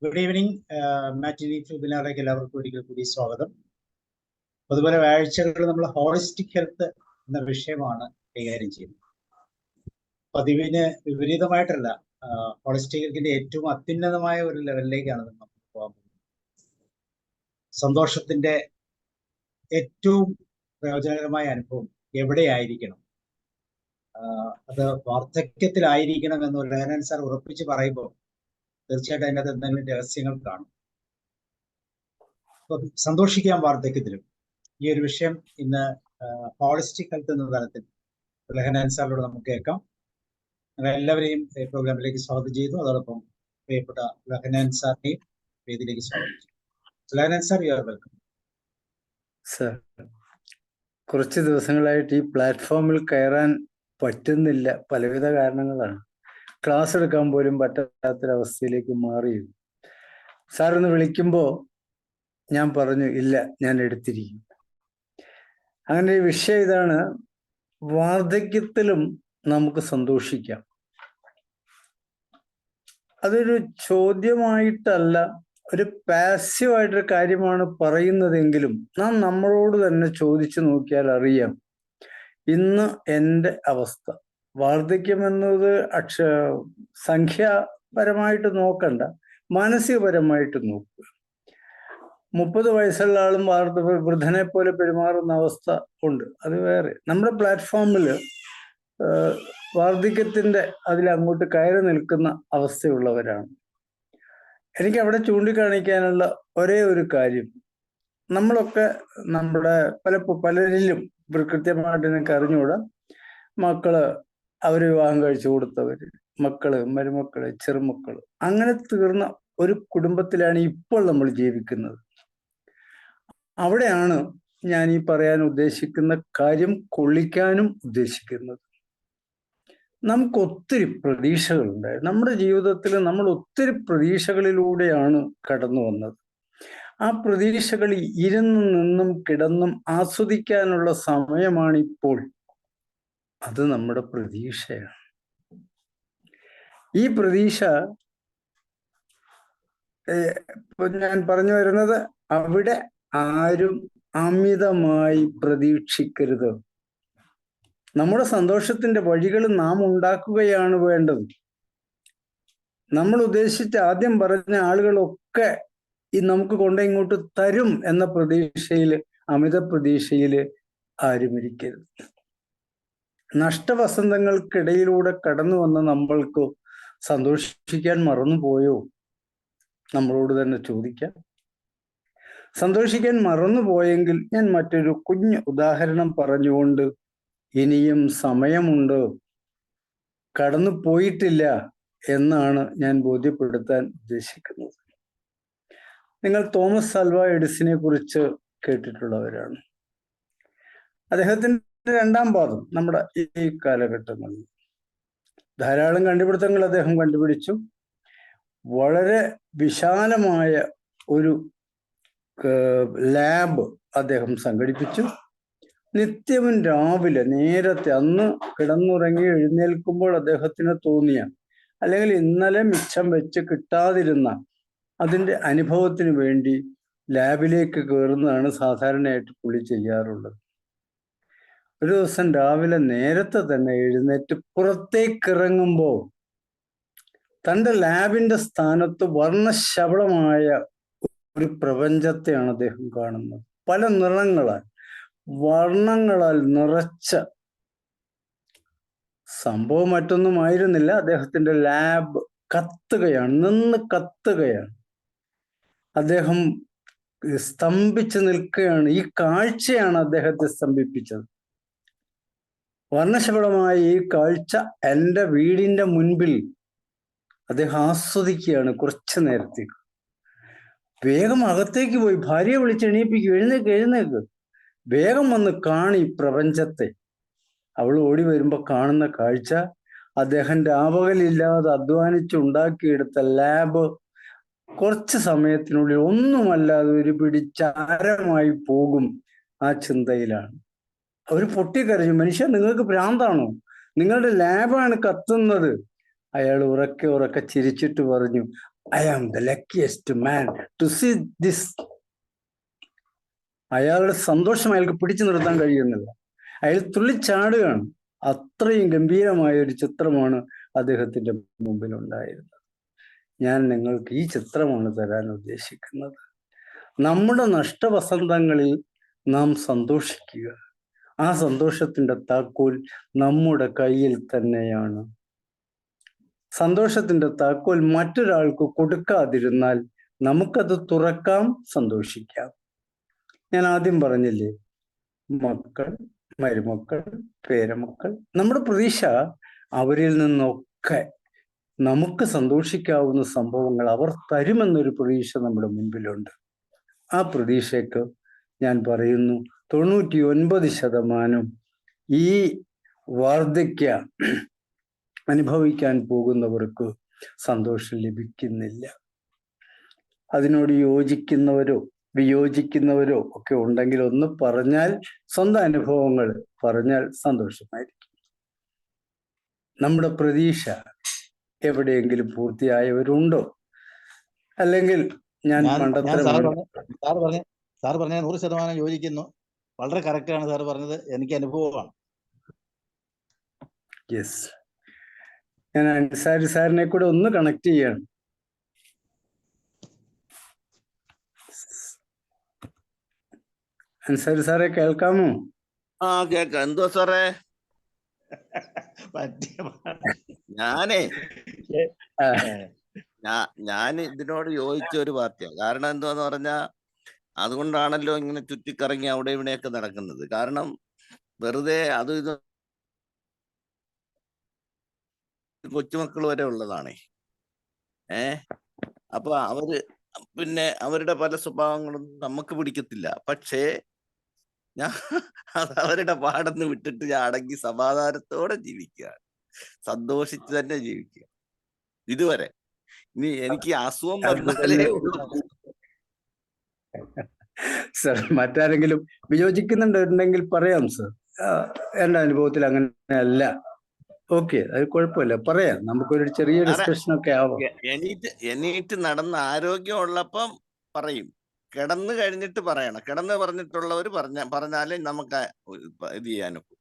Good evening. മാറ്റിനി വെബിനാറിലേക്ക് എല്ലാവർക്കും ഒരിക്കൽ കൂടി സ്വാഗതം. അതുപോലെ ആഴ്ചകളിൽ നമ്മൾ ഹോളിസ്റ്റിക് ഹെൽത്ത് എന്ന വിഷയമാണ് കൈകാര്യം ചെയ്യുന്നത്. പതിവിന് വിപരീതമായിട്ടല്ല, ഹോളിസ്റ്റിക് ഹെൽത്തിന്റെ ഏറ്റവും അത്യുന്നതമായ ഒരു ലെവലിലേക്കാണ് നമ്മൾ പോകാൻ പോകുന്നത്. സന്തോഷത്തിന്റെ ഏറ്റവും പ്രയോജനകരമായ അനുഭവം എവിടെയായിരിക്കണം, അത് വാർദ്ധക്യത്തിലായിരിക്കണം എന്ന് ലഹനൻ സാർ ഉറപ്പിച്ച് പറയുമ്പോൾ തീർച്ചയായിട്ടും അതിനകത്ത് എന്തെങ്കിലും രഹസ്യങ്ങൾ കാണും. അപ്പം സന്തോഷിക്കാം വാർദ്ധക്യത്തിലും ഈ ഒരു വിഷയം ഇന്ന് ഹോളിസ്റ്റിക് ഹെൽത്ത് എന്ന തലത്തിൽ ലഹനൻ സാറിനോട് നമുക്ക് കേൾക്കാം. എല്ലാവരെയും പ്രോഗ്രാമിലേക്ക് സ്വാഗതം ചെയ്യുന്നു. അതോടൊപ്പം പ്രിയപ്പെട്ട ലഹനൻ സാറിനെയും വേദിയിലേക്ക് സ്വാഗതം ചെയ്യുന്നു. ലഹനൻ sir, you are welcome. Sir, കുറച്ച് ദിവസങ്ങളായിട്ട് ഈ പ്ലാറ്റ്ഫോമിൽ കയറാൻ പറ്റുന്നില്ല. പലവിധ കാരണങ്ങളാണ്. ക്ലാസ് എടുക്കാൻ പോലും പറ്റാത്തൊരവസ്ഥയിലേക്ക് മാറിയിരുന്നു. സാറൊന്ന് വിളിക്കുമ്പോൾ ഞാൻ പറഞ്ഞു, ഇല്ല, ഞാൻ എടുത്തിരിക്കും. അങ്ങനെ ഒരു വിഷയം ഇതാണ്: വാർദ്ധക്യത്തിലും നമുക്ക് സന്തോഷിക്കാം. അതൊരു ചോദ്യമായിട്ടല്ല, ഒരു പാസീവായിട്ടൊരു കാര്യമാണ് പറയുന്നതെങ്കിലും നാം നമ്മളോട് തന്നെ ചോദിച്ചു നോക്കിയാൽ അറിയാം ഇന്ന് എൻ്റെ അവസ്ഥ. വാർദ്ധക്യം എന്നത് സംഖ്യാപരമായിട്ട് നോക്കണ്ട, മാനസികപരമായിട്ട് നോക്കുക. 30 വയസ്സുള്ള ആളും വൃദ്ധനെ പോലെ പെരുമാറുന്ന അവസ്ഥ ഉണ്ട്, അത് വേറെ. നമ്മുടെ പ്ലാറ്റ്ഫോമിൽ വാർദ്ധക്യത്തിന്റെ അതിലങ്ങോട്ട് കയറി നിൽക്കുന്ന അവസ്ഥയുള്ളവരാണ്. എനിക്ക് അവിടെ ചൂണ്ടിക്കാണിക്കാനുള്ള ഒരേ ഒരു കാര്യം, നമ്മളൊക്കെ നമ്മുടെ പലരിലും കൃത്യമായിട്ട് എനിക്ക് അറിഞ്ഞുകൂടാ, മക്കള് അവര് വിവാഹം കഴിച്ചു കൊടുത്തവര്, മക്കള്, മരുമക്കള്, ചെറുമക്കള്, അങ്ങനെ തീർന്ന ഒരു കുടുംബത്തിലാണ് ഇപ്പോൾ നമ്മൾ ജീവിക്കുന്നത്. അവിടെയാണ് ഞാൻ ഈ പറയാൻ ഉദ്ദേശിക്കുന്ന കാര്യം കൊള്ളിക്കാനും ഉദ്ദേശിക്കുന്നത്. നമുക്ക് ഒത്തിരി പ്രതീക്ഷകളുണ്ടായി നമ്മുടെ ജീവിതത്തിൽ. നമ്മൾ ഒത്തിരി പ്രതീക്ഷകളിലൂടെയാണ് കടന്നു വന്നത്. ആ പ്രതീക്ഷകൾ ഇരുന്നും നിന്നും കിടന്നും ആസ്വദിക്കാനുള്ള സമയമാണിപ്പോൾ. അത് നമ്മുടെ പ്രതീക്ഷയാണ്. ഈ പ്രതീക്ഷ, ഞാൻ പറഞ്ഞു വരുന്നത്, അവിടെ ആരും അമിതമായി പ്രതീക്ഷിക്കരുത്. നമ്മുടെ സന്തോഷത്തിന്റെ വഴികൾ നാം ഉണ്ടാക്കുകയാണ് വേണ്ടത്. നമ്മൾ ഉദ്ദേശിച്ച ആദ്യം പറഞ്ഞ ആളുകളൊക്കെ ഈ നമുക്ക് ഇങ്ങോട്ട് തരും എന്ന പ്രതീക്ഷയിൽ, അമിത പ്രതീക്ഷയിൽ ആരും ഇരിക്കരുത്. നഷ്ടവസന്തങ്ങൾക്കിടയിലൂടെ കടന്നു വന്ന നമ്മൾക്ക് സന്തോഷിക്കാൻ മറന്നുപോയോ? നമ്മളോട് തന്നെ ചോദിക്കാം. സന്തോഷിക്കാൻ മറന്നുപോയെങ്കിൽ ഞാൻ മറ്റൊരു കുഞ്ഞു ഉദാഹരണം പറഞ്ഞുകൊണ്ട്, ഇനിയും സമയമുണ്ട്, കടന്നു പോയിട്ടില്ല എന്നാണ് ഞാൻ ബോധ്യപ്പെടുത്താൻ ഉദ്ദേശിക്കുന്നത്. നിങ്ങൾ തോമസ് ആൽവാ എഡിസനെ കുറിച്ച് കേട്ടിട്ടുള്ളവരാണ്. അദ്ദേഹത്തിന്റെ രണ്ടാം പാദം നമ്മുടെ ഈ കാലഘട്ടങ്ങളിൽ ധാരാളം കണ്ടുപിടുത്തങ്ങൾ അദ്ദേഹം കണ്ടുപിടിച്ചു. വളരെ വിശാലമായ ഒരു ലാബ് അദ്ദേഹം സംഘടിപ്പിച്ചു. നിത്യവും രാവിലെ നേരത്തെ, അന്ന് കിടന്നുറങ്ങി എഴുന്നേൽക്കുമ്പോൾ അദ്ദേഹത്തിന് തോന്നിയ, അല്ലെങ്കിൽ ഇന്നലെ മിച്ചം വെച്ച് കിട്ടാതിരുന്ന അതിൻ്റെ അനുഭവത്തിന് വേണ്ടി ലാബിലേക്ക് കയറുന്നതാണ് സാധാരണയായിട്ട് പുള്ളി ചെയ്യാറുള്ളത്. ഒരു ദിവസം രാവിലെ നേരത്തെ തന്നെ എഴുന്നേറ്റ് പുറത്തേക്കിറങ്ങുമ്പോൾ തൻ്റെ ലാബിന്റെ സ്ഥാനത്ത് വർണ്ണശബളമായ ഒരു പ്രപഞ്ചത്തെയാണ് അദ്ദേഹം കാണുന്നത്. പല വർണ്ണങ്ങളാൽ നിറച്ച സംഭവം മറ്റൊന്നും ആയിരുന്നില്ല. അദ്ദേഹത്തിന്റെ ലാബ് നിന്ന് കത്തുകയാണ്. അദ്ദേഹം സ്തംഭിച്ചു നിൽക്കുകയാണ്. ഈ കാഴ്ചയാണ് അദ്ദേഹത്തെ സ്തംഭിപ്പിച്ചത്. വർണ്ണശബളമായ ഈ കാഴ്ച എൻ്റെ വീടിന്റെ മുൻപിൽ അദ്ദേഹം ആസ്വദിക്കുകയാണ്. കുറച്ചു നേരത്തേക്ക് വേഗം അകത്തേക്ക് പോയി ഭാര്യയെ വിളിച്ച് എണീപ്പിക്കും, എഴുന്നേക്ക്, വേഗം വന്ന് കാണി പ്രപഞ്ചത്തെ. അവൾ ഓടി വരുമ്പോൾ കാണുന്ന കാഴ്ച, അദ്ദേഹം രാപകലില്ലാതെ അധ്വാനിച്ചുണ്ടാക്കിയെടുത്ത ലാബ് കുറച്ച് സമയത്തിനുള്ളിൽ ഒന്നുമല്ലാതെ ഒരു പിടിച്ചാരമായി പോകും. ആ ചിന്തയിലാണ് അവർ പൊട്ടിക്കരഞ്ഞു. മനുഷ്യ, നിങ്ങൾക്ക് ഭ്രാന്താണോ? നിങ്ങളുടെ ലാബാണ് കത്തുന്നത്. അയാൾ ഉറക്കെ ചിരിച്ചിട്ട് പറഞ്ഞു, I am the luckiest man to see this. അയാളുടെ സന്തോഷം അയാൾക്ക് പിടിച്ചു നിർത്താൻ കഴിയുന്നില്ല. അയാൾ തുള്ളിച്ചാടുകയാണ്. അത്രയും ഗംഭീരമായ ഒരു ചിത്രമാണ് അദ്ദേഹത്തിന്റെ മുമ്പിൽ ഉണ്ടായിരുന്നത്. ഞാൻ നിങ്ങൾക്ക് ഈ ചിത്രമാണ് തരാൻ ഉദ്ദേശിക്കുന്നത്. നമ്മുടെ നഷ്ടവസന്തങ്ങളിൽ നാം സന്തോഷിക്കുക. ആ സന്തോഷത്തിന്റെ താക്കോൽ നമ്മുടെ കയ്യിൽ തന്നെയാണ്. സന്തോഷത്തിന്റെ താക്കോൽ മറ്റൊരാൾക്ക് കൊടുക്കാതിരുന്നാൽ നമുക്കത് തുറക്കാം, സന്തോഷിക്കാം. ഞാൻ ആദ്യം പറഞ്ഞില്ലേ, മക്കൾ, മരുമക്കൾ, പേരമക്കൾ, നമ്മുടെ പ്രതീക്ഷ അവരിൽ നിന്നൊക്കെ നമുക്ക് സന്തോഷിക്കാവുന്ന സംഭവങ്ങൾ അവർ തരുമെന്നൊരു പ്രതീക്ഷ നമ്മുടെ മുൻപിലുണ്ട്. ആ പ്രതീക്ഷയ്ക്ക് ഞാൻ പറയുന്നു 99% ഈ വാർദ്ധക്യ അനുഭവിക്കാൻ പോകുന്നവർക്ക് സന്തോഷം ലഭിക്കുന്നില്ല. അതിനോട് യോജിക്കുന്നവരോ വിയോജിക്കുന്നവരോ ഒക്കെ ഉണ്ടെങ്കിൽ ഒന്ന് പറഞ്ഞാൽ, സ്വന്തം അനുഭവങ്ങൾ പറഞ്ഞാൽ സന്തോഷമായിരിക്കും. നമ്മുടെ പ്രതീക്ഷ എവിടെയെങ്കിലും പൂർത്തിയായവരുണ്ടോ? അല്ലെങ്കിൽ ഞാൻ സാർ പറഞ്ഞ 100% യോജിക്കുന്നു. വളരെ കറക്റ്റാണ് സാർ പറഞ്ഞത്. എനിക്ക് അനുഭവമാണ്. യെസ്, ഞാൻ അൻസാരി സാറിനെ കൂടെ ഒന്ന് കണക്ട് ചെയ്യാണ്. അൻസാരി സാറെ കേൾക്കാമോ? ആ കേക്കാം. എന്തോ സാറേ? ഞാൻ ഇതിനോട് യോജിച്ച ഒരു പാർട്ടിയാണ്. കാരണം എന്താന്ന് പറഞ്ഞാ, അതുകൊണ്ടാണല്ലോ ഇങ്ങനെ ചുറ്റിക്കറങ്ങി അവിടെ ഇവിടെയൊക്കെ നടക്കുന്നത്. കാരണം വെറുതെ ഇത് കൊച്ചുമക്കൾ വരെ ഉള്ളതാണേ. അപ്പൊ പിന്നെ അവരുടെ പല സ്വഭാവങ്ങളും നമുക്ക് പിടിക്കത്തില്ല. പക്ഷേ അത് അവരുടെ പാടന്ന് വിട്ടിട്ട് ഞാൻ അടങ്ങി സമാധാനത്തോടെ ജീവിക്കുക, സന്തോഷിച്ച് തന്നെ ജീവിക്കുക ഇതുവരെ. ഇനി എനിക്ക് അസുഖം വന്നാലേ ഉള്ളൂ. സർ, മറ്റാരെങ്കിലും വിയോജിക്കുന്നുണ്ടെങ്കിൽ പറയാം സർ. എന്റെ അനുഭവത്തിൽ അങ്ങനെ അല്ല. ഓക്കെ, അത് കുഴപ്പമില്ല, പറയാം. നമുക്കൊരു ചെറിയ ഡിസ്കഷൻ ഒക്കെ ആവാം. എണീറ്റ് നടന്ന ആരോഗ്യം ഉള്ളപ്പം പറയും, കിടന്നു കഴിഞ്ഞിട്ട് പറയണം. കിടന്ന് പറഞ്ഞിട്ടുള്ളവർ പറഞ്ഞാലേ നമുക്ക് ഇത് ചെയ്യാനൊക്കെ.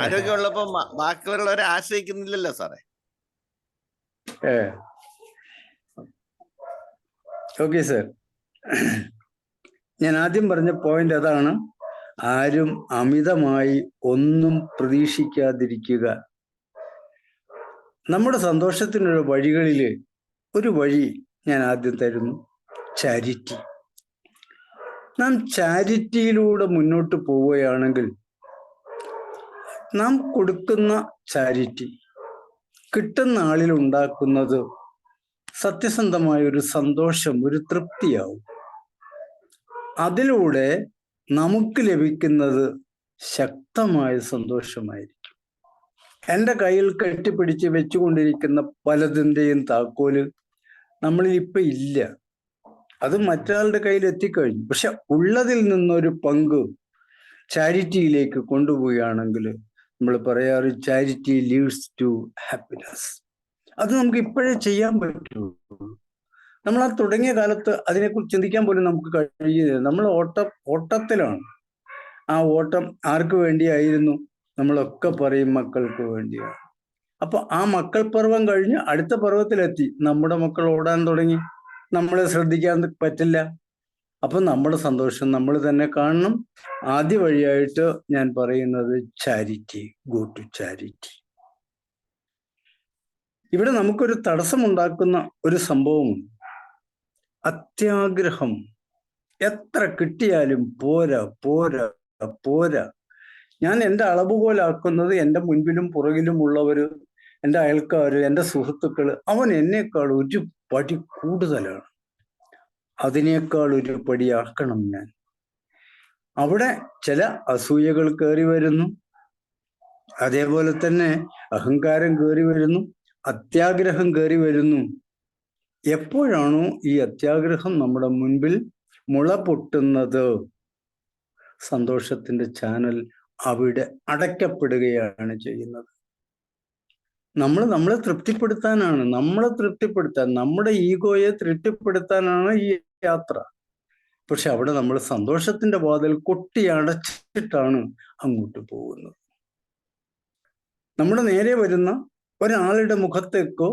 ആരോഗ്യമുള്ളപ്പോ ബാക്കിയുള്ളവരെ ആശ്രയിക്കുന്നില്ലല്ലോ സാറേ. ഓക്കെ സർ, ഞാൻ ആദ്യം പറഞ്ഞ പോയിന്റ് അതാണ്. ആരും അമിതമായി ഒന്നും പ്രതീക്ഷിക്കാതിരിക്കുക. നമ്മുടെ സന്തോഷത്തിനുള്ള വഴികളിൽ ഒരു വഴി ഞാൻ ആദ്യം തരുന്നു, ചാരിറ്റി. നാം ചാരിറ്റിയിലൂടെ മുന്നോട്ട് പോവുകയാണെങ്കിൽ നാം കൊടുക്കുന്ന ചാരിറ്റി കിട്ടുന്ന ആളിൽ ഉണ്ടാക്കുന്നത് സത്യസന്ധമായ ഒരു സന്തോഷം, ഒരു തൃപ്തിയാവും. അതിലൂടെ നമുക്ക് ലഭിക്കുന്നത് ശക്തമായ സന്തോഷമായിരിക്കും. എൻ്റെ കയ്യിൽ കെട്ടിപ്പിടിച്ച് വെച്ചുകൊണ്ടിരിക്കുന്ന പലതിൻ്റെയും താക്കോല് നമ്മളിൽ ഇപ്പം ഇല്ല, അത് മറ്റൊരാളുടെ കയ്യിൽ എത്തിക്കഴിഞ്ഞു. പക്ഷെ ഉള്ളതിൽ നിന്നൊരു പങ്ക് ചാരിറ്റിയിലേക്ക് കൊണ്ടുപോവുകയാണെങ്കിൽ നമ്മൾ പറയാറ് ചാരിറ്റി ലീഡ്സ് ടു ഹാപ്പിനെസ്. അത് നമുക്ക് ഇപ്പോഴേ ചെയ്യാൻ പറ്റുള്ളൂ. നമ്മൾ ആ തുടങ്ങിയ കാലത്ത് അതിനെക്കുറിച്ച് ചിന്തിക്കാൻ പോലും നമുക്ക് കഴിയുന്നില്ല. നമ്മൾ ഓട്ടത്തിലാണ്. ആ ഓട്ടം ആർക്ക് വേണ്ടിയായിരുന്നു? നമ്മളൊക്കെ പറയും മക്കൾക്ക് വേണ്ടിയാണ്. അപ്പൊ ആ മക്കൾ പർവ്വം കഴിഞ്ഞ് അടുത്ത പർവ്വത്തിലെത്തി. നമ്മുടെ മക്കൾ ഓടാൻ തുടങ്ങി, നമ്മളെ ശ്രദ്ധിക്കാൻ പറ്റില്ല. അപ്പൊ നമ്മുടെ സന്തോഷം നമ്മൾ തന്നെ കാണണം. ആദ്യ വഴിയായിട്ട് ഞാൻ പറയുന്നത് ചാരിറ്റി, ഗോ ടു ചാരിറ്റി. ഇവിടെ നമുക്കൊരു തടസ്സമുണ്ടാക്കുന്ന ഒരു സംഭവമുണ്ട്, അത്യാഗ്രഹം. എത്ര കിട്ടിയാലും പോരാ പോരാ പോരാ. ഞാൻ എൻ്റെ അളവുകോലാക്കുന്നത് എൻ്റെ മുൻപിലും പുറകിലും ഉള്ളവര്, എൻ്റെ അയൽക്കാര്, എൻ്റെ സുഹൃത്തുക്കള്. അവൻ എന്നേക്കാൾ ഒരു പടി കൂടുതലാണ്, അതിനേക്കാൾ ഒരു പടിയാക്കണം ഞാൻ. അവിടെ ചില അസൂയകൾ കയറി വരുന്നു, അതേപോലെ തന്നെ അഹങ്കാരം കയറി വരുന്നു, അത്യാഗ്രഹം കയറി വരുന്നു. എപ്പോഴാണോ ഈ അത്യാഗ്രഹം നമ്മുടെ മുൻപിൽ മുള പൊട്ടുന്നത്, സന്തോഷത്തിന്റെ ചാനൽ അവിടെ അടയ്ക്കപ്പെടുകയാണ് ചെയ്യുന്നത്. നമ്മളെ തൃപ്തിപ്പെടുത്താനാണ്, നമ്മുടെ ഈഗോയെ തൃപ്തിപ്പെടുത്താനാണ് ഈ യാത്ര. പക്ഷെ അവിടെ നമ്മൾ സന്തോഷത്തിന്റെ വാതിൽ കൊട്ടി അടച്ചിട്ടാണ് അങ്ങോട്ട് പോകുന്നത്. നമ്മുടെ നേരെ വരുന്ന ഒരാളുടെ മുഖത്തേക്കോ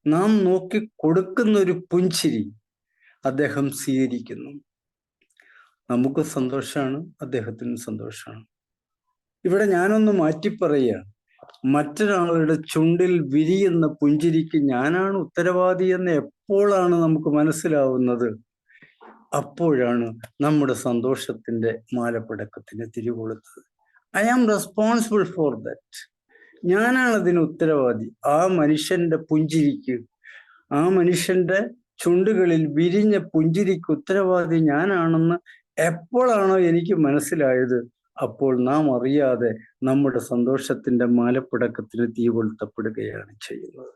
നാം നോക്കി കൊടുക്കുന്ന ഒരു പുഞ്ചിരി അദ്ദേഹം സ്വീകരിക്കുന്നു. നമുക്ക് സന്തോഷമാണ്, അദ്ദേഹത്തിന് സന്തോഷമാണ്. ഇവിടെ ഞാനൊന്ന് മാറ്റിപ്പറയുകയാണ്. മറ്റൊരാളുടെ ചുണ്ടിൽ വിരിയുന്ന പുഞ്ചിരിക്ക് ഞാനാണ് ഉത്തരവാദി എന്ന് എപ്പോഴാണ് നമുക്ക് മനസ്സിലാവുന്നത്? അപ്പോഴാണ് നമ്മുടെ സന്തോഷത്തിന്റെ മാലപ്പടക്കത്തിന് തിരികൊളുത്തത്. I am responsible for that. ഞാനാണ് അതിന് ഉത്തരവാദി. ആ മനുഷ്യന്റെ പുഞ്ചിരിക്ക്, ആ മനുഷ്യന്റെ ചുണ്ടുകളിൽ വിരിഞ്ഞ പുഞ്ചിരിക്ക് ഉത്തരവാദി ഞാനാണെന്ന് എപ്പോഴാണോ എനിക്ക് മനസ്സിലായത്, അപ്പോൾ നാം അറിയാതെ നമ്മുടെ സന്തോഷത്തിന്റെ മാലപ്പടക്കത്തിന് തീ കൊളുത്തപ്പെടുകയാണ് ചെയ്യുന്നത്.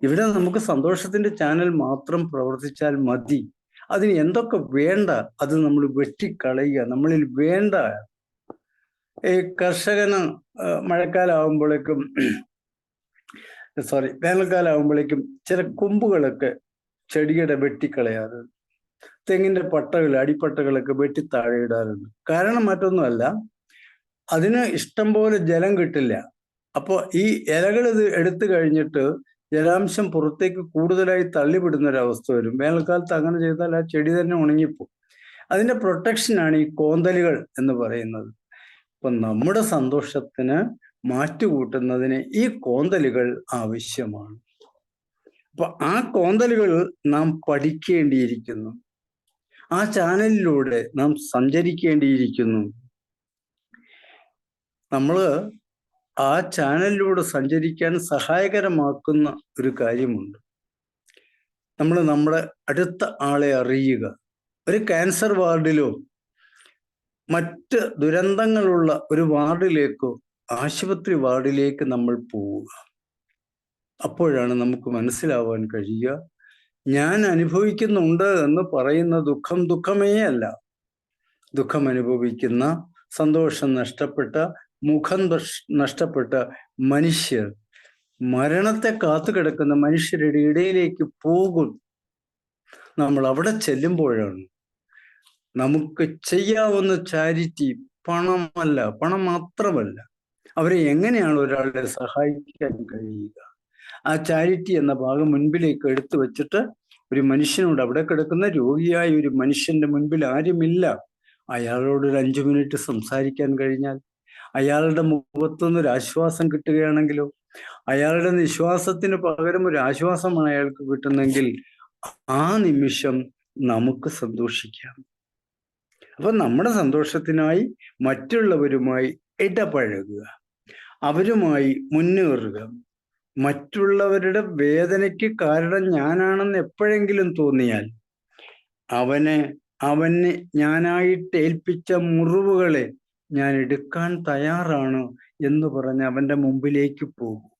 ഇവിടെ നമുക്ക് സന്തോഷത്തിന്റെ ചാനൽ മാത്രം പ്രവർത്തിച്ചാൽ മതി. അതിന് എന്തൊക്കെ വേണ്ട അത് നമ്മൾ വെട്ടിക്കളയുക. നമ്മളിൽ വേണ്ട ഈ കർഷകന് മഴക്കാലാവുമ്പോഴേക്കും വേനൽക്കാലാവുമ്പോഴേക്കും ചില കൊമ്പുകളൊക്കെ ചെടിയുടെ വെട്ടിക്കളയാറുണ്ട്. തെങ്ങിന്റെ പട്ടകൾ, അടിപ്പട്ടകളൊക്കെ വെട്ടി താഴെ ഇടാറുണ്ട്. കാരണം മറ്റൊന്നുമല്ല, അതിന് ഇഷ്ടം പോലെ ജലം കിട്ടില്ല. അപ്പോൾ ഈ ഇലകൾ ഇത് എടുത്തു കഴിഞ്ഞിട്ട് ജലാംശം പുറത്തേക്ക് കൂടുതലായി തള്ളിവിടുന്ന ഒരവസ്ഥ വരും. വേനൽക്കാലത്ത് അങ്ങനെ ചെയ്താൽ ആ ചെടി തന്നെ ഉണങ്ങിപ്പോകും. അതിന്റെ പ്രൊട്ടക്ഷനാണ് ഈ കോന്തലുകൾ എന്ന് പറയുന്നത്. അപ്പൊ നമ്മുടെ സന്തോഷത്തിന് മാറ്റുകൂട്ടുന്നതിന് ഈ കോന്തലുകൾ ആവശ്യമാണ്. അപ്പൊ ആ കോന്തലുകൾ നാം പഠിക്കേണ്ടിയിരിക്കുന്നു. ആ ചാനലിലൂടെ നാം സഞ്ചരിക്കേണ്ടിയിരിക്കുന്നു. നമ്മള് ആ ചാനലിലൂടെ സഞ്ചരിക്കാൻ സഹായകരമാക്കുന്ന ഒരു കാര്യമുണ്ട്. നമ്മൾ നമ്മുടെ അടുത്ത ആളെ അറിയുക. ഒരു ക്യാൻസർ വാർഡിലോ മറ്റ് ദുരന്തങ്ങളുള്ള ഒരു വാർഡിലേക്കോ ആശുപത്രി വാർഡിലേക്ക് നമ്മൾ പോവുക. അപ്പോഴാണ് നമുക്ക് മനസ്സിലാവാൻ കഴിയുക, ഞാൻ അനുഭവിക്കുന്നുണ്ട് എന്ന് പറയുന്ന ദുഃഖം ദുഃഖമേ അല്ല. ദുഃഖം അനുഭവിക്കുന്ന, സന്തോഷം നഷ്ടപ്പെട്ട, മുഖം നഷ്ടപ്പെട്ട മനുഷ്യർ, മരണത്തെ കാത്തു കിടക്കുന്ന മനുഷ്യരുടെ ഇടയിലേക്ക് പോകും. നമ്മൾ അവിടെ ചെല്ലുമ്പോഴാണ് നമുക്ക് ചെയ്യാവുന്ന ചാരിറ്റി പണം മാത്രമല്ല, അവരെ എങ്ങനെയാണ് ഒരാളെ സഹായിക്കാൻ കഴിയുക. ആ ചാരിറ്റി എന്ന ഭാഗം മുൻപിലേക്ക് എടുത്തു വെച്ചിട്ട് ഒരു മനുഷ്യനോട്, അവിടെ കിടക്കുന്ന രോഗിയായ ഒരു മനുഷ്യന്റെ മുൻപിൽ ആരുമില്ല, അയാളോട് ഒരു 5 മിനിറ്റ് സംസാരിക്കാൻ കഴിഞ്ഞാൽ, അയാളുടെ മുഖത്തുനിന്ന് ഒരു ആശ്വാസം കിട്ടുകയാണെങ്കിലോ, അയാളുടെ നിശ്വാസത്തിന് പകരം ഒരു ആശ്വാസമാണ് അയാൾക്ക് കിട്ടുന്നെങ്കിൽ ആ നിമിഷം നമുക്ക് സന്തോഷിക്കാം. അപ്പൊ നമ്മുടെ സന്തോഷത്തിനായി മറ്റുള്ളവരുമായി ഇടപഴകുക, അവരുമായി മുന്നേറുക. മറ്റുള്ളവരുടെ വേദനയ്ക്ക് കാരണം ഞാനാണെന്ന് എപ്പോഴെങ്കിലും തോന്നിയാൽ അവന് ഞാനായിട്ട് ഏൽപ്പിച്ച മുറിവുകളെ ഞാൻ എടുക്കാൻ തയ്യാറാണ് എന്ന് പറഞ്ഞ് അവന്റെ മുമ്പിലേക്ക് പോകും.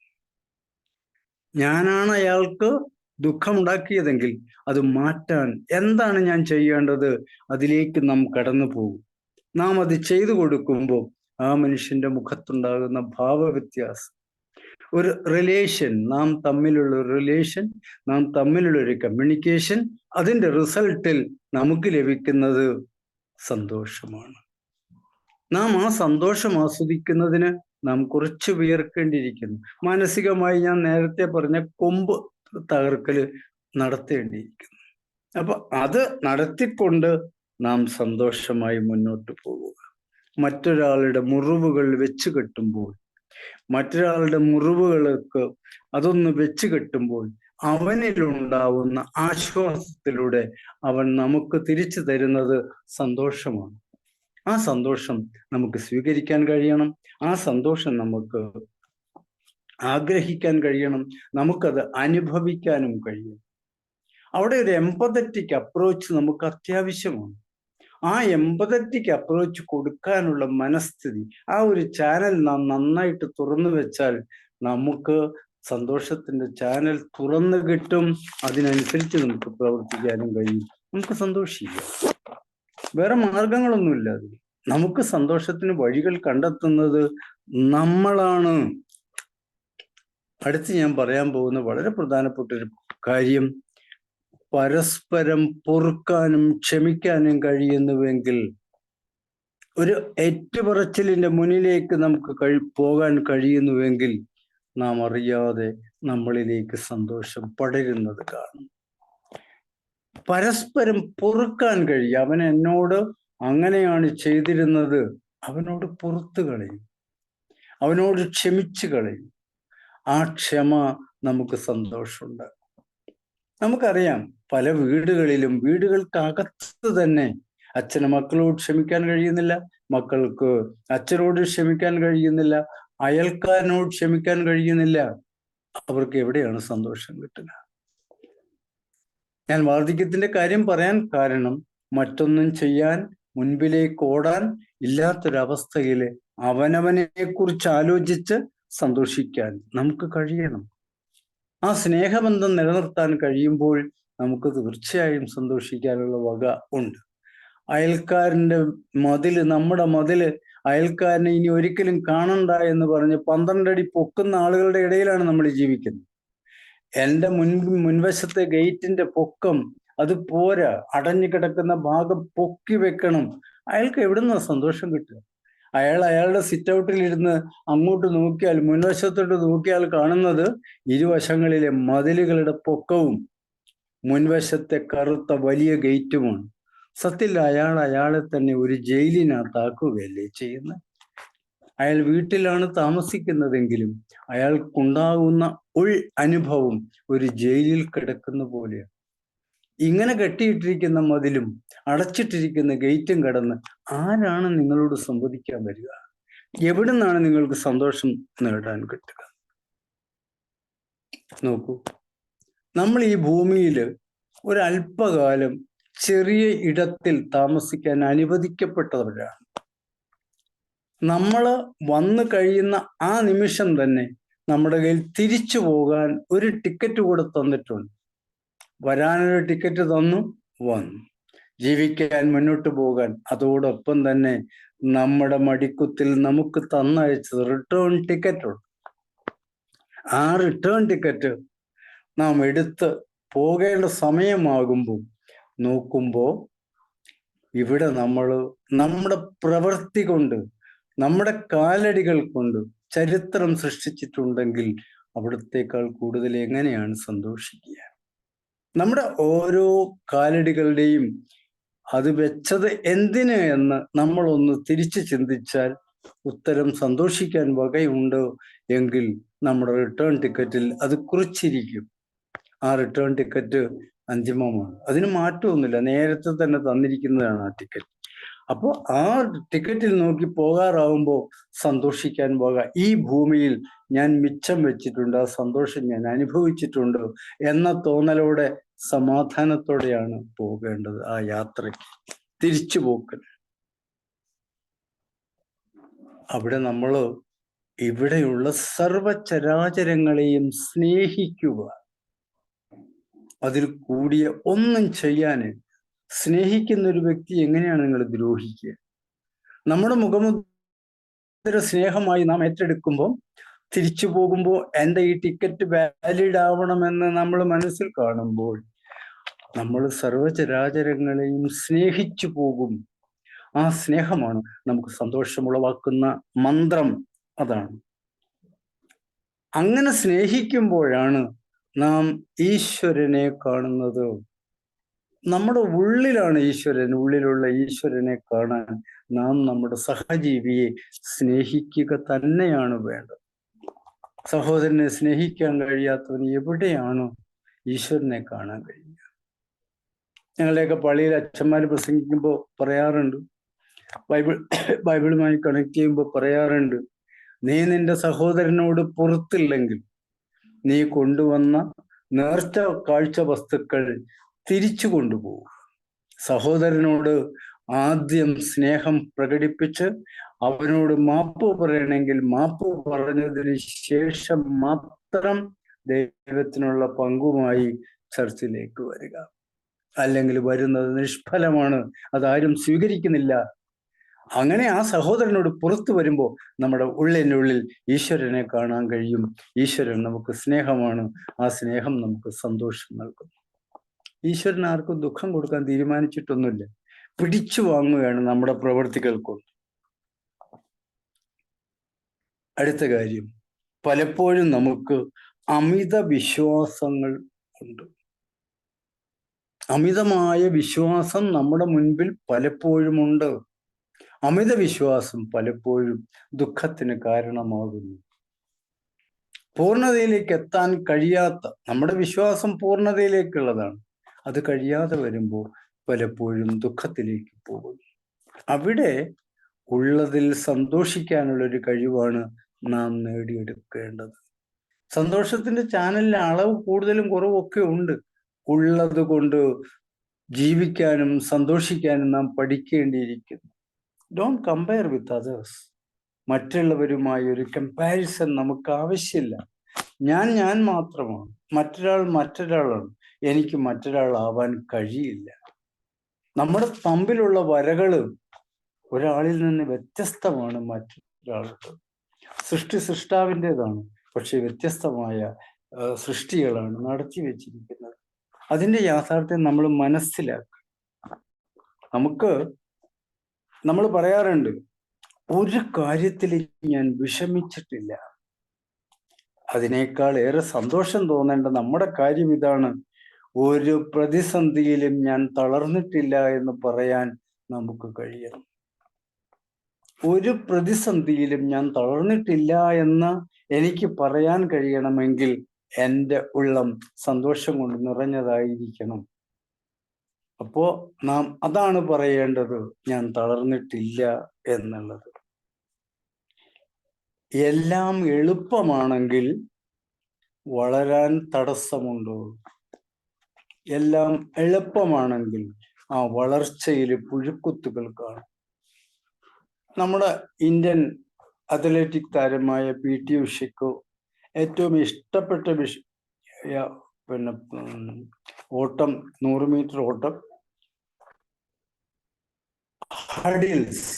ഞാനാണ് അയാൾക്ക് ദുഃഖമുണ്ടാക്കിയതെങ്കിൽ അത് മാറ്റാൻ എന്താണ് ഞാൻ ചെയ്യേണ്ടത്, അതിലേക്ക് നാം കടന്നു പോകും. നാം അത് ചെയ്തു കൊടുക്കുമ്പോൾ ആ മനുഷ്യന്റെ മുഖത്തുണ്ടാകുന്ന ഭാവവ്യത്യാസം, ഒരു റിലേഷൻ, നാം തമ്മിലുള്ള ഒരു കമ്മ്യൂണിക്കേഷൻ, അതിൻ്റെ റിസൾട്ടിൽ നമുക്ക് ലഭിക്കുന്നത് സന്തോഷമാണ്. നാം ആ സന്തോഷം ആസ്വദിക്കുന്നതിന് നാം കുറച്ച് വിയർക്കേണ്ടിയിരിക്കുന്നു. മാനസികമായി ഞാൻ നേരത്തെ പറഞ്ഞ കൊമ്പ് തകർക്കല് നടത്തേണ്ടിയിരിക്കുന്നു. അപ്പൊ അത് നടത്തിക്കൊണ്ട് നാം സന്തോഷമായി മുന്നോട്ട് പോവുക. മറ്റൊരാളുടെ മുറിവുകൾ വെച്ച് കെട്ടുമ്പോൾ, മറ്റൊരാളുടെ മുറിവുകൾക്ക് അതൊന്ന് വെച്ച് കെട്ടുമ്പോൾ അവനിലുണ്ടാവുന്ന ആശ്വാസത്തിലൂടെ അവൻ നമുക്ക് തിരിച്ചു തരുന്നത് സന്തോഷമാണ്. ആ സന്തോഷം നമുക്ക് സ്വീകരിക്കാൻ കഴിയണം. ആ സന്തോഷം നമുക്ക് ആഗ്രഹിക്കാൻ കഴിയണം. നമുക്കത് അനുഭവിക്കാനും കഴിയും. അവിടെ ഒരു എംപതറ്റിക് അപ്രോച്ച് നമുക്ക് അത്യാവശ്യമാണ്. ആ എംപതറ്റിക് അപ്രോച്ച് കൊടുക്കാനുള്ള മനസ്ഥിതി, ആ ഒരു ചാനൽ നാം നന്നായിട്ട് തുറന്നു വെച്ചാൽ നമുക്ക് സന്തോഷത്തിന്റെ ചാനൽ തുറന്നു കിട്ടും. അതിനനുസരിച്ച് നമുക്ക് പ്രവർത്തിക്കാനും കഴിയും. നമുക്ക് സന്തോഷിക്കാം. വേറെ മാർഗങ്ങളൊന്നുമില്ല. നമുക്ക് സന്തോഷത്തിന് വഴികൾ കണ്ടെത്തുന്നത് നമ്മളാണ്. അടുത്ത് ഞാൻ പറയാൻ പോകുന്ന വളരെ പ്രധാനപ്പെട്ട ഒരു കാര്യം, പരസ്പരം പൊറുക്കാനും ക്ഷമിക്കാനും കഴിയുന്നുവെങ്കിൽ ഒരു ഏറ്റുപറച്ചിലിന്റെ മുന്നിലേക്ക് നമുക്ക് പോകാൻ കഴിയുന്നുവെങ്കിൽ നാം അറിയാതെ നമ്മളിലേക്ക് സന്തോഷം പടരുന്നത് കാണും. പരസ്പരം പൊറുക്കാൻ കഴിയും. അവൻ എന്നോട് അങ്ങനെയാണ് ചെയ്തിരുന്നത്, അവനോട് പൊറുത്തു കളയും, അവനോട് ക്ഷമിച്ചു കളയും. ആ ക്ഷമ നമുക്ക് സന്തോഷമുണ്ട്. നമുക്കറിയാം, പല വീടുകൾക്കകത്ത് തന്നെ അച്ഛന് മക്കളോട് ക്ഷമിക്കാൻ കഴിയുന്നില്ല, മക്കൾക്ക് അച്ഛനോട് ക്ഷമിക്കാൻ കഴിയുന്നില്ല, അയൽക്കാരനോട് ക്ഷമിക്കാൻ കഴിയുന്നില്ല. അവർക്ക് എവിടെയാണ് സന്തോഷം കിട്ടുക? ഞാൻ വാർദ്ധക്യത്തിന്റെ കാര്യം പറയാൻ കാരണം, മറ്റൊന്നും ചെയ്യാൻ മുൻപിലേക്ക് ഓടാൻ ഇല്ലാത്തൊരവസ്ഥയിൽ അവനവനെ കുറിച്ച് ആലോചിച്ച് സന്തോഷിക്കാൻ നമുക്ക് കഴിയണം. ആ സ്നേഹബന്ധം നിലനിർത്താൻ കഴിയുമ്പോൾ നമുക്ക് തീർച്ചയായും സന്തോഷിക്കാനുള്ള വക ഉണ്ട്. അയൽക്കാരന്റെ നമ്മുടെ മതില് അയൽക്കാരനെ ഇനി ഒരിക്കലും കാണണ്ട എന്ന് പറഞ്ഞ് 12 അടി പൊക്കുന്ന ആളുകളുടെ ഇടയിലാണ് നമ്മൾ ജീവിക്കുന്നത്. എൻ്റെ മുൻവശത്തെ ഗേറ്റിന്റെ പൊക്കം അത് പോരാ, അടഞ്ഞു കിടക്കുന്ന ഭാഗം പൊക്കി വെക്കണം. അയാൾക്ക് എവിടുന്ന സന്തോഷം കിട്ടുക? അയാളുടെ സിറ്റ് ഔട്ടിൽ ഇരുന്ന് അങ്ങോട്ട് നോക്കിയാൽ, മുൻവശത്തോട്ട് നോക്കിയാൽ കാണുന്നത് ഇരുവശങ്ങളിലെ മതിലുകളുടെ പൊക്കവും മുൻവശത്തെ കറുത്ത വലിയ ഗേറ്റുമാണ്. സത്യത്തിൽ അയാളെ തന്നെ ഒരു ജയിലിനകത്താക്കുകയല്ലേ ചെയ്യുന്നത്? അയാൾ വീട്ടിലാണ് താമസിക്കുന്നതെങ്കിലും അയാൾക്കുണ്ടാകുന്ന അനുഭവം ഒരു ജയിലിൽ കിടക്കുന്ന പോലെയാണ്. ഇങ്ങനെ കെട്ടിയിട്ടിരിക്കുന്ന മതിലും അടച്ചിട്ടിരിക്കുന്ന ഗേറ്റും കടന്ന് ആരാണ് നിങ്ങളോട് സംവദിക്കാൻ വരിക? എവിടെ നിന്നാണ് നിങ്ങൾക്ക് സന്തോഷം നേടാൻ കിട്ടുക? നോക്കൂ, നമ്മൾ ഈ ഭൂമിയിൽ ഒരല്പകാലം ചെറിയ ഇടത്തിൽ താമസിക്കാൻ അനുവദിക്കപ്പെട്ടവരാണ്. നമ്മൾ വന്നു കഴിയുന്ന ആ നിമിഷം തന്നെ നമ്മുടെ കയ്യിൽ തിരിച്ചു പോകാൻ ഒരു ടിക്കറ്റ് കൂടെ തന്നിട്ടുണ്ട്. വരാനൊരു ടിക്കറ്റ് തന്നു, വന്നു. ജീവിക്കാൻ, മുന്നോട്ട് പോകാൻ. അതോടൊപ്പം തന്നെ നമ്മുടെ മടിക്കുത്തിൽ നമുക്ക് തന്നയച്ചത് റിട്ടേൺ ടിക്കറ്റുണ്ട്. ആ റിട്ടേൺ ടിക്കറ്റ് നാം എടുത്ത് പോകേണ്ട സമയമാകുമ്പോൾ നോക്കുമ്പോൾ ഇവിടെ നമ്മൾ നമ്മുടെ പ്രവൃത്തി കൊണ്ട്, നമ്മുടെ കാലടികൾ കൊണ്ട് ചരിത്രം സൃഷ്ടിച്ചിട്ടുണ്ടെങ്കിൽ അവിടത്തേക്കാൾ കൂടുതൽ എങ്ങനെയാണ് സന്തോഷിക്കുക? നമ്മുടെ ഓരോ കാലടികളുടെയും അത് വെച്ചത് എന്തിന് എന്ന് നമ്മളൊന്ന് തിരിച്ചു ചിന്തിച്ചാൽ ഉത്തരം സന്തോഷിക്കാൻ വകയുണ്ട് എങ്കിൽ നമ്മുടെ റിട്ടേൺ ടിക്കറ്റിൽ അത് കുറിച്ചിരിക്കും. ആ റിട്ടേൺ ടിക്കറ്റ് അന്തിമമാണ്, അതിന് മാറ്റമൊന്നുമില്ല, നേരത്തെ തന്നെ തന്നിരിക്കുന്നതാണ് ആ ടിക്കറ്റ്. അപ്പോൾ ആ ടിക്കറ്റിൽ നോക്കി പോകാറാവുമ്പോൾ സന്തോഷിക്കാൻ വക ഈ ഭൂമിയിൽ ഞാൻ മിച്ചം വെച്ചിട്ടുണ്ട്, ആ സന്തോഷം ഞാൻ അനുഭവിച്ചിട്ടുണ്ട് എന്ന തോന്നലോടെ സമാധാനത്തോടെയാണ് പോകേണ്ടത്. ആ യാത്രയ്ക്ക് തിരിച്ചു പോക്കൽ. അവിടെ നമ്മൾ ഇവിടെയുള്ള സർവചരാചരങ്ങളെയും സ്നേഹിക്കുക, അതിൽ കൂടിയ ഒന്നും ചെയ്യാൻ. സ്നേഹിക്കുന്ന ഒരു വ്യക്തി എങ്ങനെയാണ് നിങ്ങൾ ദ്രോഹിക്കുക? നമ്മുടെ മുഖമുദ്ര സ്നേഹമായി നാം ഏറ്റെടുക്കുമ്പോൾ തിരിച്ചു പോകുമ്പോൾ എൻ്റെ ഈ ടിക്കറ്റ് വാലിഡ് ആവണമെന്ന് നമ്മൾ മനസ്സിൽ കാണുമ്പോൾ നമ്മൾ സർവചരാചരങ്ങളെയും സ്നേഹിച്ചു പോകും. ആ സ്നേഹമാണ് നമുക്ക് സന്തോഷമുളവാക്കുന്ന മന്ത്രം. അതാണ്. അങ്ങനെ സ്നേഹിക്കുമ്പോഴാണ് നാം ഈശ്വരനെ കാണുന്നത്. നമ്മുടെ ഉള്ളിലാണ് ഈശ്വരൻ. ഉള്ളിലുള്ള ഈശ്വരനെ കാണാൻ നാം നമ്മുടെ സഹജീവിയെ സ്നേഹിക്കുക തന്നെയാണ് വേണ്ടത്. സഹോദരനെ സ്നേഹിക്കാൻ കഴിയാത്തവന് എവിടെയാണ് ഈശ്വരനെ കാണാൻ കഴിയുക? ഞങ്ങളുടെയൊക്കെ പള്ളിയിൽ അച്ഛന്മാർ പ്രസംഗിക്കുമ്പോൾ പറയാറുണ്ട്, ബൈബിളുമായി കണക്ട് ചെയ്യുമ്പോൾ പറയാറുണ്ട്, നീ നിന്റെ സഹോദരനോട് പുറത്തില്ലെങ്കിൽ നീ കൊണ്ടുവന്ന നേർച്ച കാഴ്ച വസ്തുക്കൾ തിരിച്ചു കൊണ്ടുപോകും. സഹോദരനോട് ആദ്യം സ്നേഹം പ്രകടിപ്പിച്ച് അവനോട് മാപ്പ് പറയണമെങ്കിൽ മാപ്പ് പറഞ്ഞതിന് ശേഷം മാത്രം ദൈവത്തിനുള്ള പങ്കുമായി ചർച്ചിലേക്ക് വരിക. അല്ലെങ്കിൽ വരുന്നത് നിഷ്ഫലമാണ്, അതാരും സ്വീകരിക്കുന്നില്ല. അങ്ങനെ ആ സഹോദരനോട് പുറത്തു വരുമ്പോൾ നമ്മുടെ ഉള്ളിനുള്ളിൽ ഈശ്വരനെ കാണാൻ കഴിയും. ഈശ്വരൻ നമുക്ക് സ്നേഹമാണ്. ആ സ്നേഹം നമുക്ക് സന്തോഷം നൽകുന്നു. ഈശ്വരൻ ആർക്കും ദുഃഖം കൊടുക്കാൻ തീരുമാനിച്ചിട്ടൊന്നുമില്ല. പിടിച്ചു വാങ്ങുകയാണ് നമ്മുടെ പ്രവൃത്തികൾ കൊണ്ട്. അടുത്ത കാര്യം, പലപ്പോഴും നമുക്ക് അമിത വിശ്വാസങ്ങൾ ഉണ്ട്. അമിതമായ വിശ്വാസം നമ്മുടെ മുൻപിൽ പലപ്പോഴും ഉണ്ട്. അമിത വിശ്വാസം പലപ്പോഴും ദുഃഖത്തിന് കാരണമാകുന്നു. പൂർണ്ണതയിലേക്ക് എത്താൻ കഴിയാത്ത, നമ്മുടെ വിശ്വാസം പൂർണ്ണതയിലേക്കുള്ളതാണ്, അത് കഴിയാതെ വരുമ്പോൾ പലപ്പോഴും ദുഃഖത്തിലേക്ക് പോകുന്നു. അവിടെ ഉള്ളതിൽ സന്തോഷിക്കാനുള്ളൊരു കഴിവാണ് നാം നേടിയെടുക്കേണ്ടത്. സന്തോഷത്തിന്റെ ചാനലിന് അളവ് കൂടുതലും കുറവൊക്കെ ഉണ്ട്. ഉള്ളത് കൊണ്ട് ജീവിക്കാനും സന്തോഷിക്കാനും നാം പഠിക്കേണ്ടിയിരിക്കുന്നു. Don't compare with others. മറ്റുള്ളവരുമായി ഒരു കമ്പാരിസൺ നമുക്ക് ആവശ്യമില്ല. ഞാൻ മാത്രമാണ്, മറ്റൊരാളാണ്. എനിക്ക് മറ്റൊരാളാവാൻ കഴിയില്ല. നമ്മുടെ തമ്മിലുള്ള വരകള് ഒരാളിൽ നിന്ന് വ്യത്യസ്തമാണ്. മറ്റൊരാൾക്ക് സൃഷ്ടാവിൻ്റെതാണ്, പക്ഷെ വ്യത്യസ്തമായ സൃഷ്ടികളാണ് നടത്തി വെച്ചിരിക്കുന്നത്. അതിൻ്റെ യാഥാർത്ഥ്യം നമ്മൾ മനസ്സിലാക്കുക. നമ്മൾ പറയാറുണ്ട്, ഒരു കാര്യത്തിൽ ഞാൻ വിഷമിച്ചിട്ടില്ല. അതിനേക്കാൾ ഏറെ സന്തോഷം തോന്നേണ്ട നമ്മുടെ കാര്യം ഇതാണ്, ഒരു പ്രതിസന്ധിയിലും ഞാൻ തളർന്നിട്ടില്ല എന്ന് പറയാൻ നമുക്ക് കഴിയണം. ഒരു പ്രതിസന്ധിയിലും ഞാൻ തളർന്നിട്ടില്ല എന്ന് എനിക്ക് പറയാൻ കഴിയണമെങ്കിൽ എൻ്റെ ഉള്ളം സന്തോഷം കൊണ്ട് നിറഞ്ഞതായിരിക്കണം. അപ്പോ നാം അതാണ് പറയേണ്ടത്, ഞാൻ തളർന്നിട്ടില്ല എന്നുള്ളത്. എല്ലാം എളുപ്പമാണെങ്കിൽ വളരാൻ തടസ്സമുണ്ടോ? എല്ലാം എളുപ്പമാണെങ്കിൽ ആ വളർച്ചയിൽ പുഴുക്കുത്തുകൾ കാണും. നമ്മുടെ ഇന്ത്യൻ അത്ലറ്റിക് താരമായ PT ഉഷയ്ക്ക് ഏറ്റവും ഇഷ്ടപ്പെട്ട ഓട്ടം 100 മീറ്റർ ഓട്ടം, ഹഡിൽസ്.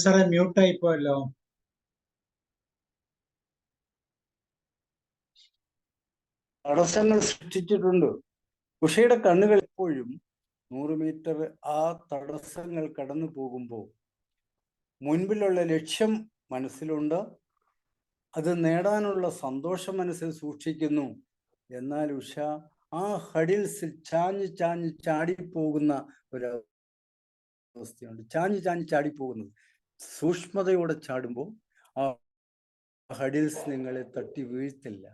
സാറേ മ്യൂട്ടായി പോയല്ലോ. തടസ്സങ്ങൾ സൃഷ്ടിച്ചിട്ടുണ്ട്. ഉഷയുടെ കണ്ണുകൾ എപ്പോഴും 100 മീറ്റർ ആ തടസ്സങ്ങൾ കടന്നു പോകുമ്പോൾ മുൻപിലുള്ള ലക്ഷ്യം മനസ്സിലുണ്ട്, അത് നേടാനുള്ള സന്തോഷം മനസ്സിൽ സൂക്ഷിക്കുന്നു. എന്നാൽ ഉഷ ആ ഹഡിൽസിൽ ചാഞ്ഞ് ചാടിപ്പോകുന്ന ഒരവസ്ഥയുണ്ട്. ചാഞ്ഞ് ചാടിപ്പോകുന്നത്. സൂക്ഷ്മതയോടെ ചാടുമ്പോൾ ആ ഹഡിൽസ് നിങ്ങളെ തട്ടി വീഴ്ത്തില്ല.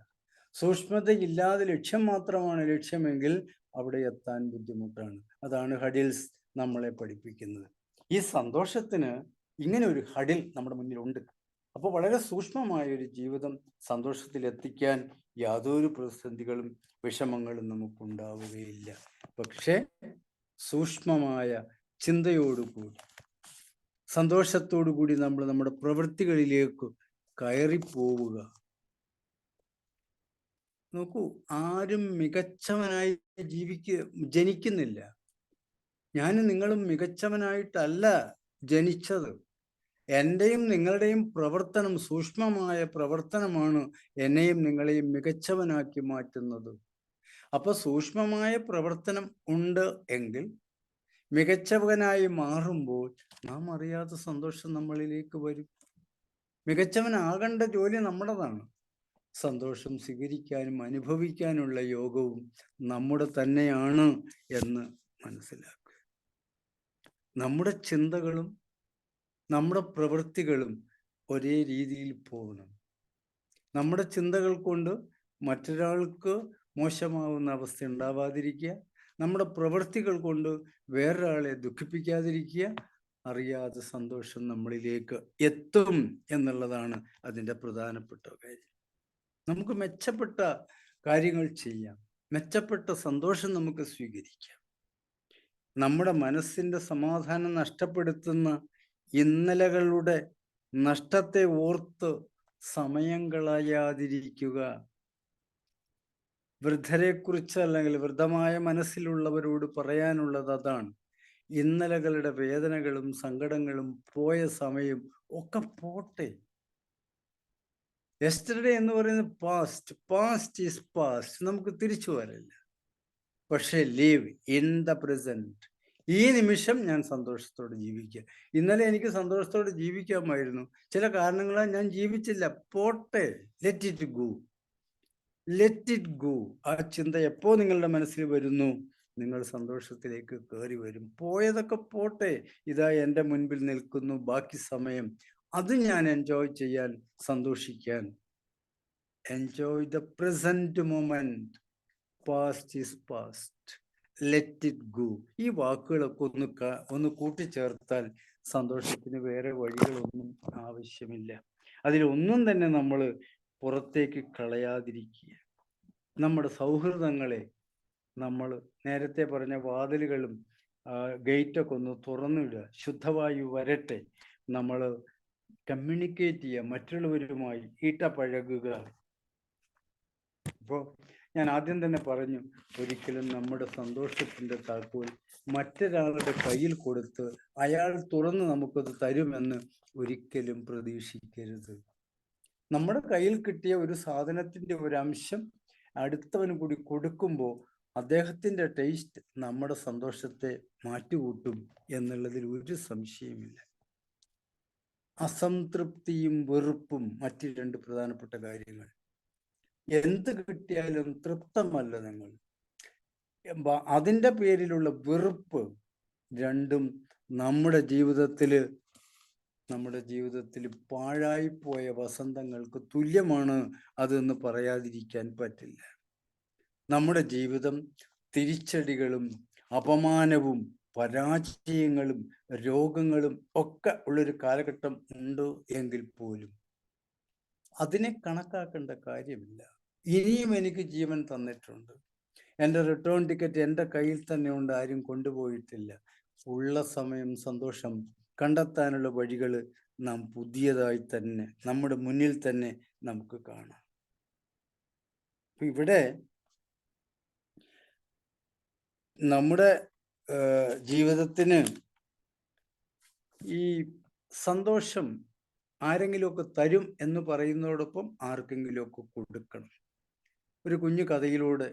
സൂക്ഷ്മതയില്ലാതെ ലക്ഷ്യം മാത്രമാണ് ലക്ഷ്യമെങ്കിൽ അവിടെ എത്താൻ ബുദ്ധിമുട്ടാണ്. അതാണ് ഹഡിൽസ് നമ്മളെ പഠിപ്പിക്കുന്നത്. ഈ സന്തോഷത്തിന് ഇങ്ങനെ ഒരു ഹഡിൽ നമ്മുടെ മുന്നിലുണ്ട്. അപ്പോൾ വളരെ സൂക്ഷ്മമായ ഒരു ജീവിതം സന്തോഷത്തിൽ എത്തിക്കാൻ യാതൊരു പ്രതിസന്ധികളും വിഷമങ്ങളും നമുക്കുണ്ടാവുകയില്ല. പക്ഷേ സൂക്ഷ്മമായ ചിന്തയോടുകൂടി സന്തോഷത്തോടു കൂടി നമ്മൾ നമ്മുടെ പ്രവൃത്തികളിലേക്ക് കയറിപ്പോവുക. നോക്കൂ, ആരും മികച്ചവനായി ജനിക്കുന്നില്ല. ഞാനും നിങ്ങളും മികച്ചവനായിട്ടല്ല ജനിച്ചത്. എൻ്റെയും നിങ്ങളുടെയും പ്രവർത്തനം, സൂക്ഷ്മമായ പ്രവർത്തനമാണ് എന്നെയും നിങ്ങളെയും മികച്ചവനാക്കി മാറ്റുന്നത്. അപ്പൊ സൂക്ഷ്മമായ പ്രവർത്തനം ഉണ്ട് എങ്കിൽ മികച്ചവനായി മാറുമ്പോൾ നാം അറിയാത്ത സന്തോഷം നമ്മളിലേക്ക് വരും. മികച്ചവനാകേണ്ട ജോലി നമ്മുടേതാണ്. സന്തോഷം സ്വീകരിക്കാനും അനുഭവിക്കാനുള്ള യോഗവും നമ്മുടെ തന്നെയാണ് എന്ന് മനസ്സിലാക്കുക. നമ്മുടെ ചിന്തകളും നമ്മുടെ പ്രവൃത്തികളും ഒരേ രീതിയിൽ പോകണം. നമ്മുടെ ചിന്തകൾ കൊണ്ട് മറ്റൊരാൾക്ക് മോശമാവുന്ന അവസ്ഥ ഉണ്ടാവാതിരിക്കുക, നമ്മുടെ പ്രവൃത്തികൾ കൊണ്ട് വേറൊരാളെ ദുഃഖിപ്പിക്കാതിരിക്കുക. അറിയാതെ സന്തോഷം നമ്മളിലേക്ക് എത്തും എന്നുള്ളതാണ് അതിൻ്റെ പ്രധാനപ്പെട്ട കാര്യം. നമുക്ക് മെച്ചപ്പെട്ട കാര്യങ്ങൾ ചെയ്യാം, മെച്ചപ്പെട്ട സന്തോഷം നമുക്ക് സ്വീകരിക്കാം. നമ്മുടെ മനസ്സിൻ്റെ സമാധാനം നഷ്ടപ്പെടുത്തുന്ന ഇന്നലകളുടെ നഷ്ടത്തെ ഓർത്ത് സമയം കളയാതിരിക്കുക. വൃദ്ധരെക്കുറിച്ച് അല്ലെങ്കിൽ വൃദ്ധമായ മനസ്സിലുള്ളവരോട് പറയാനുള്ളത് അതാണ്. ഇന്നലകളുടെ വേദനകളും സങ്കടങ്ങളും പോയ സമയം ഒക്കെ പോട്ടെ. യെസ്റ്റർഡേ എന്ന് പറയുന്നത് പാസ്റ്റ്. Past is past. നമുക്ക് തിരിച്ചു വരില്ല. പക്ഷേ ലീവ് ഇൻ ദ പ്രസന്റ്. ഈ നിമിഷം ഞാൻ സന്തോഷത്തോടെ ജീവിക്കുക. ഇന്നലെ എനിക്ക് സന്തോഷത്തോടെ ജീവിക്കാമായിരുന്നു. ചില കാരണങ്ങളാൽ ഞാൻ ജീവിച്ചില്ല. പോട്ടെ. Let it go. Let it go. ആ ചിന്ത എപ്പോ നിങ്ങളുടെ മനസ്സിൽ വരുന്നു, നിങ്ങൾ സന്തോഷത്തിലേക്ക് കയറി വരും. പോയതൊക്കെ പോട്ടെ. ഇതാ എൻ്റെ മുൻപിൽ നിൽക്കുന്നു. ബാക്കി സമയം അത് ഞാൻ എൻജോയ് ചെയ്യാൻ, സന്തോഷിക്കാൻ. Enjoy the present moment. Past is past. Let it go. ഈ വാക്കുകളൊക്കെ ഒന്ന് കൂട്ടിച്ചേർത്താൽ സന്തോഷത്തിന് വേറെ വഴികളൊന്നും ആവശ്യമില്ല. അതിലൊന്നും തന്നെ നമ്മൾ പുറത്തേക്ക് കളയാതിരിക്കുക. നമ്മുടെ സൗഹൃദങ്ങളെ നമ്മൾ നേരത്തെ പറഞ്ഞ വാതിലുകളും ഗേറ്റൊക്കെ ഒന്ന് തുറന്നിടുക. ശുദ്ധവായു വരട്ടെ. നമ്മൾ കമ്മ്യൂണിക്കേറ്റ് ചെയ്യുക, മറ്റുള്ളവരുമായി ഇടപഴകുക. അപ്പോൾ ഞാൻ ആദ്യം തന്നെ പറഞ്ഞു, ഒരിക്കലും നമ്മുടെ സന്തോഷത്തിൻ്റെ താക്കോൽ മറ്റൊരാളുടെ കയ്യിൽ കൊടുത്ത് അയാൾ തുറന്ന് നമുക്കത് തരുമെന്ന് ഒരിക്കലും പ്രതീക്ഷിക്കരുത്. നമ്മുടെ കയ്യിൽ കിട്ടിയ ഒരു സാധനത്തിൻ്റെ ഒരു അംശം അടുത്തവന് കൂടി കൊടുക്കുമ്പോൾ അദ്ദേഹത്തിൻ്റെ ടേസ്റ്റ് നമ്മുടെ സന്തോഷത്തെ മാറ്റുകൂട്ടും എന്നുള്ളതിൽ ഒരു സംശയമില്ല. അസംതൃപ്തിയും വെറുപ്പും മറ്റ് രണ്ട് പ്രധാനപ്പെട്ട കാര്യങ്ങൾ. എന്ത് കിട്ടിയാലും തൃപ്തമല്ല നിങ്ങൾ. അതിൻ്റെ പേരിലുള്ള വെറുപ്പ് രണ്ടും നമ്മുടെ ജീവിതത്തിൽ പാഴായിപ്പോയ വസന്തങ്ങൾക്ക് തുല്യമാണ് അതെന്ന് പറയാതിരിക്കാൻ പറ്റില്ല. നമ്മുടെ ജീവിതം തിരിച്ചടികളും അപമാനവും പരാജയങ്ങളും രോഗങ്ങളും ഒക്കെ ഉള്ളൊരു കാലഘട്ടം ഉണ്ട് എങ്കിൽ പോലും അതിനെ കണക്കാക്കേണ്ട കാര്യമില്ല. ഇനിയും എനിക്ക് ജീവൻ തന്നിട്ടുണ്ട്. എൻ്റെ റിട്ടേൺ ടിക്കറ്റ് എൻ്റെ കയ്യിൽ തന്നെ ഉണ്ട്, ആരും കൊണ്ടുപോയിട്ടില്ല. ഉള്ള സമയം സന്തോഷം കണ്ടെത്താനുള്ള വഴികൾ നാം പുതിയതായി തന്നെ നമ്മുടെ മുന്നിൽ തന്നെ നമുക്ക് കാണാം. ഇവിടെ നമ്മുടെ ജീവിതത്തിന് ഈ സന്തോഷം ആരെങ്കിലുമൊക്കെ തരും എന്ന് പറയുന്നതോടൊപ്പം ആർക്കെങ്കിലുമൊക്കെ കൊടുക്കണം. ഒരു കുഞ്ഞു കഥയിലൂടെ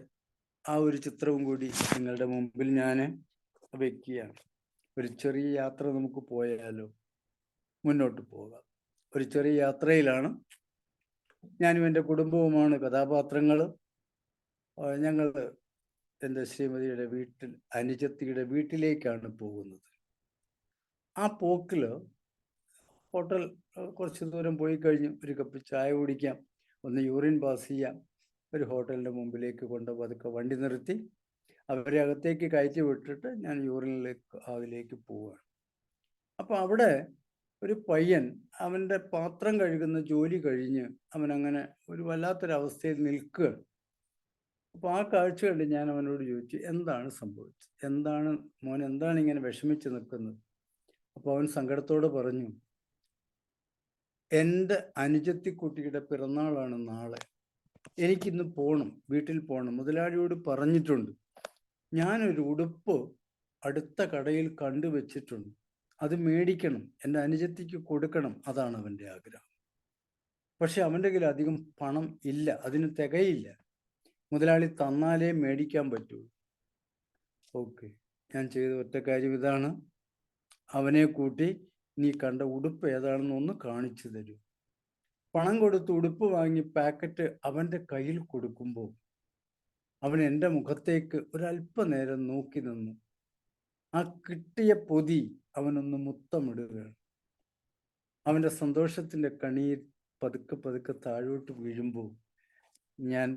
ആ ഒരു ചിത്രവും കൂടി നിങ്ങളുടെ മുമ്പിൽ ഞാൻ വയ്ക്കുകയാണ്. ഒരു ചെറിയ യാത്ര നമുക്ക് പോയാലോ? മുന്നോട്ട് പോകാം. ഒരു ചെറിയ യാത്രയിലാണ് ഞാനും എൻ്റെ കുടുംബവുമാണ് കഥാപാത്രങ്ങൾ. ഞങ്ങൾ എൻ്റെ ശ്രീമതിയുടെ അനുജത്തിയുടെ വീട്ടിലേക്കാണ് പോകുന്നത്. ആ പോക്കിൽ ഹോട്ടൽ കുറച്ച് ദൂരം പോയി കഴിഞ്ഞ് ഒരു കപ്പ് ചായ കുടിക്കാം, ഒന്ന് യൂറിൻ പാസ് ചെയ്യാം. ഒരു ഹോട്ടലിൻ്റെ മുമ്പിലേക്ക് കൊണ്ട് പതുക്കെ വണ്ടി നിർത്തി അവരെ അകത്തേക്ക് കയറ്റി വിട്ടിട്ട് ഞാൻ അതിലേക്ക് പോവുകയാണ്. അപ്പോൾ അവിടെ ഒരു പയ്യൻ അവൻ്റെ പാത്രം കഴുകുന്ന ജോലി കഴിഞ്ഞ് അവനങ്ങനെ ഒരു വല്ലാത്തൊരവസ്ഥയിൽ നിൽക്കുക. അപ്പോൾ ആ കാഴ്ച കണ്ട് ഞാൻ അവനോട് ചോദിച്ചു, എന്താണ് സംഭവിച്ചത്? എന്താണ് ഇങ്ങനെ വിഷമിച്ച് നിൽക്കുന്നത്? അപ്പോൾ അവൻ സങ്കടത്തോടെ പറഞ്ഞു, എൻ്റെ അനുജത്തിക്കുട്ടിയുടെ പിറന്നാളാണ് നാളെ. എനിക്കിന്ന് പോകണം, വീട്ടിൽ പോകണം. മുതലാളിയോട് പറഞ്ഞിട്ടുണ്ട്. ഞാനൊരു ഉടുപ്പ് അടുത്ത കടയിൽ കണ്ടുവച്ചിട്ടുണ്ട്, അത് മേടിക്കണം, എൻ്റെ അനുജത്തിക്ക് കൊടുക്കണം. അതാണ് അവൻ്റെ ആഗ്രഹം. പക്ഷെ അവൻ്റെ കയ്യിൽ അധികം പണം ഇല്ല, അതിന് തികയില്ല. മുതലാളി തന്നാലേ മേടിക്കാൻ പറ്റൂ. ഓക്കെ, ഞാൻ ചെയ്ത ഒറ്റ കാര്യം ഇതാണ്, അവനെ കൂട്ടി നീ കണ്ട ഉടുപ്പ് ഏതാണെന്ന് ഒന്ന് കാണിച്ചു തരൂ. പണം കൊടുത്ത് ഉടുപ്പ് വാങ്ങി പാക്കറ്റ് അവൻ്റെ കയ്യിൽ കൊടുക്കുമ്പോൾ അവൻ എൻ്റെ മുഖത്തേക്ക് ഒരല്പനേരം നോക്കി നിന്നു. ആ കിട്ടിയ പൊതി അവനൊന്ന് മുത്തമിടുകയാണ്. അവൻ്റെ സന്തോഷത്തിൻ്റെ കണ്ണീർ പതുക്കെ പതുക്കെ താഴോട്ട് വീഴുമ്പോൾ ഞാൻ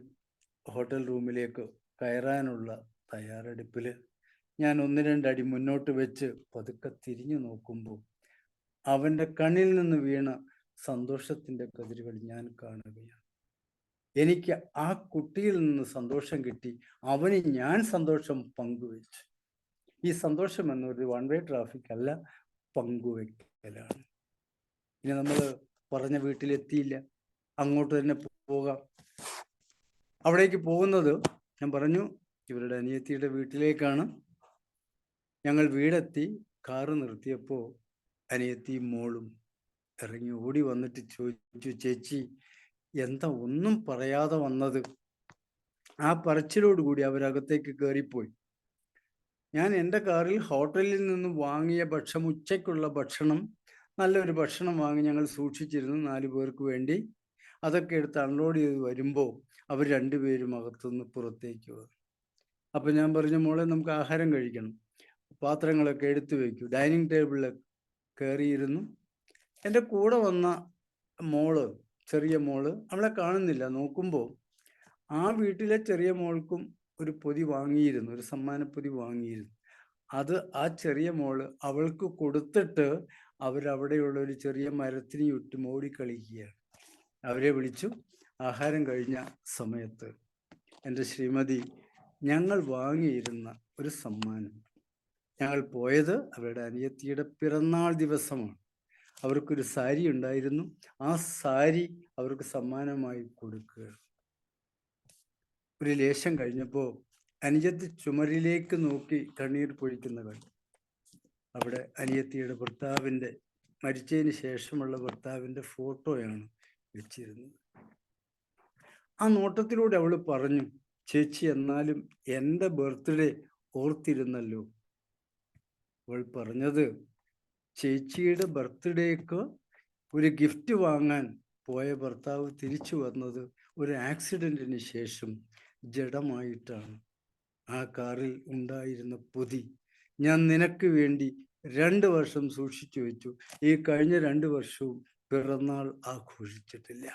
ഹോട്ടൽ റൂമിലേക്ക് കയറാനുള്ള തയ്യാറെടുപ്പിൽ ഞാൻ 1-2 അടി മുന്നോട്ട് വെച്ച് പതുക്കെ തിരിഞ്ഞു നോക്കുമ്പോൾ അവൻ്റെ കണ്ണിൽ നിന്ന് വീണ സന്തോഷത്തിൻ്റെ കതിരുകൾ ഞാൻ കാണുകയാണ്. എനിക്ക് ആ കുട്ടിയിൽ നിന്ന് സന്തോഷം കിട്ടി, അവന് ഞാൻ സന്തോഷം പങ്കുവെച്ചു. ഈ സന്തോഷം എന്നൊരു വൺ വേ ട്രാഫിക് അല്ല, പങ്കുവെക്കലാണ്. ഇനി നമ്മൾ പറഞ്ഞ വീട്ടിലെത്തിയില്ല, അങ്ങോട്ട് തന്നെ പോകാം. അവിടേക്ക് പോകുന്നത് ഞാൻ പറഞ്ഞു ഇവരുടെ അനിയത്തിയുടെ വീട്ടിലേക്കാണ്. ഞങ്ങൾ വീടെത്തി, കാറ് നിർത്തിയപ്പോൾ അനിയത്തി മോളും ഇറങ്ങി ഓടി വന്നിട്ട് ചോദിച്ചു, ചേച്ചി എന്താ ഒന്നും പറയാതെ വന്നത്? ആ പറച്ചിലോടുകൂടി അവരകത്തേക്ക് കയറിപ്പോയി. ഞാൻ എൻ്റെ കാറിൽ ഹോട്ടലിൽ നിന്ന് വാങ്ങിയ ഉച്ചയ്ക്കുള്ള ഭക്ഷണം, നല്ലൊരു ഭക്ഷണം വാങ്ങി ഞങ്ങൾ സൂക്ഷിച്ചിരുന്നു 4 പേർക്ക് വേണ്ടി. അതൊക്കെ എടുത്ത് അൺലോഡ് ചെയ്ത് വരുമ്പോൾ അവർ രണ്ടുപേരും അകത്തുനിന്ന് പുറത്തേക്ക് വന്നു. അപ്പം ഞാൻ പറഞ്ഞു, മോളെ നമുക്ക് ആഹാരം കഴിക്കണം, പാത്രങ്ങളൊക്കെ എടുത്തു വയ്ക്കൂ. ഡൈനിങ് ടേബിളിൽ കയറിയിരുന്നു. എൻ്റെ കൂടെ വന്ന മോള്, ചെറിയ മോള്, അവളെ കാണുന്നില്ല. നോക്കുമ്പോൾ ആ വീട്ടിലെ ചെറിയ മോൾക്കും ഒരു പൊതി വാങ്ങിയിരുന്നു, ഒരു സമ്മാനപ്പൊതി വാങ്ങിയിരുന്നു. അത് ആ ചെറിയ മോള് അവൾക്ക് കൊടുത്തിട്ട് അവരവിടെയുള്ള ഒരു ചെറിയ മരത്തിന് ചുറ്റും ഓടിക്കളിക്കുകയാണ്. അവരെ വിളിച്ചു. ആഹാരം കഴിഞ്ഞ സമയത്ത് എൻ്റെ ശ്രീമതി ഞങ്ങൾ വാങ്ങിയിരുന്ന ഒരു സമ്മാനം, ഞങ്ങൾ പോയത് അവരുടെ അനിയത്തിയുടെ പിറന്നാൾ ദിവസമാണ്. അവർക്കൊരു സാരി ഉണ്ടായിരുന്നു. ആ സാരി അവർക്ക് സമ്മാനമായി കൊടുക്കുക. ഒരു ലേശം കഴിഞ്ഞപ്പോൾ അനുജത്തി ചുമരിലേക്ക് നോക്കി കണ്ണീർ പൊഴിക്കുന്ന കണ്ടു. അവിടെ അനിയത്തിയുടെ ഭർത്താവിൻ്റെ, മരിച്ചതിന് ശേഷമുള്ള ഭർത്താവിൻ്റെ ഫോട്ടോയാണ് വെച്ചിരുന്നത്. ആ നോട്ടത്തിലൂടെ അവൾ പറഞ്ഞു, ചേച്ചി എന്നാലും എൻ്റെ ബർത്ത്ഡേ ഓർത്തിരുന്നല്ലോ. അവൾ പറഞ്ഞത്, ചേച്ചിയുടെ ബർത്ത്ഡേക്ക് ഒരു ഗിഫ്റ്റ് വാങ്ങാൻ പോയ ഭർത്താവ് തിരിച്ചു വന്നത് ഒരു ആക്സിഡൻറ്റിന് ശേഷം ജഡമായിട്ടാണ്. ആ കാറിൽ ഉണ്ടായിരുന്ന പൊതി ഞാൻ നിനക്ക് വേണ്ടി 2 വർഷം സൂക്ഷിച്ചു വെച്ചു. ഈ കഴിഞ്ഞ 2 വർഷവും പിറന്നാൾ ആഘോഷിച്ചിട്ടില്ല.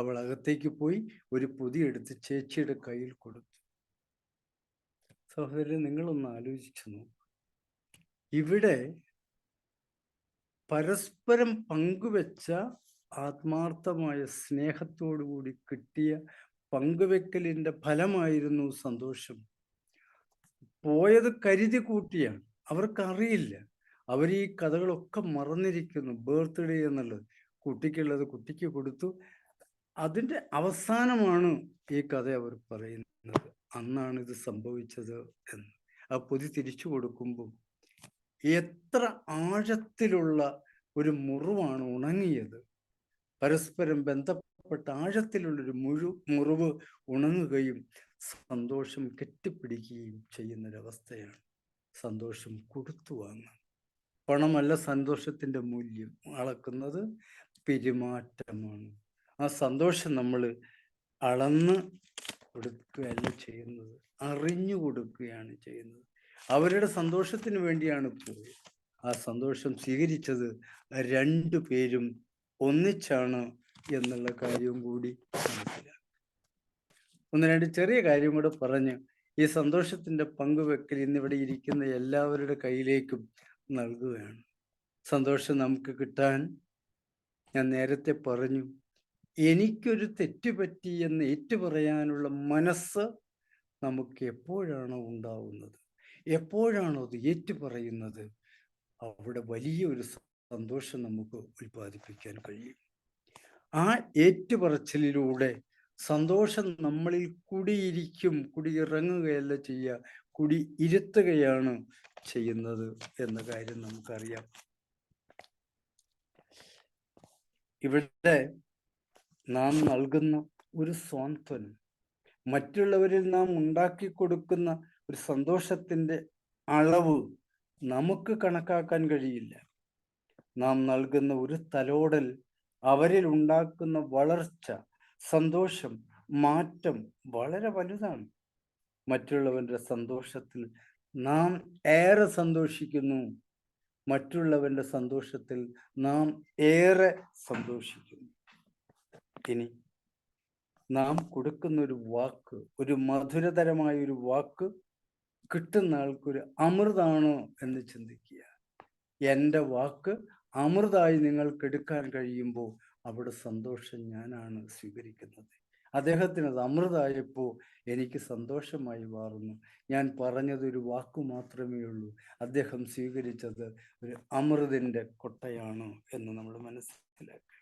അവൾ അകത്തേക്ക് പോയി ഒരു പൊതി എടുത്ത് ചേച്ചിയുടെ കയ്യിൽ കൊടുത്തു. സഹോദരൻ, നിങ്ങളൊന്ന് ആലോചിച്ചു നോക്കൂ. ഇവിടെ പരസ്പരം പങ്കുവെച്ച ആത്മാർത്ഥമായ സ്നേഹത്തോടുകൂടി കിട്ടിയ പങ്കുവെക്കലിൻ്റെ ഫലമായിരുന്നു സന്തോഷം. പോയത് കരുതി കൂട്ടിയാണ്. അവർക്കറിയില്ല. അവർ ഈ കഥകളൊക്കെ മറന്നിരിക്കുന്നു. ബർത്ത്ഡേ എന്നുള്ളത് കുട്ടിക്കുള്ളത് കുട്ടിക്ക് കൊടുത്തു. അതിൻ്റെ അവസാനമാണ് ഈ കഥ അവർ പറയുന്നത്. അന്നാണ് ഇത് സംഭവിച്ചത് എന്ന്. ആ പൊതി തിരിച്ചു കൊടുക്കുമ്പോൾ എത്ര ആഴത്തിലുള്ള ഒരു മുറിവാണ് ഉണങ്ങിയത്. പരസ്പരം ബന്ധപ്പെട്ട ആഴത്തിലുള്ളൊരു മുറിവ് ഉണങ്ങുകയും സന്തോഷം കെട്ടിപ്പിടിക്കുകയും ചെയ്യുന്നൊരവസ്ഥയാണ്. സന്തോഷം കൊടുത്തു വാങ്ങാം. പണമല്ല സന്തോഷത്തിൻ്റെ മൂല്യം അളക്കുന്നത്, പെരുമാറ്റമാണ്. ആ സന്തോഷം നമ്മൾ അളന്ന് കൊടുക്കുകയല്ല ചെയ്യുന്നത്, അറിഞ്ഞു കൊടുക്കുകയാണ് ചെയ്യുന്നത്. അവരുടെ സന്തോഷത്തിന് വേണ്ടിയാണ് പോയത്. ആ സന്തോഷം സ്വീകരിച്ചത് 2 പേരും ഒന്നിച്ചാണ് എന്നുള്ള കാര്യവും കൂടി മനസ്സിലാക്കുക. 1-2 ചെറിയ കാര്യം കൂടെ പറഞ്ഞ് ഈ സന്തോഷത്തിൻ്റെ പങ്കുവെക്കൽ ഇന്നിവിടെ ഇരിക്കുന്ന എല്ലാവരുടെ കയ്യിലേക്കും നൽകുകയാണ്. സന്തോഷം നമുക്ക് കിട്ടാൻ ഞാൻ നേരത്തെ പറഞ്ഞു, എനിക്കൊരു തെറ്റുപറ്റി എന്ന് ഏറ്റുപറയാനുള്ള മനസ്സ് നമുക്ക് എപ്പോഴാണോ ഉണ്ടാവുന്നത്, എപ്പോഴാണോ അത് ഏറ്റുപറയുന്നത്, അവിടെ വലിയൊരു സന്തോഷം നമുക്ക് ഉൽപ്പാദിപ്പിക്കാൻ കഴിയും. ആ ഏറ്റുപറച്ചിലൂടെ സന്തോഷം നമ്മളിൽ കുടിയിറങ്ങുകയല്ല ചെയ്യുക, ഇരുത്തുകയാണ് ചെയ്യുന്നത് എന്ന കാര്യം നമുക്കറിയാം. ഇവിടെ നാം നൽകുന്ന ഒരു സ്വാന്തനം, മറ്റുള്ളവരിൽ നാം ഉണ്ടാക്കി കൊടുക്കുന്ന ഒരു സന്തോഷത്തിൻ്റെ അളവ് നമുക്ക് കണക്കാക്കാൻ കഴിയില്ല. നാം നൽകുന്ന ഒരു തലോടൽ അവരിൽ ഉണ്ടാക്കുന്ന വളർച്ച, സന്തോഷം, മാറ്റം വളരെ വലുതാണ്. മറ്റുള്ളവരുടെ സന്തോഷത്തിൽ നാം ഏറെ സന്തോഷിക്കുന്നു. മറ്റുള്ളവരുടെ സന്തോഷത്തിൽ നാം ഏറെ സന്തോഷിക്കുന്നു. ഇനി നാം കൊടുക്കുന്ന ഒരു വാക്ക്, ഒരു മധുരതരമായ ഒരു വാക്ക് കിട്ടുന്ന ആൾക്കൊരു അമൃതാണോ എന്ന് ചിന്തിക്കുക. എൻ്റെ വാക്ക് അമൃതായി നിങ്ങൾക്ക് എടുക്കാൻ കഴിയുമ്പോൾ അവിടെ സന്തോഷം ഞാനാണ് സ്വീകരിക്കുന്നത്. അദ്ദേഹത്തിന് അത് അമൃതായപ്പോൾ എനിക്ക് സന്തോഷമായി മാറുന്നു. ഞാൻ പറഞ്ഞതൊരു വാക്കു മാത്രമേ ഉള്ളൂ, അദ്ദേഹം സ്വീകരിച്ചത് ഒരു അമൃതിൻ്റെ കൊട്ടയാണ് എന്ന് നമ്മൾ മനസ്സിലാക്കുക.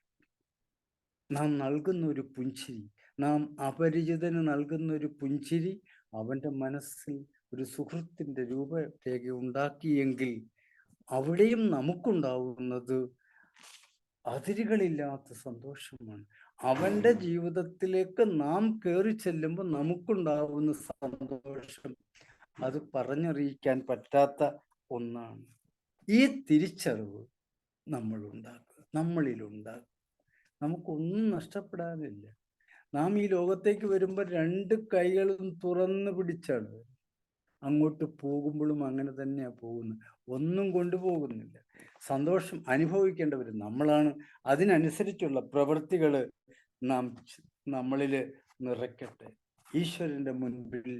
നാം നൽകുന്ന ഒരു പുഞ്ചിരി, നാം അപരിചിതന് നൽകുന്ന ഒരു പുഞ്ചിരി അവൻ്റെ മനസ്സിൽ ഒരു സുഹൃത്തിൻ്റെ രൂപരേഖ ഉണ്ടാക്കിയെങ്കിൽ അവിടെയും നമുക്കുണ്ടാവുന്നത് അതിരുകളില്ലാത്ത സന്തോഷമാണ്. അവൻ്റെ ജീവിതത്തിലേക്ക് നാം കയറി ചെല്ലുമ്പോൾ നമുക്കുണ്ടാവുന്ന സന്തോഷം അത് പറഞ്ഞറിയിക്കാൻ പറ്റാത്ത ഒന്നാണ്. ഈ തിരിച്ചറിവ് നമ്മളിലുണ്ടാക്കുക. നമുക്കൊന്നും നഷ്ടപ്പെടാനില്ല. നാം ഈ ലോകത്തേക്ക് വരുമ്പോൾ 2 കൈകളും തുറന്ന് പിടിച്ചാണ്. അങ്ങോട്ട് പോകുമ്പോഴും അങ്ങനെ തന്നെയാണ് പോകുന്നത്. ഒന്നും കൊണ്ടുപോകുന്നില്ല. സന്തോഷം അനുഭവിക്കേണ്ടവർ നമ്മളാണ്. അതിനനുസരിച്ചുള്ള പ്രവൃത്തികൾ നമ്മളിൽ നിറയ്ക്കട്ടെ. ഈശ്വരൻ്റെ മുൻപിൽ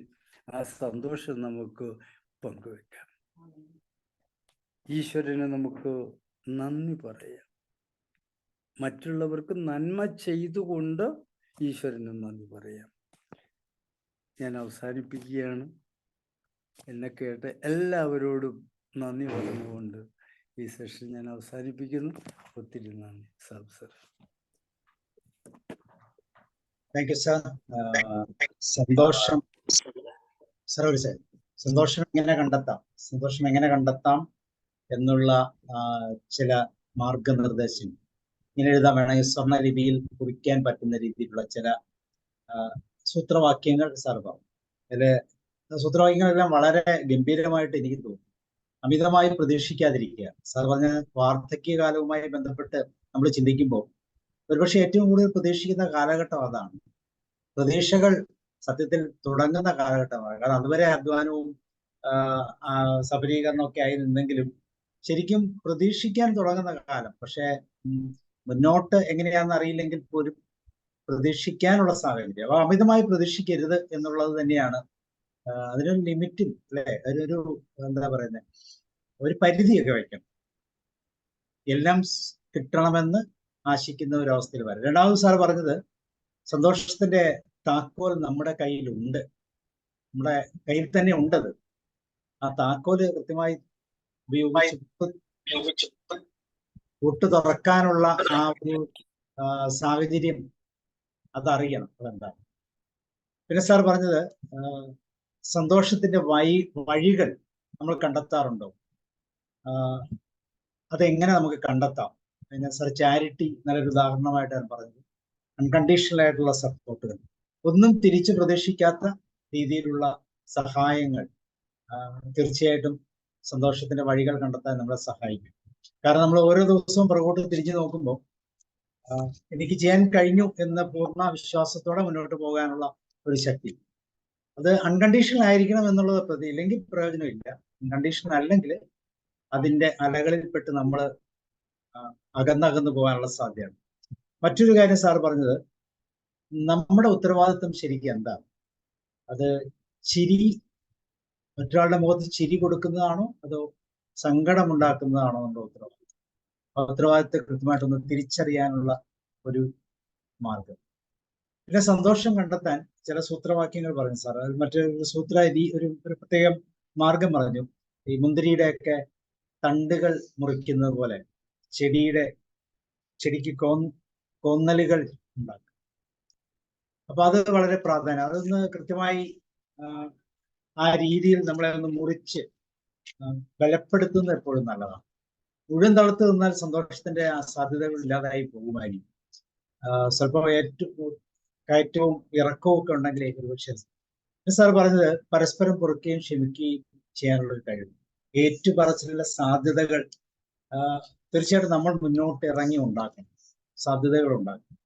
ആ സന്തോഷം നമുക്ക് പങ്കുവെക്കാം. ഈശ്വരന് നമുക്ക് നന്ദി പറയാം. മറ്റുള്ളവർക്ക് നന്മ ചെയ്തുകൊണ്ട് ഈശ്വരന് നന്ദി പറയാം. ഞാൻ അവസാനിപ്പിക്കുകയാണ്. എന്നെ കേട്ട എല്ലാവരോടും നന്ദി പറഞ്ഞുകൊണ്ട് ഈ സെഷൻ ഞാൻ അവസാനിപ്പിക്കുന്നു. ഒത്തിരി നന്ദി സർ. Thank you sir. സന്തോഷം സർ, സന്തോഷം എങ്ങനെ കണ്ടെത്താം എന്നുള്ള ചില മാർഗനിർദ്ദേശങ്ങൾ ഇങ്ങനെ എഴുതാൻ വേണമെങ്കിൽ സ്വർണ്ണ ലിപിയിൽ കുറിക്കാൻ പറ്റുന്ന രീതിയിലുള്ള ചില സൂത്രവാക്യങ്ങൾ സാർ പറഞ്ഞു. അതിൽ സൂത്രവാക്യങ്ങളെല്ലാം വളരെ ഗംഭീരമായിട്ട് എനിക്ക് തോന്നുന്നു. അമിതമായി പ്രതീക്ഷിക്കാതിരിക്കുക. സാർ പറഞ്ഞ വാർദ്ധക്യകാലവുമായി ബന്ധപ്പെട്ട് നമ്മൾ ചിന്തിക്കുമ്പോൾ ഒരുപക്ഷെ ഏറ്റവും കൂടുതൽ പ്രതീക്ഷിക്കുന്ന കാലഘട്ടം അതാണ്. പ്രതീക്ഷകൾ സത്യത്തിൽ തുടങ്ങുന്ന കാലഘട്ടമാണ്. കാരണം അതുവരെ അധ്വാനവും സബലീകരണവും ഒക്കെ ആയി നിന്നെങ്കിലും ശരിക്കും പ്രതീക്ഷിക്കാൻ തുടങ്ങുന്ന കാലം. പക്ഷെ മുന്നോട്ട് എങ്ങനെയാണെന്ന് അറിയില്ലെങ്കിൽ പോലും പ്രതീക്ഷിക്കാനുള്ള സാഹചര്യം. അപ്പൊ അമിതമായി പ്രതീക്ഷിക്കരുത് എന്നുള്ളത് തന്നെയാണ്. അതിനൊരു ലിമിറ്റും അല്ലെ, അതിനൊരു എന്താ പറയുന്നത്, ഒരു പരിധിയൊക്കെ വയ്ക്കണം. എല്ലാം കിട്ടണമെന്ന് ആശിക്കുന്ന ഒരു അവസ്ഥയിൽ വരും. രണ്ടാമത് സാർ പറഞ്ഞത് സന്തോഷത്തിന്റെ താക്കോൽ നമ്മുടെ കയ്യിലുണ്ട്, നമ്മുടെ കയ്യിൽ തന്നെ ഉണ്ടത്. ആ താക്കോല് കൃത്യമായി ഉപയോഗിച്ച് കൂട്ട് തുറക്കാനുള്ള ആ ഒരു സാഹചര്യം അതറിയണം. അതെന്താണ്. പിന്നെ സാർ പറഞ്ഞത് സന്തോഷത്തിന്റെ വഴികൾ നമ്മൾ കണ്ടെത്താറുണ്ടോ, അതെങ്ങനെ നമുക്ക് കണ്ടെത്താം. പിന്നെ സാർ ചാരിറ്റി നല്ലൊരു ഉദാഹരണമായിട്ടാണ് പറഞ്ഞത്. അൺകണ്ടീഷണൽ ആയിട്ടുള്ള സപ്പോർട്ടുകൾ, ഒന്നും തിരിച്ചു പ്രതീക്ഷിക്കാത്ത രീതിയിലുള്ള സഹായങ്ങൾ തീർച്ചയായിട്ടും സന്തോഷത്തിന്റെ വഴികൾ കണ്ടെത്താൻ നമ്മളെ സഹായിക്കും. കാരണം നമ്മൾ ഓരോ ദിവസവും പുറകോട്ട് തിരിഞ്ഞു നോക്കുമ്പോൾ എനിക്ക് ചെയ്യാൻ കഴിഞ്ഞു എന്ന പൂർണ്ണ വിശ്വാസത്തോടെ മുന്നോട്ട് പോകാനുള്ള ഒരു ശക്തി, അത് അൺകണ്ടീഷണൽ ആയിരിക്കണം എന്നുള്ളത് പ്രതി, ഇല്ലെങ്കിൽ പ്രയോജനമില്ല. അൺകണ്ടീഷണൽ അല്ലെങ്കിൽ അതിന്റെ അലകളിൽപ്പെട്ട് നമ്മൾ അകന്നകന്നു പോകാനുള്ള സാധ്യതയാണ്. മറ്റൊരു കാര്യം സാർ പറഞ്ഞത്, നമ്മുടെ ഉത്തരവാദിത്വം ശരിക്കും എന്താണ്? അത് മറ്റൊരാളുടെ മുഖത്ത് ചിരി കൊടുക്കുന്നതാണോ അതോ സങ്കടം ഉണ്ടാക്കുന്നതാണോ നമ്മുടെ ഉത്തരവാദിത്വം? ആ ഉത്തരവാദിത്വത്തെ കൃത്യമായിട്ടൊന്ന് തിരിച്ചറിയാനുള്ള ഒരു മാർഗം. പിന്നെ സന്തോഷം കണ്ടെത്താൻ ചില സൂത്രവാക്യങ്ങൾ പറഞ്ഞു സാർ. അത് മറ്റൊരു ഒരു പ്രത്യേകം മാർഗം പറഞ്ഞു. ഈ മുന്തിരിയുടെയൊക്കെ തണ്ടുകൾ മുറിക്കുന്നത് പോലെ ചെടിക്ക് കോന്നലുകൾ ഉണ്ടാക്കും. അപ്പൊ അത് വളരെ പ്രാധാന്യം. അതൊന്ന് കൃത്യമായി ആ രീതിയിൽ നമ്മളെ ഒന്ന് മുറിച്ച് ബലപ്പെടുത്തുന്നത് എപ്പോഴും നല്ലതാണ്. മുഴുവൻ തളർത്ത് നിന്നാൽ സന്തോഷത്തിന്റെ ആ സാധ്യതകൾ ഇല്ലാതായി പോകുമായിരിക്കും. സ്വല്പം കയറ്റവും ഇറക്കവും ഒക്കെ ഉണ്ടെങ്കിൽ ഒരുപക്ഷെ. സാർ പറഞ്ഞത് പരസ്പരം പൊറുക്കുകയും ക്ഷമിക്കുകയും ചെയ്യാനുള്ള ഒരു കഴിവ്, ഏറ്റുപറച്ചിലുള്ള സാധ്യതകൾ തീർച്ചയായിട്ടും നമ്മൾ മുന്നോട്ട് ഇറങ്ങി ഉണ്ടാക്കണം, സാധ്യതകൾ ഉണ്ടാക്കണം.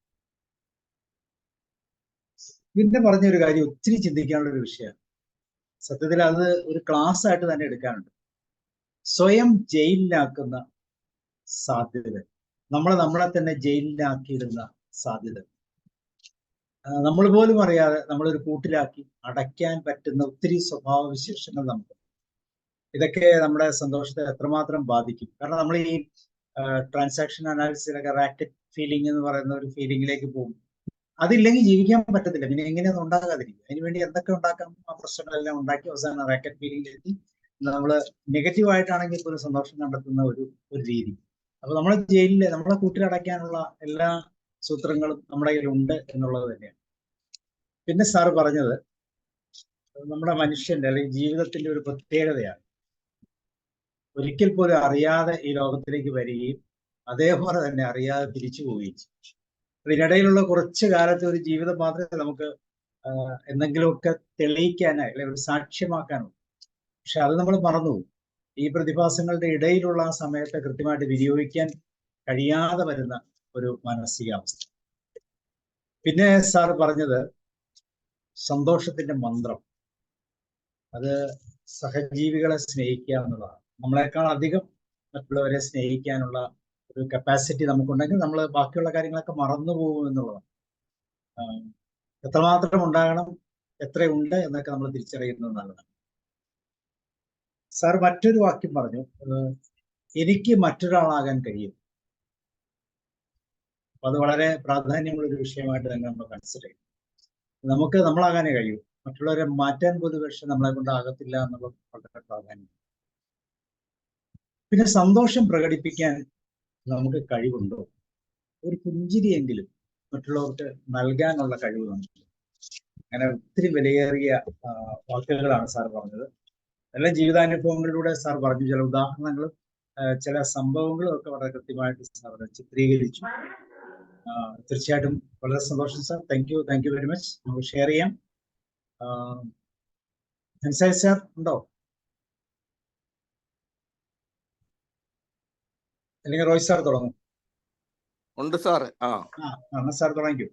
പിന്നെ പറഞ്ഞൊരു കാര്യം ഒത്തിരി ചിന്തിക്കാനുള്ള ഒരു വിഷയമാണ്. സത്യത്തിൽ അത് ഒരു ക്ലാസ് ആയിട്ട് തന്നെ എടുക്കാനുണ്ട്. സ്വയം ജയിലിലാക്കുന്ന സാധ്യത, നമ്മളെ തന്നെ ജയിലിലാക്കിയിടുന്ന സാധ്യത, നമ്മൾ പോലും അറിയാതെ നമ്മളൊരു കൂട്ടിലാക്കി അടയ്ക്കാൻ പറ്റുന്ന ഒത്തിരി സ്വഭാവ വിശേഷങ്ങൾ നമുക്ക്. ഇതൊക്കെ നമ്മുടെ സന്തോഷത്തെ എത്രമാത്രം ബാധിക്കും. കാരണം നമ്മൾ ഈ ട്രാൻസാക്ഷൻ അനാലിസിലൊക്കെ റാക്കറ്റ് ഫീലിംഗ് എന്ന് പറയുന്ന ഒരു ഫീലിംഗിലേക്ക് പോകും. അതില്ലെങ്കിൽ ജീവിക്കാൻ പറ്റത്തില്ല. പിന്നെ എങ്ങനെയൊന്നും ഉണ്ടാകാതിരിക്കും. അതിനുവേണ്ടി എന്തൊക്കെ ഉണ്ടാക്കാം ആ പ്രശ്നങ്ങളെല്ലാം ഉണ്ടാക്കി അവസാനം റാക്കറ്റ് ഫീലിംഗിലെത്തി നമ്മള് നെഗറ്റീവായിട്ടാണെങ്കിൽ പോലും സന്തോഷം കണ്ടെത്തുന്ന ഒരു രീതി. അപ്പൊ നമ്മളെ ജയിലില് നമ്മളെ കൂട്ടിലടയ്ക്കാനുള്ള എല്ലാ സൂത്രങ്ങളും നമ്മുടെ കയ്യിലുണ്ട് എന്നുള്ളത് തന്നെയാണ്. പിന്നെ സാറ് പറഞ്ഞത് നമ്മുടെ മനുഷ്യന്റെ അല്ലെങ്കിൽ ജീവിതത്തിന്റെ ഒരു പ്രത്യേകതയാണ്. ഒരിക്കൽ പോലും അറിയാതെ ഈ ലോകത്തിലേക്ക് വരികയും അതേപോലെ തന്നെ അറിയാതെ തിരിച്ചു പോവുകയും ചെയ്യും. ഇതിനിടയിലുള്ള കുറച്ച് കാലത്തെ ഒരു ജീവിതം മാത്രമേ നമുക്ക് എന്തെങ്കിലുമൊക്കെ തെളിയിക്കാനായി അല്ലെങ്കിൽ ഒരു സാക്ഷ്യമാക്കാനുള്ളൂ. പക്ഷെ അത് നമ്മൾ മറന്നുപോകും. ഈ പ്രതിഭാസങ്ങളുടെ ഇടയിലുള്ള ആ സമയത്തെ കൃത്യമായിട്ട് വിനിയോഗിക്കാൻ കഴിയാതെ വരുന്ന ഒരു മാനസികാവസ്ഥ. പിന്നെ സാർ പറഞ്ഞത് സന്തോഷത്തിന്റെ മന്ത്രം, അത് സഹജീവികളെ സ്നേഹിക്കുക എന്നുള്ളതാണ്. നമ്മളെക്കാൾ അധികം മറ്റുള്ളവരെ സ്നേഹിക്കാനുള്ള ഒരു കപ്പാസിറ്റി നമുക്കുണ്ടെങ്കിൽ നമ്മൾ ബാക്കിയുള്ള കാര്യങ്ങളൊക്കെ മറന്നു പോകും എന്നുള്ളതാണ്. എത്രമാത്രം ഉണ്ടാകണം, എത്രയുണ്ട് എന്നൊക്കെ നമ്മൾ തിരിച്ചറിയുന്നത് നല്ലതാണ്. സാർ മറ്റൊരു വാക്യം പറഞ്ഞു, എനിക്ക് മറ്റൊരാളാകാൻ കഴിയും. അപ്പൊ അത് വളരെ പ്രാധാന്യമുള്ള ഒരു വിഷയമായിട്ട് തന്നെ നമ്മൾ കൺസിഡർ ചെയ്യും. നമുക്ക് നമ്മളാകാനേ കഴിയൂ, മറ്റുള്ളവരെ മാറ്റാൻ പോലും പക്ഷെ നമ്മളെ കൊണ്ടാകത്തില്ല എന്നുള്ളത് വളരെ പ്രാധാന്യം. പിന്നെ സന്തോഷം പ്രകടിപ്പിക്കാൻ നമുക്ക് കഴിവുണ്ടോ? ഒരു പുഞ്ചിരിയെങ്കിലും മറ്റുള്ളവർക്ക് നൽകാനുള്ള കഴിവ് നമുക്ക്. അങ്ങനെ ഒത്തിരി വിലയേറിയ വാക്കുകളാണ് സാർ പറഞ്ഞത്. എല്ലാ ജീവിതാനുഭവങ്ങളിലൂടെ സാർ പറഞ്ഞു. ചില ഉദാഹരണങ്ങളും ചില സംഭവങ്ങളും ഒക്കെ വളരെ കൃത്യമായിട്ട് സാർ ചിത്രീകരിച്ചു. തീർച്ചയായിട്ടും വളരെ സന്തോഷം sir. Thank you very much. നമുക്ക് ഷെയർ ചെയ്യാം. ഹൻസായ് സാർ ഉണ്ടോ? അല്ലെങ്കിൽ റോയ് സാർ തുടങ്ങും? ഉണ്ട് സാറ്. സാർ തുടങ്ങിക്കൂ.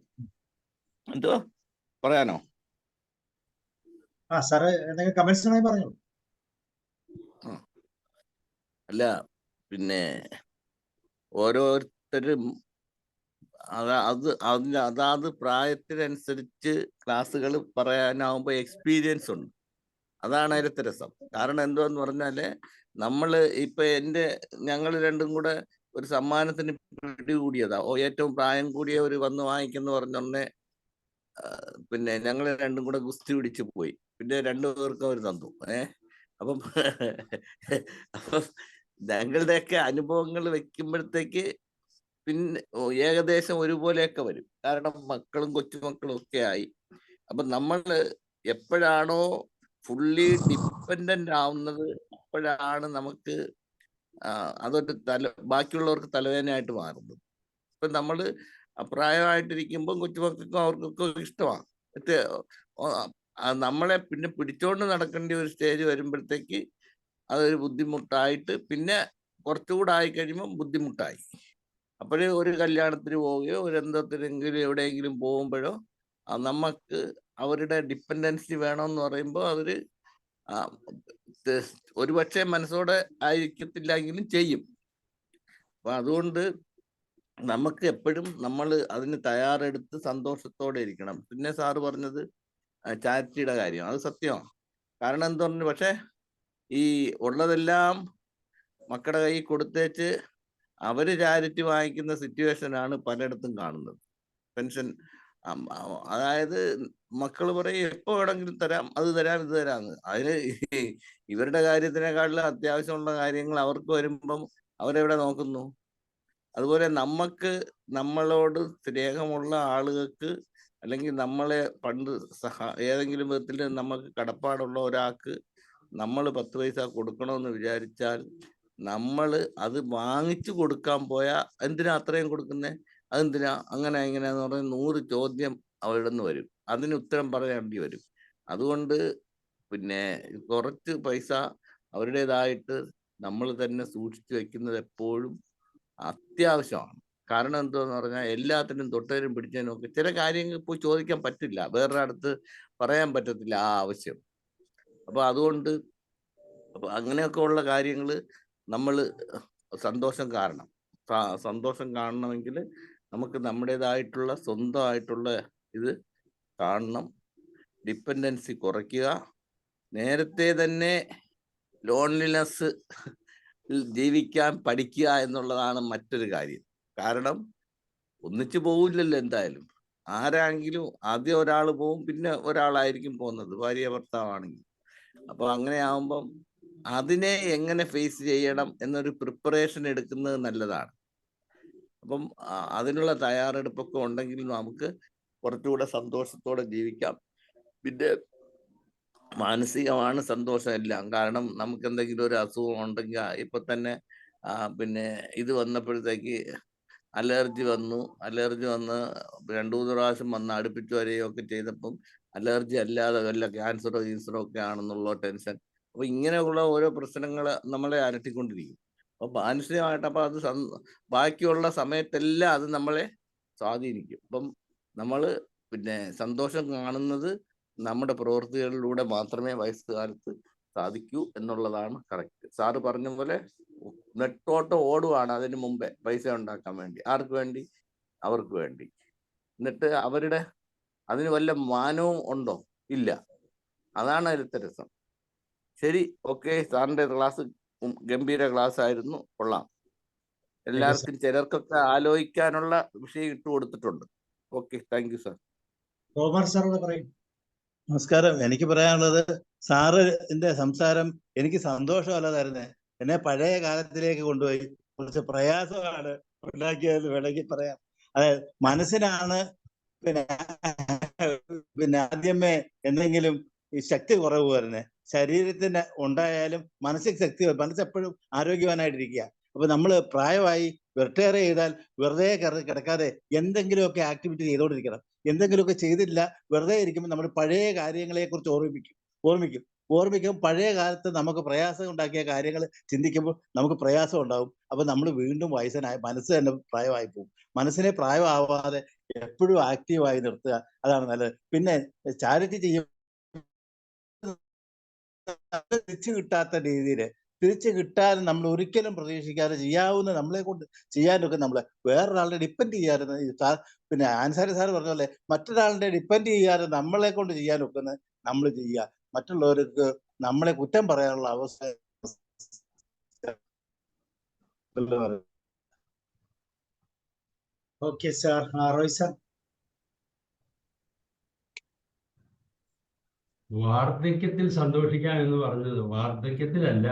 എന്തോ പറയാനോ? സാറ് എന്തെങ്കിലും കമന്റ്സ് ഉണ്ടെങ്കിൽ പറഞ്ഞു. അല്ല, പിന്നെ ഓരോരുത്തരും അതാത് പ്രായത്തിനനുസരിച്ച് ക്ലാസ്സുകൾ പറയാനാവുമ്പോ എക്സ്പീരിയൻസ് ഉണ്ട്. അതാണ് അതിലത്തെ രസം. കാരണം എന്തുവെന്ന് പറഞ്ഞാല് നമ്മള് ഇപ്പൊ ഞങ്ങൾ രണ്ടും കൂടെ ഒരു സമ്മാനത്തിന് പിടികൂടിയതാ. ഏറ്റവും പ്രായം കൂടിയ ഒരു വന്ന് വാങ്ങിക്കെന്ന് പറഞ്ഞോണ്ടേ പിന്നെ ഞങ്ങൾ രണ്ടും കൂടെ ഗുസ്തി പിടിച്ചു പോയി. പിന്നെ രണ്ടുപേർക്കും അവർ തന്നു. അപ്പം ഞങ്ങളുടെയൊക്കെ അനുഭവങ്ങൾ വെക്കുമ്പോഴത്തേക്ക് പിന്നെ ഏകദേശം ഒരുപോലെയൊക്കെ വരും. കാരണം മക്കളും കൊച്ചുമക്കളും ഒക്കെ ആയി. അപ്പൊ നമ്മള് എപ്പോഴാണോ ഫുള്ളി ഡിപ്പെൻഡന്റ് ആവുന്നത് അപ്പോഴാണ് നമുക്ക് അതൊരു ബാക്കിയുള്ളവർക്ക് തലവേദനയായിട്ട് മാറുന്നത്. ഇപ്പൊ നമ്മള് അപ്രായമായിട്ടിരിക്കുമ്പോൾ കൊച്ചുമക്കൾക്കും അവർക്കൊക്കെ ഇഷ്ടമാണ്. നമ്മളെ പിന്നെ പിടിച്ചോണ്ട് നടക്കേണ്ട ഒരു സ്റ്റേജ് വരുമ്പോഴത്തേക്ക് അതൊരു ബുദ്ധിമുട്ടായിട്ട്, പിന്നെ കുറച്ചുകൂടെ ആയി കഴിയുമ്പോൾ ബുദ്ധിമുട്ടായി. അപ്പോഴേ ഒരു കല്യാണത്തിന് പോവുകയോ ഒരു എന്തത്തിനെങ്കിലും എവിടെയെങ്കിലും പോകുമ്പോഴോ നമുക്ക് അവരുടെ ഡിപ്പെൻഡൻസി വേണമെന്ന് പറയുമ്പോൾ അവര് ഒരുപക്ഷെ മനസ്സോടെ ആയിരിക്കത്തില്ലെങ്കിലും ചെയ്യും. അപ്പൊ അതുകൊണ്ട് നമുക്ക് എപ്പോഴും നമ്മൾ അതിന് തയ്യാറെടുത്ത് സന്തോഷത്തോടെ ഇരിക്കണം. പിന്നെ സാറ് പറഞ്ഞത് ചാരിറ്റിയുടെ കാര്യം, അത് സത്യമാണ്. കാരണം എന്താ പറഞ്ഞു, പക്ഷെ ഈ ഉള്ളതെല്ലാം മക്കളുടെ കയ്യിൽ കൊടുത്തേച്ച് അവര് ചാരിറ്റി വാങ്ങിക്കുന്ന സിറ്റുവേഷനാണ് പലയിടത്തും കാണുന്നത്. പെൻഷൻ, അതായത് മക്കൾ പറയും എപ്പോ വേണമെങ്കിലും തരാം, അത് തരാം, ഇത് തരാന്ന്. അതിന് ഇവരുടെ കാര്യത്തിനെക്കാളും അത്യാവശ്യമുള്ള കാര്യങ്ങൾ അവർക്ക് വരുമ്പം അവരെവിടെ നോക്കുന്നു? അതുപോലെ നമ്മളോട് സ്നേഹമുള്ള ആളുകൾക്ക്, അല്ലെങ്കിൽ നമ്മളെ പണ്ട് ഏതെങ്കിലും വിധത്തിൽ നമുക്ക് കടപ്പാടുള്ള ഒരാൾക്ക് നമ്മൾ 10 പൈസ കൊടുക്കണമെന്ന് വിചാരിച്ചാൽ നമ്മൾ അത് വാങ്ങിച്ചു കൊടുക്കാൻ പോയാൽ എന്തിനാ അത്രയും കൊടുക്കുന്നേ, അതെന്തിനാ അങ്ങനെ ഇങ്ങനെയാന്ന് പറഞ്ഞ് 100 ചോദ്യം അവരുടെ നിന്ന് വരും. അതിന് ഉത്തരം പറയേണ്ടി വരും. അതുകൊണ്ട് പിന്നെ കുറച്ച് പൈസ അവരുടേതായിട്ട് നമ്മൾ തന്നെ സൂക്ഷിച്ചു വെക്കുന്നത് എപ്പോഴും അത്യാവശ്യമാണ്. കാരണം എന്തുവെന്ന് പറഞ്ഞാൽ എല്ലാത്തിനും തൊട്ടതിനും പിടിച്ചതിനും ഒക്കെ ചില കാര്യങ്ങൾ പോയി ചോദിക്കാൻ പറ്റില്ല, വേറൊരിടത്ത് പറയാൻ പറ്റത്തില്ല ആ ആവശ്യം. അപ്പൊ അതുകൊണ്ട് അങ്ങനെയൊക്കെ ഉള്ള കാര്യങ്ങൾ നമ്മൾ സന്തോഷം കാണണമെങ്കിൽ നമുക്ക് നമ്മുടേതായിട്ടുള്ള സ്വന്തമായിട്ടുള്ള ഇത് കാണണം. ഡിപ്പെൻഡൻസി കുറയ്ക്കുക. നേരത്തെ തന്നെ ലോൺലിനെസ് ജീവിക്കാൻ പഠിക്കുക എന്നുള്ളതാണ് മറ്റൊരു കാര്യം. കാരണം ഒന്നിച്ചു പോവില്ലല്ലോ എന്തായാലും. ആരെങ്കിലും ആദ്യം ഒരാൾ പോവും, പിന്നെ ഒരാളായിരിക്കും പോകുന്നത്, ഭാര്യ ഭർത്താവാണെങ്കിൽ. അപ്പൊ അങ്ങനെ ആവുമ്പം അതിനെ എങ്ങനെ ഫേസ് ചെയ്യണം എന്നൊരു പ്രിപ്പറേഷൻ എടുക്കുന്നത് നല്ലതാണ്. അപ്പം അതിനുള്ള തയ്യാറെടുപ്പൊക്കെ ഉണ്ടെങ്കിൽ നമുക്ക് കുറച്ചുകൂടെ സന്തോഷത്തോടെ ജീവിക്കാം. പിന്നെ മാനസികമാണ് സന്തോഷം എല്ലാം. കാരണം നമുക്ക് എന്തെങ്കിലും ഒരു അസുഖം ഉണ്ടെങ്കിൽ ഇപ്പൊ തന്നെ പിന്നെ ഇത് വന്നപ്പോഴത്തേക്ക് അലർജി വന്ന് 2-3 പ്രാവശ്യം വന്ന് അടുപ്പിച്ച് വരികയൊക്കെ ചെയ്തപ്പം അലർജി അല്ലാതെ വല്ല ക്യാൻസറോ ഗീൻസറോ ഒക്കെ ആണെന്നുള്ള ടെൻഷൻ. അപ്പൊ ഇങ്ങനെയുള്ള ഓരോ പ്രശ്നങ്ങൾ നമ്മളെ അലട്ടിക്കൊണ്ടിരിക്കും. അപ്പൊ മാനസികമായിട്ട് അപ്പൊ അത് ബാക്കിയുള്ള സമയത്തെല്ലാം അത് നമ്മളെ സ്വാധീനിക്കും. അപ്പം നമ്മള് പിന്നെ സന്തോഷം കാണുന്നത് നമ്മുടെ പ്രവൃത്തികളിലൂടെ മാത്രമേ വയസ്സുകാലത്ത് സാധിക്കൂ എന്നുള്ളതാണ് കറക്റ്റ്. സാറ് പറഞ്ഞ പോലെ നെട്ടോട്ട് ഓടുവാണ് അതിന് മുമ്പേ പൈസ ഉണ്ടാക്കാൻ വേണ്ടി. ആർക്ക് വേണ്ടി? അവർക്ക് വേണ്ടി. എന്നിട്ട് അതിന് വല്ല മാനവും ഉണ്ടോ? ഇല്ല. അതാണ് അതിലത്തെ രസം. ശരി, ഓക്കെ. സാറിന്റെ ക്ലാസ് ഗംഭീര ക്ലാസ് ആയിരുന്നു, കൊള്ളാം. എല്ലാവർക്കും ചിലർക്കൊക്കെ ആലോചിക്കാനുള്ള വിഷയം ഇട്ട് കൊടുത്തിട്ടുണ്ട്. Okay, thank you sir. Tomar sir പറയും. നമസ്കാരം. എനിക്ക് പറയാനുള്ളത്, സാറിന്റെ സംസാരം എനിക്ക് സന്തോഷമല്ല തരുന്നത്, എന്നെ പഴയ കാലത്തിലേക്ക് കൊണ്ടുപോയി. കുറച്ച് പ്രയാസമാണ് ഉണ്ടാക്കിയത് വേണമെങ്കിൽ പറയാം. അതായത് മനസ്സിനാണ് പിന്നെ ആദ്യമേ എന്തെങ്കിലും ഈ ശക്തി കുറവ് വരുന്നത്. ശരീരത്തിന് ഉണ്ടായാലും മനസ്സിൽ ശക്തി, മനസ്സെപ്പോഴും ആരോഗ്യവാനായിട്ടിരിക്കുക. അപ്പൊ നമ്മൾ പ്രായമായി റിട്ടയർ ചെയ്താൽ വെറുതെ കിടക്കാതെ എന്തെങ്കിലുമൊക്കെ ആക്ടിവിറ്റി ചെയ്തുകൊണ്ടിരിക്കണം. എന്തെങ്കിലുമൊക്കെ ചെയ്തില്ല വെറുതെ ഇരിക്കുമ്പോൾ നമ്മൾ പഴയ കാര്യങ്ങളെ കുറിച്ച് ഓർമ്മിക്കും. പഴയ കാലത്ത് നമുക്ക് പ്രയാസം ഉണ്ടാക്കിയ കാര്യങ്ങൾ ചിന്തിക്കുമ്പോൾ നമുക്ക് പ്രയാസം ഉണ്ടാവും. അപ്പൊ നമ്മൾ വീണ്ടും വയസ്സനായ മനസ്സ് തന്നെ പ്രായമായി പോകും. മനസ്സിനെ പ്രായമാവാതെ എപ്പോഴും ആക്റ്റീവായി നിർത്തുക, അതാണ് നല്ലത്. പിന്നെ ചാരിറ്റി ചെയ്യും തിരിച്ചു കിട്ടാത്ത രീതിയിൽ, തിരിച്ചു കിട്ടാനും നമ്മൾ ഒരിക്കലും പ്രതീക്ഷിക്കാതെ ചെയ്യാവുന്ന, നമ്മളെ കൊണ്ട് ചെയ്യാനൊക്കെ നമ്മൾ വേറൊരാളുടെ ഡിപ്പെൻഡ് ചെയ്യാതെ, പിന്നെ ആൻസാരി സാർ പറഞ്ഞ പോലെ മറ്റൊരാളുടെ ഡിപ്പെൻഡ് ചെയ്യാതെ നമ്മളെ കൊണ്ട് ചെയ്യാനൊക്കെ നമ്മൾ ചെയ്യുക. മറ്റുള്ളവർക്ക് നമ്മളെ കുറ്റം പറയാനുള്ള അവസ്ഥ ഓക്കെ സാർ. റോയ് സാർ. വാർദ്ധക്യത്തിൽ സന്തോഷിക്കാം എന്ന് പറഞ്ഞത് വാർദ്ധക്യത്തിലല്ല,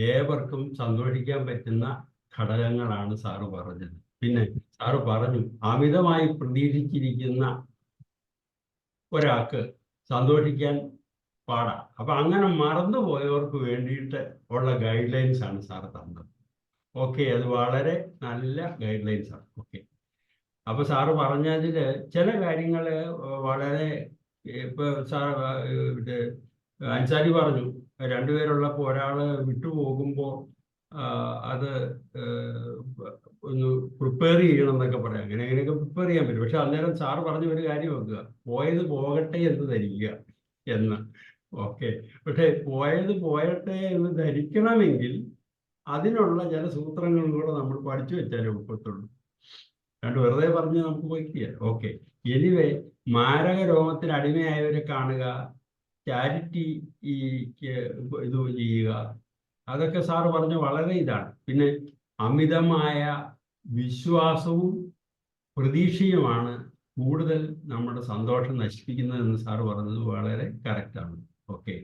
ഏവർക്കും സന്തോഷിക്കാൻ പറ്റുന്ന ഘടകങ്ങളാണ് സാറ് പറഞ്ഞത്. പിന്നെ സാറ് പറഞ്ഞു, അമിതമായി പ്രതീക്ഷിച്ചിരിക്കുന്ന ഒരാൾക്ക് സന്തോഷിക്കാൻ പാടാം. അപ്പൊ അങ്ങനെ മറന്നുപോയവർക്ക് വേണ്ടിയിട്ട് ഉള്ള ഗൈഡ് ലൈൻസ് ആണ് സാറ് തന്നത്. ഓക്കെ, അത് വളരെ നല്ല ഗൈഡ് ലൈൻസ് ആണ്. ഓക്കെ, അപ്പൊ സാറ് പറഞ്ഞതിൽ ചില കാര്യങ്ങൾ വളരെ, ഇപ്പൊ സാർ അൻസാരി പറഞ്ഞു, രണ്ടുപേരുള്ളപ്പോൾ ഒരാള് വിട്ടുപോകുമ്പോൾ അത് ഒന്ന് പ്രിപ്പയർ ചെയ്യണം എന്നൊക്കെ പറയാം. അങ്ങനെയൊക്കെ പ്രിപ്പയർ ചെയ്യാൻ പറ്റും. പക്ഷെ അന്നേരം സാറ് പറഞ്ഞ ഒരു കാര്യം വെക്കുക, പോയത് പോകട്ടെ എന്ന് ധരിക്കുക എന്ന്. ഓക്കെ, പക്ഷെ പോയത് പോയട്ടെ എന്ന് ധരിക്കണമെങ്കിൽ അതിനുള്ള ചില സൂത്രങ്ങളും കൂടെ നമ്മൾ പഠിച്ചു വെച്ചാലേ ഒക്കത്തുള്ളൂ. രണ്ട് വെറുതെ പറഞ്ഞ് നമുക്ക് വയ്ക്കുക. ഓക്കെ, എനിവേ, മാരക രോഗത്തിന് അടിമയായവരെ കാണുക, ചാരിറ്റി ഇത് ചെയ്യുക, അതൊക്കെ സാറ് പറഞ്ഞ വളരെ ഇതാണ്. പിന്നെ അമിതമായ വിശ്വാസവും പ്രതീക്ഷയുമാണ് കൂടുതൽ നമ്മുടെ സന്തോഷം നശിപ്പിക്കുന്നതെന്ന് സാറ് പറഞ്ഞത് വളരെ കറക്റ്റാണ്. ഓക്കെ,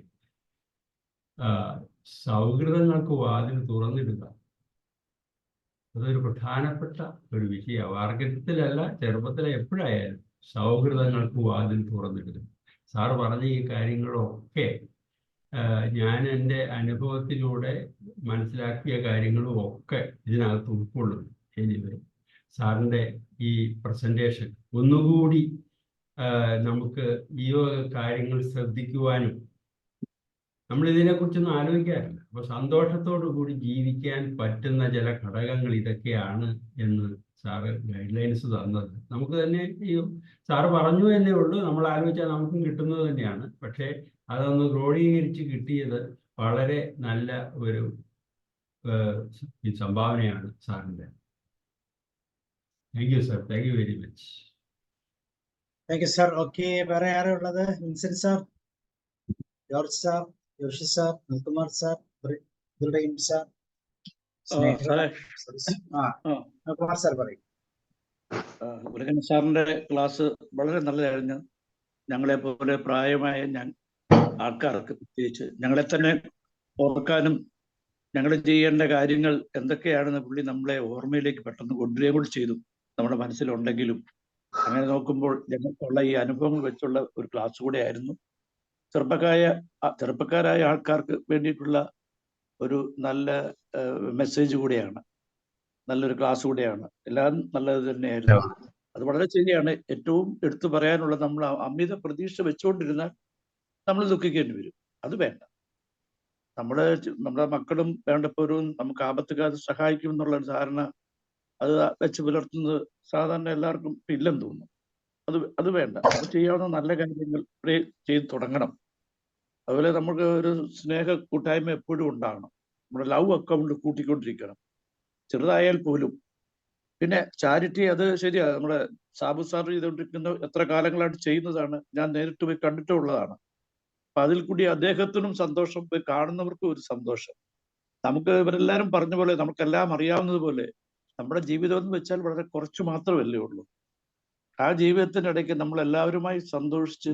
സൗഹൃദങ്ങൾക്ക് വാതിൽ തുറന്നിടുക, അതൊരു പ്രധാനപ്പെട്ട ഒരു വിഷയമാണ്. വാർദ്ധക്യത്തിലല്ല, ചെറുപ്പത്തിലെ എപ്പോഴായാലും സൗഹൃദങ്ങൾക്ക് വാതിൽ തുറന്നിടുക. സാറ് പറഞ്ഞ ഈ കാര്യങ്ങളൊക്കെ ഞാൻ എൻ്റെ അനുഭവത്തിലൂടെ മനസ്സിലാക്കിയ കാര്യങ്ങളും ഒക്കെ ഇതിനകത്ത് ഉൾക്കൊള്ളുന്നു. എനിവേ, സാറിൻ്റെ ഈ പ്രസൻറ്റേഷൻ ഒന്നുകൂടി നമുക്ക് ഈ കാര്യങ്ങൾ ശ്രദ്ധിക്കുവാനും, നമ്മൾ ഇതിനെക്കുറിച്ചൊന്നും ആലോചിക്കാറില്ല. അപ്പൊ സന്തോഷത്തോടു കൂടി ജീവിക്കാൻ പറ്റുന്ന ചില ഘടകങ്ങൾ ഇതൊക്കെയാണ് എന്ന് സാറ് ഗൈഡ് ലൈൻസ് തന്നത്. നമുക്ക് തന്നെ ഈ സാറ് പറഞ്ഞു എന്നേ ഉള്ളൂ, നമ്മൾ ആലോചിച്ചാൽ നമുക്കും കിട്ടുന്നത് തന്നെയാണ്. പക്ഷേ അതൊന്ന് ക്രോഡീകരിച്ച് കിട്ടിയത് വളരെ നല്ല ഒരു സംഭാവനയാണ് സാറിൻ്റെ. Thank you sir, thank you very much. Thank you sir. Okay, വേറെ ആരാ ഉള്ളത്? Vincent sir, George sir, Joshi sir, Nilkumar sir, sir, Kumar sir പറയും. ഉലകൻ സാറിന്റെ ക്ലാസ് വളരെ നല്ലതായിരുന്നു. ഞങ്ങളെ പോലെ പ്രായമായ ആൾക്കാർക്ക് പ്രത്യേകിച്ച് ഞങ്ങളെ തന്നെ ഓർക്കാനും ഞങ്ങൾ ചെയ്യേണ്ട കാര്യങ്ങൾ എന്തൊക്കെയാണെന്ന് പുള്ളി നമ്മളെ ഓർമ്മയിലേക്ക് പെട്ടെന്ന് കൊണ്ടുവരികയും കൂടി ചെയ്തു. നമ്മുടെ മനസ്സിലുണ്ടെങ്കിലും അങ്ങനെ നോക്കുമ്പോൾ ഞങ്ങൾക്കുള്ള ഈ അനുഭവങ്ങൾ വെച്ചുള്ള ഒരു ക്ലാസ് കൂടെ ആയിരുന്നു. ചെറുപ്പക്കാരായ ആൾക്കാർക്ക് വേണ്ടിയിട്ടുള്ള ഒരു നല്ല മെസ്സേജ് കൂടെയാണ്, നല്ലൊരു ക്ലാസ് കൂടെയാണ്. എല്ലാം നല്ലത് തന്നെയായിരുന്നു. അത് വളരെ ശരിയാണ്. ഏറ്റവും എടുത്തു പറയാനുള്ള, നമ്മൾ അമിത പ്രതീക്ഷ വെച്ചുകൊണ്ടിരുന്നാൽ നമ്മൾ ദുഃഖിക്കേണ്ടി വരും. അത് വേണ്ട. നമ്മുടെ മക്കളും വേണ്ടപ്പോഴും നമുക്ക് ആപത്ത് കാലത്ത് സഹായിക്കും എന്നുള്ള ഒരു ധാരണ അത് വെച്ച് പുലർത്തുന്നത് സാധാരണ എല്ലാവർക്കും ഇല്ലെന്ന് തോന്നുന്നു. അത് വേണ്ട. അത് ചെയ്യാവുന്ന നല്ല കാര്യങ്ങൾ ചെയ്ത് തുടങ്ങണം. അതുപോലെ നമുക്ക് ഒരു സ്നേഹ കൂട്ടായ്മ എപ്പോഴും ഉണ്ടാകണം. നമ്മുടെ ലവ് അക്കൗണ്ട് കൂട്ടിക്കൊണ്ടിരിക്കണം, ചെറുതായാൽ പോലും. പിന്നെ ചാരിറ്റി, അത് ശരിയാണ്. നമ്മുടെ സാബു സാർ ചെയ്തുകൊണ്ടിരിക്കുന്ന എത്ര കാലങ്ങളായിട്ട് ചെയ്യുന്നതാണ്. ഞാൻ നേരിട്ട് പോയി കണ്ടിട്ടുള്ളതാണ്. അപ്പൊ അതിൽ കൂടി അദ്ദേഹത്തിനും സന്തോഷം, പോയി കാണുന്നവർക്കും ഒരു സന്തോഷം. നമുക്ക് ഇവരെല്ലാരും പറഞ്ഞ പോലെ, നമുക്കെല്ലാം അറിയാവുന്നത് പോലെ നമ്മുടെ ജീവിതം എന്ന് വെച്ചാൽ വളരെ കുറച്ച് മാത്രമല്ലേ ഉള്ളൂ. ആ ജീവിതത്തിനിടയ്ക്ക് നമ്മൾ എല്ലാവരുമായി സന്തോഷിച്ച്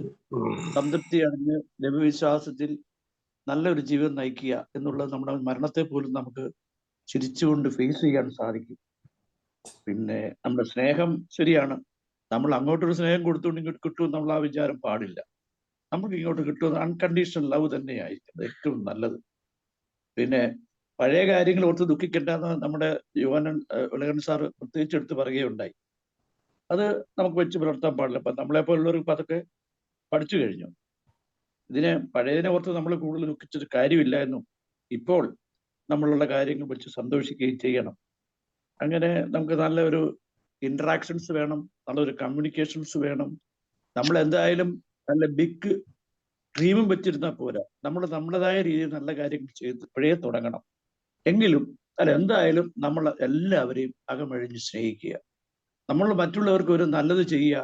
സംതൃപ്തി അടഞ്ഞ് ദൈവവിശ്വാസത്തിൽ നല്ലൊരു ജീവിതം നയിക്കുക എന്നുള്ളത് നമ്മുടെ മരണത്തെ പോലും നമുക്ക് ചിരിച്ചുകൊണ്ട് ഫേസ് ചെയ്യാൻ സാധിക്കും. പിന്നെ നമ്മുടെ സ്നേഹം ശരിയാണ്. നമ്മൾ അങ്ങോട്ടൊരു സ്നേഹം കൊടുത്തുകൊണ്ട് ഇങ്ങോട്ട് കിട്ടുമെന്ന് നമ്മൾ ആ വിചാരം പാടില്ല. നമുക്ക് ഇങ്ങോട്ട് കിട്ടുന്ന അൺകണ്ടീഷണൽ ലവ് തന്നെയായിരിക്കും ഏറ്റവും നല്ലത്. പിന്നെ പഴയ കാര്യങ്ങൾ ഓർത്ത് ദുഃഖിക്കേണ്ടെന്ന് നമ്മുടെ ഉലകൻ സാറ് പ്രത്യേകിച്ച് എടുത്ത് പറയുകയുണ്ടായി. അത് നമുക്ക് വെച്ച് പുലർത്താൻ പാടില്ല. അപ്പൊ നമ്മളെപ്പോലുള്ളവർക്ക് അതൊക്കെ പഠിച്ചു കഴിഞ്ഞു. പഴയതിനെ ഓർത്ത് നമ്മൾ കൂടുതൽ ദുഃഖിച്ചൊരു കാര്യമില്ല എന്നും ഇപ്പോൾ നമ്മളുള്ള കാര്യങ്ങൾ വെച്ച് സന്തോഷിക്കുകയും ചെയ്യണം. അങ്ങനെ നമുക്ക് നല്ലൊരു ഇന്ററാക്ഷൻസ് വേണം, നല്ലൊരു കമ്മ്യൂണിക്കേഷൻസ് വേണം. നമ്മൾ എന്തായാലും നല്ല ബിഗ് ഡ്രീമും വെച്ചിരുന്നാൽ പോരാ. നമ്മൾ നമ്മുടേതായ രീതിയിൽ നല്ല കാര്യങ്ങൾ ചെയ്ത് ഇപ്പോഴേ തുടങ്ങണം. എങ്കിലും എന്തായാലും നമ്മൾ എല്ലാവരെയും അകമഴിഞ്ഞ് സ്നേഹിക്കുക. നമ്മൾ മറ്റുള്ളവർക്ക് ഒരു നല്ലത് ചെയ്യുക,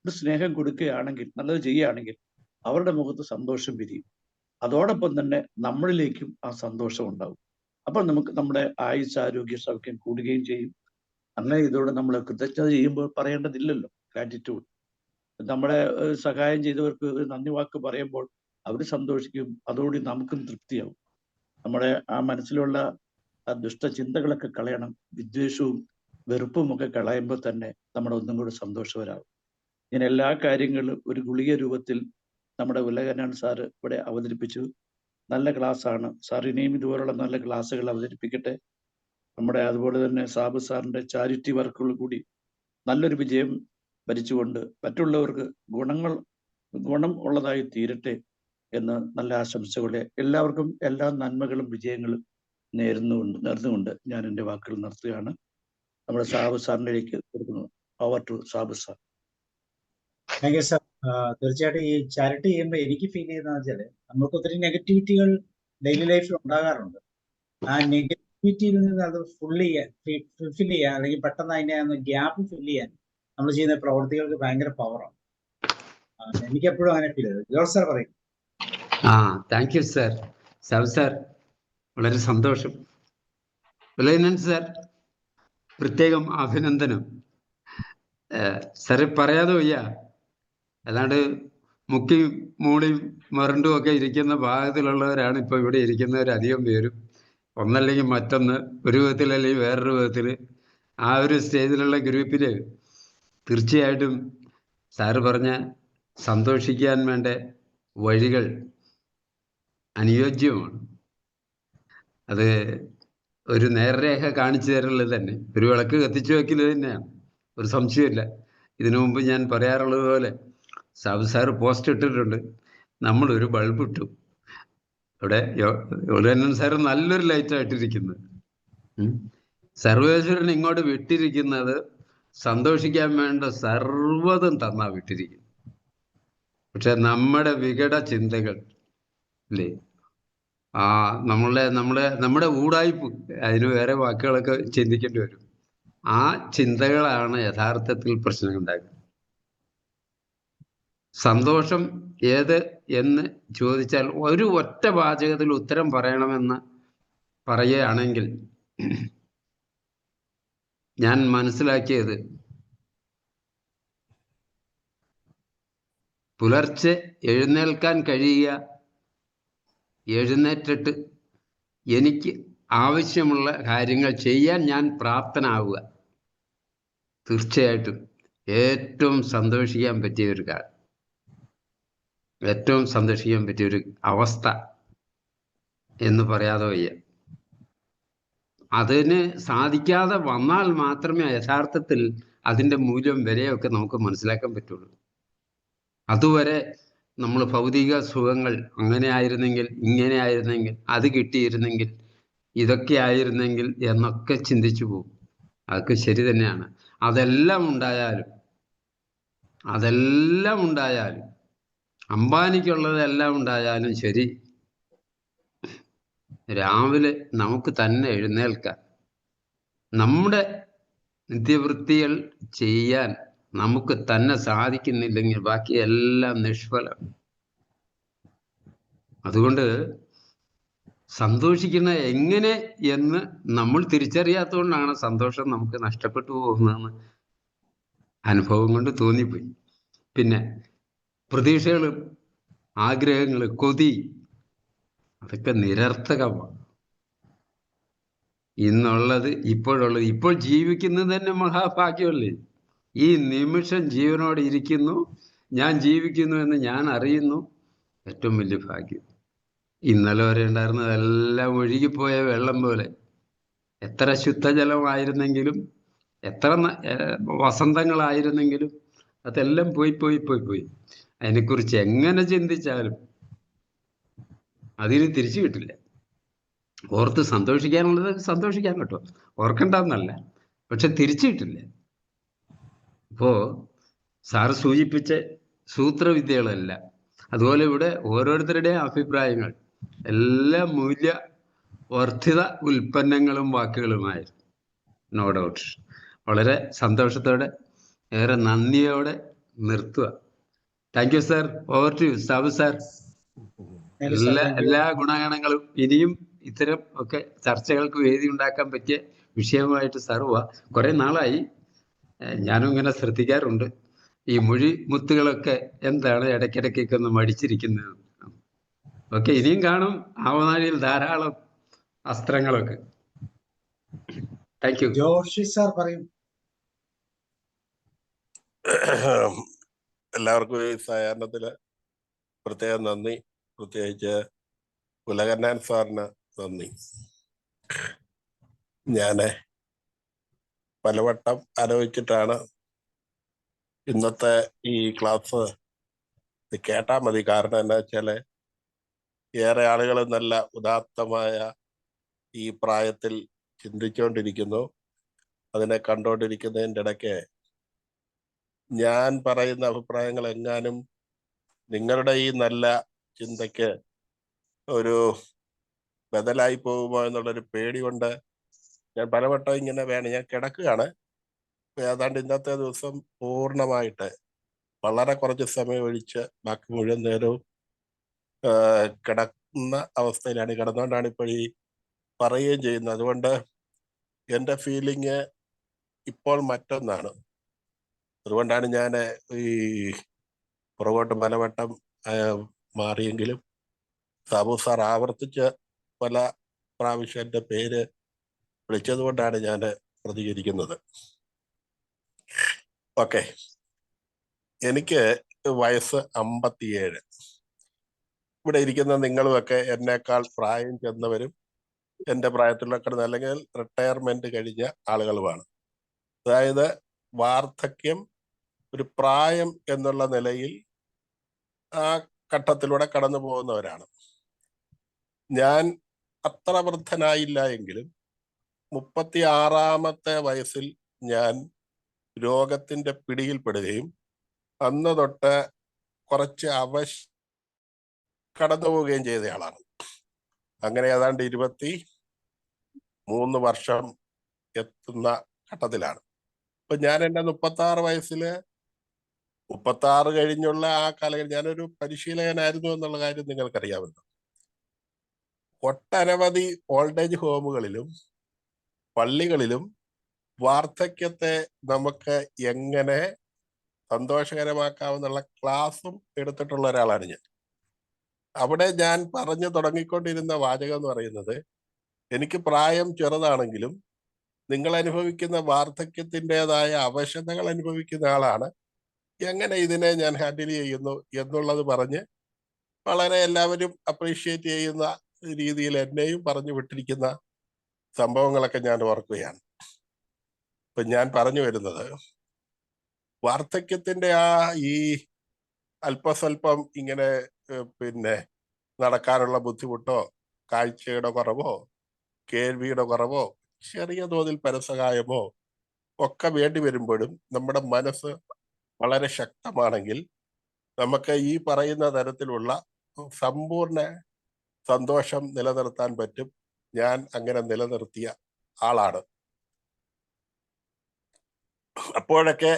ഒരു സ്നേഹം കൊടുക്കുകയാണെങ്കിൽ, നല്ലത് ചെയ്യുകയാണെങ്കിൽ അവരുടെ മുഖത്ത് സന്തോഷം വിരിയും. അതോടൊപ്പം തന്നെ നമ്മളിലേക്കും ആ സന്തോഷം ഉണ്ടാവും. അപ്പോൾ നമുക്ക് നമ്മുടെ ആയുസ്, ആരോഗ്യ, സൗഖ്യം കൂടുകയും ചെയ്യും. അങ്ങനെ ഇതോടെ നമ്മൾ കൃതജ്ഞത ചെയ്യുമ്പോൾ പറയേണ്ടതില്ലല്ലോ, ഗ്രാറ്റിറ്റ്യൂഡ്. നമ്മളെ സഹായം ചെയ്തവർക്ക് ഒരു നന്ദി വാക്ക് പറയുമ്പോൾ അവർ സന്തോഷിക്കും. അതോടെ നമുക്കും തൃപ്തിയാവും. നമ്മുടെ ആ മനസ്സിലുള്ള ആ ദുഷ്ടചിന്തകളൊക്കെ കളയണം. വിദ്വേഷവും വെറുപ്പും ഒക്കെ കളയുമ്പോൾ തന്നെ നമ്മുടെ ഒന്നും കൂടി സന്തോഷവരാകും. ഇങ്ങനെ എല്ലാ കാര്യങ്ങളും ഒരു ഗുളിക രൂപത്തിൽ നമ്മുടെ ഉലകനാൻ സാറ് ഇവിടെ അവതരിപ്പിച്ചു. നല്ല ക്ലാസ്സാണ് സാർ. ഇനിയും ഇതുപോലുള്ള നല്ല ക്ലാസ്സുകൾ അവതരിപ്പിക്കട്ടെ. നമ്മുടെ അതുപോലെ തന്നെ സാബു സാറിന്റെ ചാരിറ്റി വർക്കുകൾ കൂടി നല്ലൊരു വിജയം ഭരിച്ചുകൊണ്ട് മറ്റുള്ളവർക്ക് ഗുണം ഉള്ളതായി തീരട്ടെ എന്ന് നല്ല ആശംസകളെ എല്ലാവർക്കും എല്ലാ നന്മകളും വിജയങ്ങളും നേർന്നുകൊണ്ട് ഞാൻ എൻ്റെ വാക്കുകൾ നിർത്തുകയാണ്. നമ്മുടെ സാബു സാറിലേക്ക് കൊടുക്കുന്നു. Over to Sabu sir. Thank you sir. തീർച്ചയായിട്ടും ഈ ചാരിറ്റി ചെയ്യുമ്പോൾ എനിക്ക് ഫീൽ ചെയ്യുന്നത് വെച്ചാൽ നമുക്ക് ഒത്തിരി നെഗറ്റിവിറ്റികൾ ഡെയിലി ലൈഫിൽ ഉണ്ടാകാറുണ്ട്. ആ നെഗറ്റിവിറ്റിയിൽ നിന്ന് അത് ഫുൾ ചെയ്യാൻ അല്ലെങ്കിൽ പെട്ടെന്ന് അതിൻ്റെ ഗ്യാപ്പ് ഫില്ല് ചെയ്യാൻ നമ്മൾ ചെയ്യുന്ന പ്രവർത്തികൾക്ക് ഭയങ്കര പവറാണ്. എനിക്കെപ്പോഴും അങ്ങനെ ഫീൽ ചെയ്തത്. ജോർജ് സാർ പറയും. Thank you sir. Sabu sir, വളരെ സന്തോഷം. ഉലകൻ സാർ, പ്രത്യേകം അഭിനന്ദനം. സാറ് പറയാതെ വയ്യ. അല്ലാണ്ട് മുക്കിയും മൂളിയും മറണ്ടും ഒക്കെ ഇരിക്കുന്ന ഭാഗത്തിലുള്ളവരാണ് ഇപ്പോൾ ഇവിടെ ഇരിക്കുന്നവരധികം പേരും. ഒന്നല്ലെങ്കിൽ മറ്റൊന്ന്, ഒരു വിധത്തിൽ അല്ലെങ്കിൽ വേറൊരു വിധത്തിൽ ആ ഒരു സ്റ്റേജിലുള്ള ഗ്രൂപ്പിൽ തീർച്ചയായിട്ടും സാറ് പറഞ്ഞ സന്തോഷിക്കാൻ വേണ്ട വഴികൾ അനുയോജ്യമാണ്. അത് ഒരു നേർരേഖ കാണിച്ചു തരുന്നത് തന്നെ, ഒരു വിളക്ക് കത്തിച്ചു വയ്ക്കൽ തന്നെയാണ്, ഒരു സംശയമില്ല. ഇതിനു മുമ്പ് ഞാൻ പറയാറുള്ളത് പോലെ സാബു സാറ് പോസ്റ്റ് ഇട്ടിട്ടുണ്ട്, നമ്മളൊരു ബൾബ് ഇട്ടു. ഇവിടെ ഉലകൻ സാറ് നല്ലൊരു ലൈറ്റായിട്ടിരിക്കുന്നത്. സർവേശ്വരൻ ഇങ്ങോട്ട് വിട്ടിരിക്കുന്നത് സന്തോഷിക്കാൻ വേണ്ട സർവ്വതും തന്നാ വിട്ടിരിക്കുന്നു. പക്ഷെ നമ്മുടെ വികട ചിന്തകൾ അല്ലേ, നമ്മുടെ ഊടായ്പ്, അതിന് വേറെ വാക്കുകളൊക്കെ ചിന്തിക്കേണ്ടി വരും. ആ ചിന്തകളാണ് യഥാർത്ഥത്തിൽ പ്രശ്നം ഉണ്ടാക്കുന്നത്. സന്തോഷം ഏത് എന്ന് ചോദിച്ചാൽ ഒരു ഒറ്റ വാചകത്തിൽ ഉത്തരം പറയണമെന്ന് പറയുകയാണെങ്കിൽ ഞാൻ മനസ്സിലാക്കിയത് പുലർച്ചെ എഴുന്നേൽക്കാൻ കഴിയുക, എഴുന്നേറ്റിട്ട് എനിക്ക് ആവശ്യമുള്ള കാര്യങ്ങൾ ചെയ്യാൻ ഞാൻ പ്രാപ്തനാവുക. തീർച്ചയായിട്ടും ഏറ്റവും സന്തോഷിക്കാൻ പറ്റിയ ഒരു കാര്യം, ഏറ്റവും സന്തോഷിക്കാൻ പറ്റിയൊരു അവസ്ഥ എന്ന് പറയാതെ വയ്യ. അതിന് സാധിക്കാതെ വന്നാൽ മാത്രമേ യഥാർത്ഥത്തിൽ അതിൻ്റെ മൂല്യം വിലയൊക്കെ നമുക്ക് മനസ്സിലാക്കാൻ പറ്റുള്ളൂ. അതുവരെ നമ്മൾ ഭൗതിക സുഖങ്ങൾ അങ്ങനെ ആയിരുന്നെങ്കിൽ, ഇങ്ങനെ ആയിരുന്നെങ്കിൽ, അത് കിട്ടിയിരുന്നെങ്കിൽ, ഇതൊക്കെ ആയിരുന്നെങ്കിൽ എന്നൊക്കെ ചിന്തിച്ചു പോകും. അതൊക്കെ ശരി തന്നെയാണ്. അതെല്ലാം ഉണ്ടായാലും അംബാനിക്കുള്ളതെല്ലാം ഉണ്ടായാലും ശരി, രാവിലെ നമുക്ക് തന്നെ എഴുന്നേൽക്കാം. നമ്മുടെ നിത്യവൃത്തികൾ ചെയ്യാൻ നമുക്ക് തന്നെ സാധിക്കുന്നില്ലെങ്കിൽ ബാക്കി എല്ലാം നിഷ്ഫലം. അതുകൊണ്ട് സന്തോഷിക്കുന്ന എങ്ങനെ എന്ന് നമ്മൾ തിരിച്ചറിയാത്തതുകൊണ്ടാണ് സന്തോഷം നമുക്ക് നഷ്ടപ്പെട്ടു പോകുന്നതെന്ന് അനുഭവം കൊണ്ട് തോന്നിപ്പോയി. പിന്നെ പ്രതീക്ഷകളും ആഗ്രഹങ്ങൾ, കൊതി, അതൊക്കെ നിരർത്ഥകമാണ്. ഇപ്പോൾ ജീവിക്കുന്നത് തന്നെ മഹാഭാഗ്യമല്ലേ. ഈ നിമിഷം ജീവനോടെ ഇരിക്കുന്നു, ഞാൻ ജീവിക്കുന്നു എന്ന് ഞാൻ അറിയുന്നു, ഏറ്റവും വലിയ ഭാഗ്യം. ഇന്നലെ വരെ ഉണ്ടായിരുന്നതെല്ലാം ഒഴുകിപ്പോയ വെള്ളം പോലെ. എത്ര ശുദ്ധജലമായിരുന്നെങ്കിലും, എത്ര വസന്തങ്ങളായിരുന്നെങ്കിലും അതെല്ലാം പോയി. അതിനെക്കുറിച്ച് എങ്ങനെ ചിന്തിച്ചാലും അതിന് തിരിച്ചു കിട്ടില്ല. ഓർത്ത് സന്തോഷിക്കാനുള്ളത് സന്തോഷിക്കാൻ കേട്ടോ, ഓർക്കണ്ടെന്നല്ല, പക്ഷെ തിരിച്ചു കിട്ടില്ല. അപ്പോ സാറ് സൂചിപ്പിച്ച സൂത്രവിദ്യകളല്ല, അതുപോലെ ഇവിടെ ഓരോരുത്തരുടെയും അഭിപ്രായങ്ങൾ എല്ലാം മൂല്യവർദ്ധിത ഉൽപ്പന്നങ്ങളും വാക്കുകളുമായിരുന്നു. No doubt. വളരെ സന്തോഷത്തോടെ, ഏറെ നന്ദിയോടെ നിർത്തുക. Thank you sir. Over to you Sabu sir. എല്ലാ ഗുണഗണങ്ങളും ഇനിയും ഇത്തരം ഒക്കെ ചർച്ചകൾക്ക് വേദി ഉണ്ടാക്കാൻ പറ്റിയ വിഷയമായിട്ട് സാറുവാ. കുറെ നാളായി ഞാനും ഇങ്ങനെ ശ്രദ്ധിക്കാറുണ്ട്. ഈ മൊഴി മുത്തുകളൊക്കെ എന്താണ് ഇടയ്ക്കിടയ്ക്കൊക്കെ ഒന്ന് മടിച്ചിരിക്കുന്നത്. ഓക്കെ, ഇനിയും കാണും ആവനാഴിയിൽ ധാരാളം അസ്ത്രങ്ങളൊക്കെ. Thank you. ജോഷി സാർ പറയും. എല്ലാവർക്കും ഈ സായാഹ്നത്തില് പ്രത്യേകം നന്ദി. പ്രത്യേകിച്ച് ഉലകന്നാൻ സാറിന് നന്ദി. ഞാൻ പലവട്ടം ആലോചിച്ചിട്ടാണ് ഇന്നത്തെ ഈ ക്ലാസ് കേട്ടാൽ മതി. കാരണം എന്താ വെച്ചാല് ഏറെ ആളുകൾ നല്ല ഉദാത്തമായ ഈ പ്രായത്തിൽ ചിന്തിച്ചുകൊണ്ടിരിക്കുന്നു. അതിനെ കണ്ടുകൊണ്ടിരിക്കുന്നതിൻ്റെ ഇടയ്ക്ക് ഞാൻ പറയുന്ന അഭിപ്രായങ്ങൾ എങ്ങാനും നിങ്ങളുടെ ഈ നല്ല ചിന്തയ്ക്ക് ഒരു ബദലായി പോകുമോ എന്നുള്ളൊരു പേടി കൊണ്ട് ഞാൻ പലവട്ടം ഇങ്ങനെ ഞാൻ കിടക്കുകയാണ്. ഏതാണ്ട് ഇന്നത്തെ ദിവസം പൂർണ്ണമായിട്ട് വളരെ കുറച്ച് സമയം ഒഴിച്ച് ബാക്കി മുഴുവൻ നേരവും കിടക്കുന്ന അവസ്ഥയിലാണ്. കിടന്നുകൊണ്ടാണ് ഇപ്പോൾ ഈ പറയുകയും ചെയ്യുന്നത്. അതുകൊണ്ട് എൻ്റെ ഫീലിംഗ് ഇപ്പോൾ മറ്റൊന്നാണ്. അതുകൊണ്ടാണ് ഞാൻ ഈ പുറകോട്ട് പലവട്ടം മാറിയെങ്കിലും സാബു സാർ ആവർത്തിച്ച് പല പ്രാവശ്യം എൻ്റെ പേര് വിളിച്ചത് കൊണ്ടാണ് ഞാൻ പ്രതികരിക്കുന്നത്. ഓക്കെ, എനിക്ക് വയസ്സ് 57. ഇവിടെ ഇരിക്കുന്ന നിങ്ങളുമൊക്കെ എന്നേക്കാൾ പ്രായം ചെന്നവരും എൻ്റെ പ്രായത്തിലൊക്കെ അല്ലെങ്കിൽ റിട്ടയർമെന്റ് കഴിഞ്ഞ ആളുകളുമാണ്. അതായത് വാർദ്ധക്യം ഒരു പ്രായം എന്നുള്ള നിലയിൽ ആ ഘട്ടത്തിലൂടെ കടന്നു പോകുന്നവരാണ്. ഞാൻ അത്ര വൃദ്ധനായില്ല എങ്കിലും 36-ാമത്തെ വയസ്സിൽ ഞാൻ രോഗത്തിന്റെ പിടിയിൽപ്പെടുകയും അന്ന് തൊട്ട് കുറച്ച് കടന്നു പോവുകയും ചെയ്തയാളാണ്. അങ്ങനെ ഏതാണ്ട് 23 വർഷം എത്തുന്ന ഘട്ടത്തിലാണ്. അപ്പൊ ഞാൻ എൻ്റെ 36 വയസ്സില് 36 കഴിഞ്ഞുള്ള ആ കാലഘട്ടം ഞാനൊരു പരിശീലകനായിരുന്നു എന്നുള്ള കാര്യം നിങ്ങൾക്കറിയാമല്ലോ. ഒട്ടനവധി ഓൾഡ് ഏജ് ഹോമുകളിലും പള്ളികളിലും വാർദ്ധക്യത്തെ നമുക്ക് എങ്ങനെ സന്തോഷകരമാക്കാവുന്ന ക്ലാസ്സും എടുത്തിട്ടുള്ള ഒരാളാണ് ഞാൻ. അവിടെ ഞാൻ പറഞ്ഞു തുടങ്ങിക്കൊണ്ടിരുന്ന വാചകം എന്ന് പറയുന്നത്, എനിക്ക് പ്രായം ചെറുതാണെങ്കിലും നിങ്ങൾ അനുഭവിക്കുന്ന വാർദ്ധക്യത്തിൻ്റെതായ അവശതകൾ അനുഭവിക്കുന്ന ആളാണ്, എങ്ങനെ ഇതിനെ ഞാൻ ഹാൻഡിൽ ചെയ്യുന്നു എന്നുള്ളത് പറഞ്ഞ് വളരെ എല്ലാവരും അപ്രീഷിയേറ്റ് ചെയ്യുന്ന രീതിയിൽ എന്നെയും പറഞ്ഞു വിട്ടിരിക്കുന്ന സംഭവങ്ങളൊക്കെ ഞാൻ ഓർക്കുകയാണ്. ഇപ്പൊ ഞാൻ പറഞ്ഞു വരുന്നത്, വാർദ്ധക്യത്തിന്റെ ഈ അല്പസ്വല്പം ഇങ്ങനെ പിന്നെ നടക്കാനുള്ള ബുദ്ധിമുട്ടോ കാഴ്ചയുടെ കുറവോ കേൾവിയുടെ കുറവോ ചെറിയ തോതിൽ പരസഹായമോ ഒക്കെ വേണ്ടി വരുമ്പോഴും നമ്മുടെ മനസ്സ് വളരെ ശക്തമാണെങ്കിൽ നമുക്ക് ഈ പറയുന്ന തരത്തിലുള്ള സമ്പൂർണ്ണ സന്തോഷം നിലനിർത്താൻ പറ്റും. ഞാൻ അങ്ങനെ നിലനിർത്തിയ ആളാണ്. അപ്പോഴൊക്കെ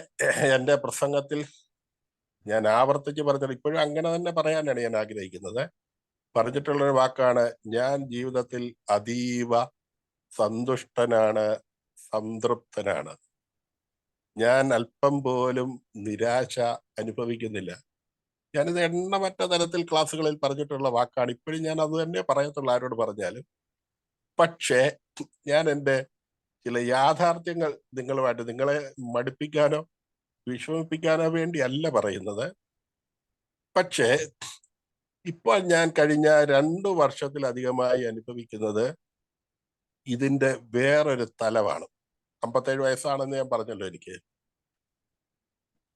എൻ്റെ പ്രസംഗത്തിൽ ഞാൻ ആവർത്തിച്ച് പറഞ്ഞത്, ഇപ്പോഴും അങ്ങനെ തന്നെ പറയാനാണ് ഞാൻ ആഗ്രഹിക്കുന്നത്. പറഞ്ഞിട്ടുള്ളൊരു വാക്കാണ്, ഞാൻ ജീവിതത്തിൽ അതീവ സന്തുഷ്ടനാണ്, സംതൃപ്തനാണ്. ഞാൻ അല്പം പോലും നിരാശ അനുഭവിക്കുന്നില്ല. ഞാനിത് എണ്ണമറ്റ തരത്തിൽ ക്ലാസ്സുകളിൽ പറഞ്ഞിട്ടുള്ള വാക്കാണ്. ഇപ്പോഴും ഞാൻ അത് തന്നെ പറയത്തുള്ളൂ ആരോട് പറഞ്ഞാലും. പക്ഷേ ഞാൻ എൻ്റെ ചില യാഥാർത്ഥ്യങ്ങൾ നിങ്ങളുമായിട്ട്, നിങ്ങളെ മടുപ്പിക്കാനോ വിഷമിപ്പിക്കാനോ വേണ്ടി അല്ല പറയുന്നത്. പക്ഷേ ഇപ്പോൾ ഞാൻ കഴിഞ്ഞ 2 വർഷത്തിലധികമായി അനുഭവിക്കുന്നത് ഇതിന്റെ വേറൊരു തലമാണ്. 57 വയസ്സാണെന്ന് ഞാൻ പറഞ്ഞല്ലോ.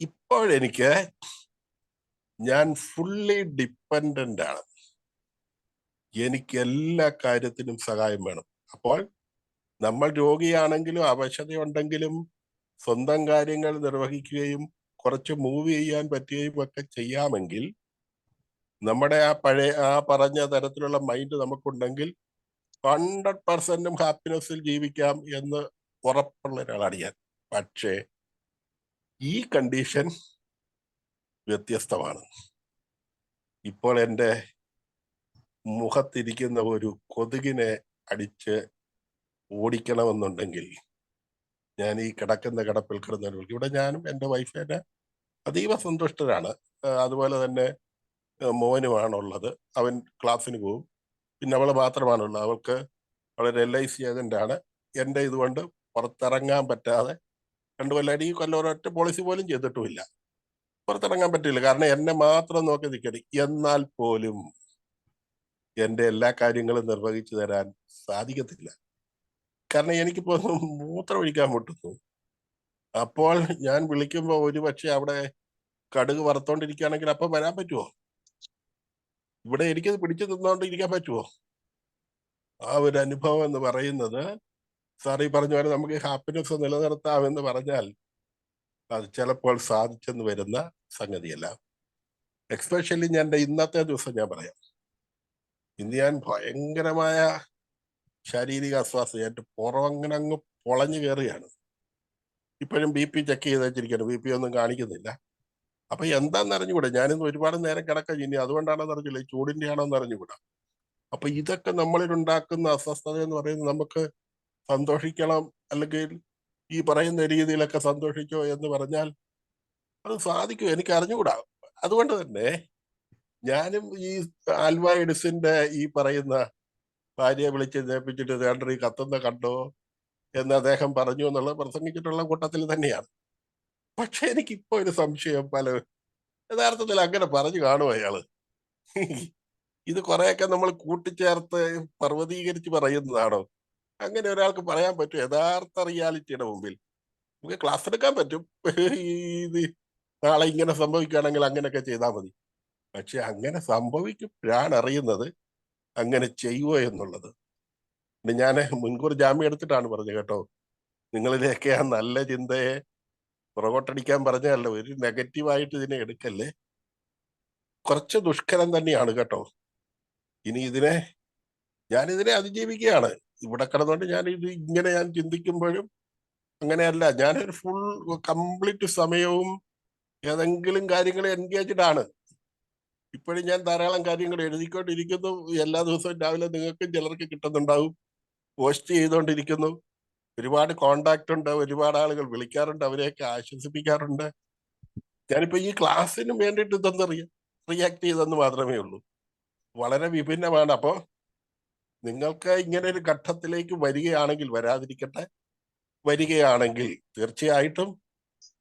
ഇപ്പോഴെനിക്ക് ഞാൻ ഫുള്ളി ഡിപ്പെൻഡന്റ് ആണ്. എനിക്ക് എല്ലാ കാര്യത്തിനും സഹായം വേണം. അപ്പോൾ നമ്മൾ രോഗിയാണെങ്കിലും അവശതയുണ്ടെങ്കിലും സ്വന്തം കാര്യങ്ങൾ നിർവഹിക്കുകയും കുറച്ച് മൂവ് ചെയ്യാൻ പറ്റുകയും ഒക്കെ ചെയ്യാമെങ്കിൽ, നമ്മുടെ ആ പറഞ്ഞ തരത്തിലുള്ള മൈൻഡ് നമുക്കുണ്ടെങ്കിൽ 100% ഹാപ്പിനെസ്സിൽ ജീവിക്കാം എന്ന് ഉറപ്പുള്ള ഒരാളാണ് ഞാൻ. പക്ഷേ ഈ കണ്ടീഷൻ വ്യത്യസ്തമാണ്. ഇപ്പോൾ എൻ്റെ മുഖത്തിരിക്കുന്ന ഒരു കൊതുകിനെ അടിച്ച് ഓടിക്കണമെന്നുണ്ടെങ്കിൽ ഞാൻ ഈ കിടക്കുന്ന കിടപ്പിൽ കിടന്നു. ഇവിടെ ഞാനും എൻ്റെ വൈഫിനെ അതീവ സന്തുഷ്ടരാണ്. അതുപോലെ തന്നെ മോനുമാണുള്ളത്. അവൻ ക്ലാസ്സിന് പോവും. പിന്നെ അവൾ മാത്രമാണുള്ളത്. അവൾക്ക് വളരെ LIC ഏജന്റാണ്. എൻ്റെ ഇതുകൊണ്ട് പുറത്തിറങ്ങാൻ പറ്റാതെ 2 കൊല്ലം, ഈ കൊല്ലം ഒരൊറ്റ പോളിസി പോലും ചെയ്തിട്ടുമില്ല. പുറത്തിറങ്ങാൻ പറ്റില്ല, കാരണം എന്നെ മാത്രം നോക്കി നിൽക്കരുത്. എന്നാൽ പോലും എൻ്റെ എല്ലാ കാര്യങ്ങളും നിർവഹിച്ചു തരാൻ സാധിക്കത്തില്ല. കാരണം എനിക്കിപ്പോ മൂത്രം ഒഴിക്കാൻ മുട്ടുന്നു. അപ്പോൾ ഞാൻ വിളിക്കുമ്പോൾ ഒരുപക്ഷെ അവിടെ കടുക് വറുത്തോണ്ടിരിക്കുകയാണെങ്കിൽ അപ്പം വരാൻ പറ്റുമോ? ഇവിടെ എനിക്കത് പിടിച്ചു തിന്നോണ്ടിരിക്കാൻ പറ്റുമോ? ആ ഒരു അനുഭവം എന്ന് പറയുന്നത്, സാർ ഈ പറഞ്ഞ പോലെ നമുക്ക് ഹാപ്പിനെസ് നിലനിർത്താമെന്ന് പറഞ്ഞാൽ അത് ചിലപ്പോൾ സാധിച്ചെന്ന് വരുന്ന സംഗതിയല്ല. എക്സ്പെഷ്യലി ഞാൻ ഇന്നത്തെ ദിവസം ഞാൻ പറയാം. ഇന്ന് ഞാൻ ഭയങ്കരമായ ശാരീരിക അസ്വാസ്ഥ, എൻ്റെ പുറമങ്ങനെ അങ്ങ് പൊളഞ്ഞു കയറുകയാണ്. ഇപ്പോഴും BP ചെക്ക് ചെയ്ത് വെച്ചിരിക്കുകയാണ്. BP ഒന്നും കാണിക്കുന്നില്ല. അപ്പൊ എന്താണെന്ന് അറിഞ്ഞുകൂടാ. ഞാനിന്ന് ഒരുപാട് നേരം കിടക്കാം. ഇനി അതുകൊണ്ടാണെന്ന് അറിഞ്ഞില്ല, ഈ ചൂടിന്റെ ആണോന്ന് അറിഞ്ഞുകൂടാ. അപ്പൊ ഇതൊക്കെ നമ്മളിൽ ഉണ്ടാക്കുന്ന അസ്വസ്ഥത എന്ന് പറയുന്നത്, നമുക്ക് സന്തോഷിക്കണം അല്ലെങ്കിൽ ഈ പറയുന്ന രീതിയിലൊക്കെ സന്തോഷിക്കോ എന്ന് പറഞ്ഞാൽ അത് സാധിക്കും, എനിക്ക് അറിഞ്ഞുകൂടാ. അതുകൊണ്ട് തന്നെ ഞാനും ഈ ആൽവ എഡിസന്റെ ഈ പറയുന്ന ഭാര്യയെ വിളിച്ച് നേപ്പിച്ചിട്ട് വേണ്ട ഈ കത്തുന്ന കണ്ടോ എന്ന് അദ്ദേഹം പറഞ്ഞു എന്നുള്ളത് പ്രസംഗിച്ചിട്ടുള്ള കൂട്ടത്തിൽ തന്നെയാണ്. പക്ഷെ എനിക്കിപ്പോ ഒരു സംശയം, യഥാർത്ഥത്തിൽ അങ്ങനെ പറഞ്ഞു കാണുമോ അയാള്? ഇത് കുറെയൊക്കെ നമ്മൾ കൂട്ടിച്ചേർത്ത് പർവ്വതീകരിച്ച് പറയുന്നതാണോ? അങ്ങനെ ഒരാൾക്ക് പറയാൻ പറ്റും? യഥാർത്ഥ റിയാലിറ്റിയുടെ മുമ്പിൽ നമുക്ക് ക്ലാസ് എടുക്കാൻ പറ്റും. ഇത് നാളെ ഇങ്ങനെ സംഭവിക്കുകയാണെങ്കിൽ അങ്ങനെയൊക്കെ ചെയ്താൽ മതി. പക്ഷെ അങ്ങനെ സംഭവിക്കുമ്പോഴാണ് അറിയുന്നത് അങ്ങനെ ചെയ്യുമോ എന്നുള്ളത്. ഞാൻ മുൻകൂർ ജാമ്യം എടുത്തിട്ടാണ് പറഞ്ഞത് കേട്ടോ. നിങ്ങളിലേക്ക് ആ നല്ല ചിന്തയെ പുറകോട്ടടിക്കാൻ പറഞ്ഞതല്ല. ഒരു നെഗറ്റീവായിട്ട് ഇതിനെ എടുക്കല്ലേ. കുറച്ച് ദുഷ്കരം തന്നെയാണ് കേട്ടോ. ഇനി ഞാനിതിനെ അതിജീവിക്കുകയാണ്. ഇവിടെ കിടന്നുകൊണ്ട് ഞാൻ ചിന്തിക്കുമ്പോഴും അങ്ങനെയല്ല. ഞാനൊരു കംപ്ലീറ്റ് സമയവും ഏതെങ്കിലും കാര്യങ്ങൾ എൻഗേജ്ഡ് ആണ്. ഇപ്പോഴും ഞാൻ ധാരാളം കാര്യങ്ങൾ എഴുതിക്കൊണ്ടിരിക്കുന്നു. എല്ലാ ദിവസവും രാവിലെ നിങ്ങൾക്കും ചിലർക്ക് കിട്ടുന്നുണ്ടാവും. പോസ്റ്റ് ചെയ്തുകൊണ്ടിരിക്കുന്നു. ഒരുപാട് കോണ്ടാക്ട് ഉണ്ട്. ഒരുപാട് ആളുകൾ വിളിക്കാറുണ്ട്. അവരെയൊക്കെ ആശ്വസിപ്പിക്കാറുണ്ട്. ഞാനിപ്പോ ഈ ക്ലാസ്സിനും വേണ്ടിയിട്ട് ഇതൊന്ന് റിയാക്ട് ചെയ്തെന്ന് മാത്രമേ ഉള്ളൂ. വളരെ വിഭിന്നമാണ്. അപ്പോ നിങ്ങൾക്ക് ഇങ്ങനെ ഒരു ഘട്ടത്തിലേക്ക് വരികയാണെങ്കിൽ, വരാതിരിക്കട്ടെ, വരികയാണെങ്കിൽ തീർച്ചയായിട്ടും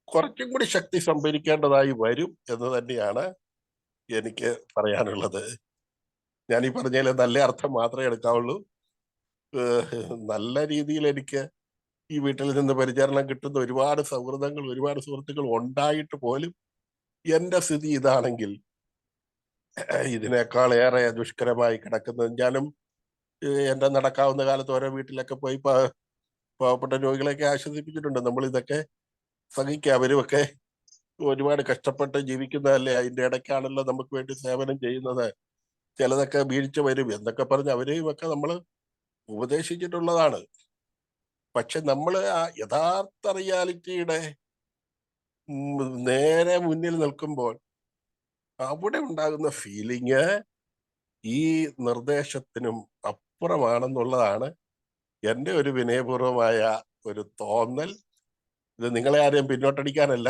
കുറച്ചും കൂടി ശക്തി സംഭരിക്കേണ്ടതായി വരും എന്ന് തന്നെയാണ് എനിക്ക് പറയാനുള്ളത്. ഞാൻ ഈ പറഞ്ഞതിൽ നല്ല അർത്ഥം മാത്രമേ എടുക്കാവുള്ളൂ. നല്ല രീതിയിൽ എനിക്ക് ഈ വീട്ടിൽ നിന്ന് പരിചരണം കിട്ടുന്ന ഒരുപാട് സൗഹൃദങ്ങൾ, ഒരുപാട് സുഹൃത്തുക്കൾ ഉണ്ടായിട്ട് പോലും എന്റെ സ്ഥിതി ഇതാണെങ്കിൽ ഇതിനേക്കാൾ ഏറെ ദുഷ്കരമായി കിടക്കുന്നത്. ഞാനും എന്റെ നടക്കാവുന്ന കാലത്ത് ഓരോ വീട്ടിലൊക്കെ പോയി പാവപ്പെട്ട രോഗികളെയൊക്കെ ആശ്വസിപ്പിച്ചിട്ടുണ്ട്. നമ്മൾ ഇതൊക്കെ സഹിക്കുക, അവരുമൊക്കെ ഒരുപാട് കഷ്ടപ്പെട്ട് ജീവിക്കുന്നതല്ലേ, അതിന്റെ ഇടയ്ക്കാണല്ലോ നമുക്ക് വേണ്ടി സേവനം ചെയ്യുന്നത്. ചിലതൊക്കെ വീഴ്ച വരും എന്നൊക്കെ പറഞ്ഞ് അവരെയും ഒക്കെ നമ്മൾ ഉപദേശിച്ചിട്ടുള്ളതാണ്. പക്ഷെ നമ്മൾ ആ യഥാർത്ഥ റിയാലിറ്റിയുടെ നേരെ മുന്നിൽ നിൽക്കുമ്പോൾ അവിടെ ഉണ്ടാകുന്ന ഫീലിങ് ഈ നിർദ്ദേശത്തിനും അപ്പുറമാണെന്നുള്ളതാണ് എൻ്റെ ഒരു വിനയപൂർവമായ ഒരു തോന്നൽ. ഇത് നിങ്ങളെ ആരെയും പിന്നോട്ടടിക്കാനല്ല,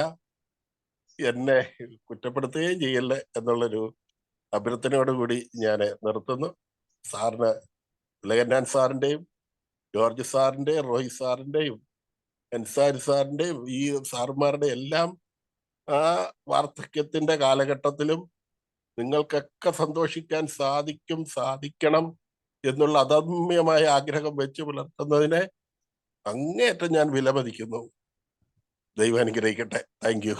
എന്നെ കുറ്റപ്പെടുത്തുകയും ചെയ്യല്ലേ എന്നുള്ളൊരു അഭ്യർത്ഥനയോടുകൂടി ഞാൻ നിർത്തുന്നു. സാറിന് ലഗന്നാൻ സാറിൻ്റെയും ജോർജ് സാറിൻ്റെയും റോയ് സാറിൻ്റെയും അൻസാരി സാറിൻ്റെയും ഈ സാറുമാരുടെ എല്ലാം ആ വാർദ്ധക്യത്തിന്റെ കാലഘട്ടത്തിലും നിങ്ങൾക്കൊക്കെ സന്തോഷിക്കാൻ സാധിക്കണം എന്നുള്ള അദമ്യമായ ആഗ്രഹം വെച്ച് പുലർത്തുന്നതിനെ അങ്ങേയറ്റം ഞാൻ വിലമതിക്കുന്നു. ദൈവം അനുഗ്രഹിക്കട്ടെ. Thank you.